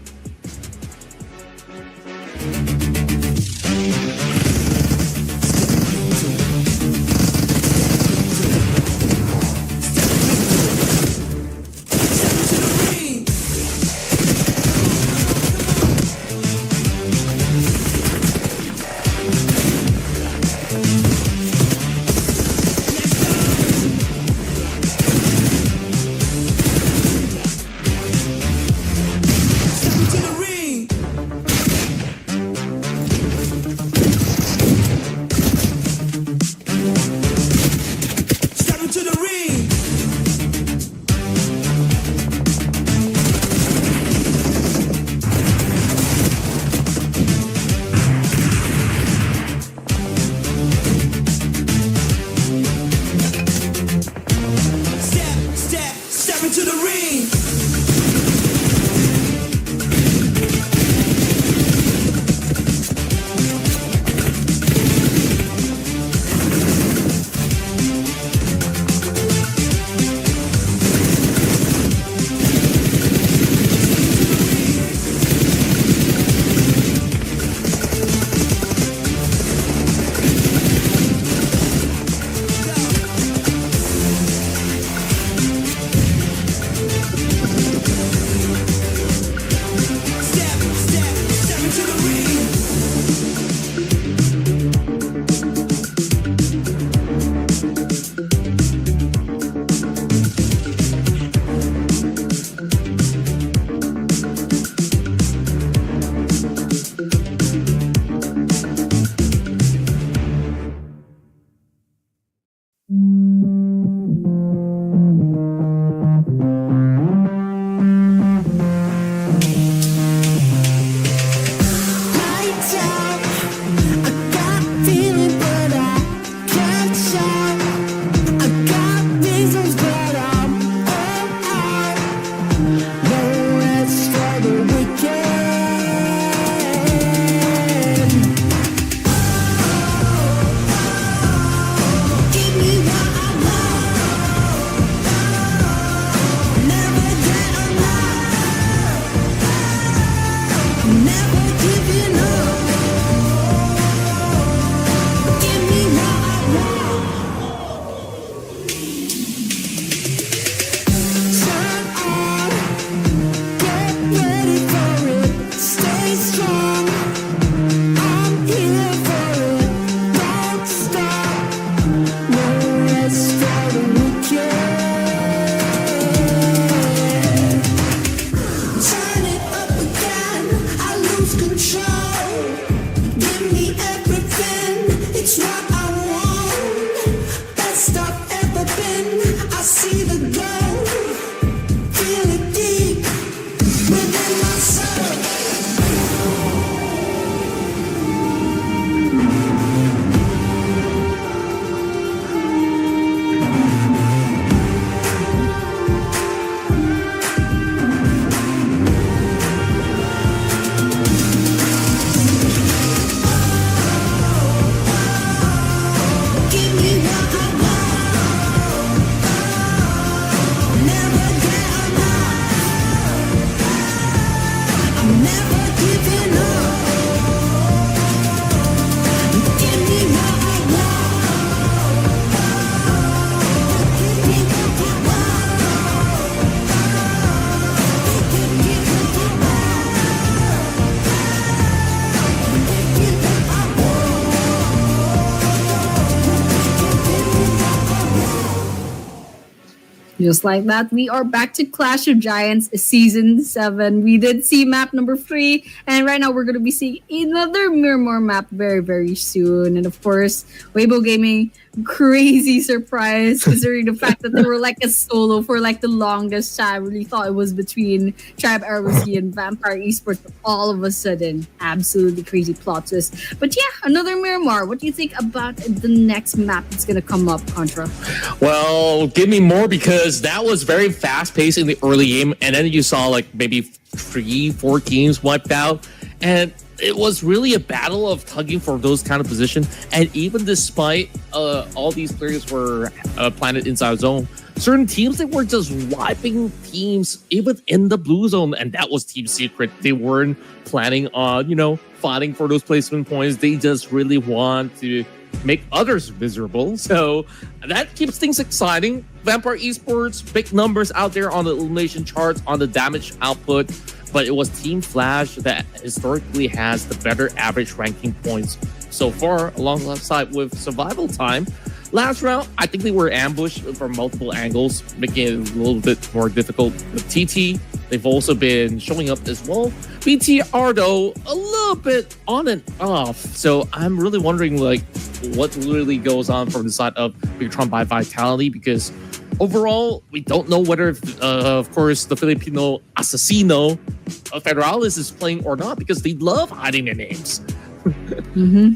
Just like that, we are back to Clash of Giants Season 7. We did see map number 3, and right now we're going to be seeing another Miramar map very, very soon. And of course, Weibo Gaming crazy surprise considering the fact that they were like a solo for like the longest time. Really thought it was between Tribe ROC and Vampire Esports, but all of a sudden, absolutely crazy plot twist. But yeah, another Miramar. What do you think about the next map that's gonna come up, Contra? Well, give me more because that was very fast paced in the early game, and then you saw like maybe 3-4 games wiped out, and it was really a battle of tugging for those kind of position. And even despite all these players were planted inside zone, certain teams, they were just wiping teams even in the blue zone, and that was Team Secret. They weren't planning on, fighting for those placement points. They just really want to make others miserable. So that keeps things exciting. Vampire Esports, big numbers out there on the elimination charts, on the damage output, but it was Team Flash that historically has the better average ranking points so far, alongside with Survival Time. Last round, I think they were ambushed from multiple angles, making it a little bit more difficult. With TT, they've also been showing up as well. BTR, though, a little bit on and off. So I'm really wondering, what really goes on from the side of Bigatron by Vitality, because overall, we don't know whether, of course, the Filipino Asesino Federalis is playing or not, because they love hiding their names. Mm-hmm.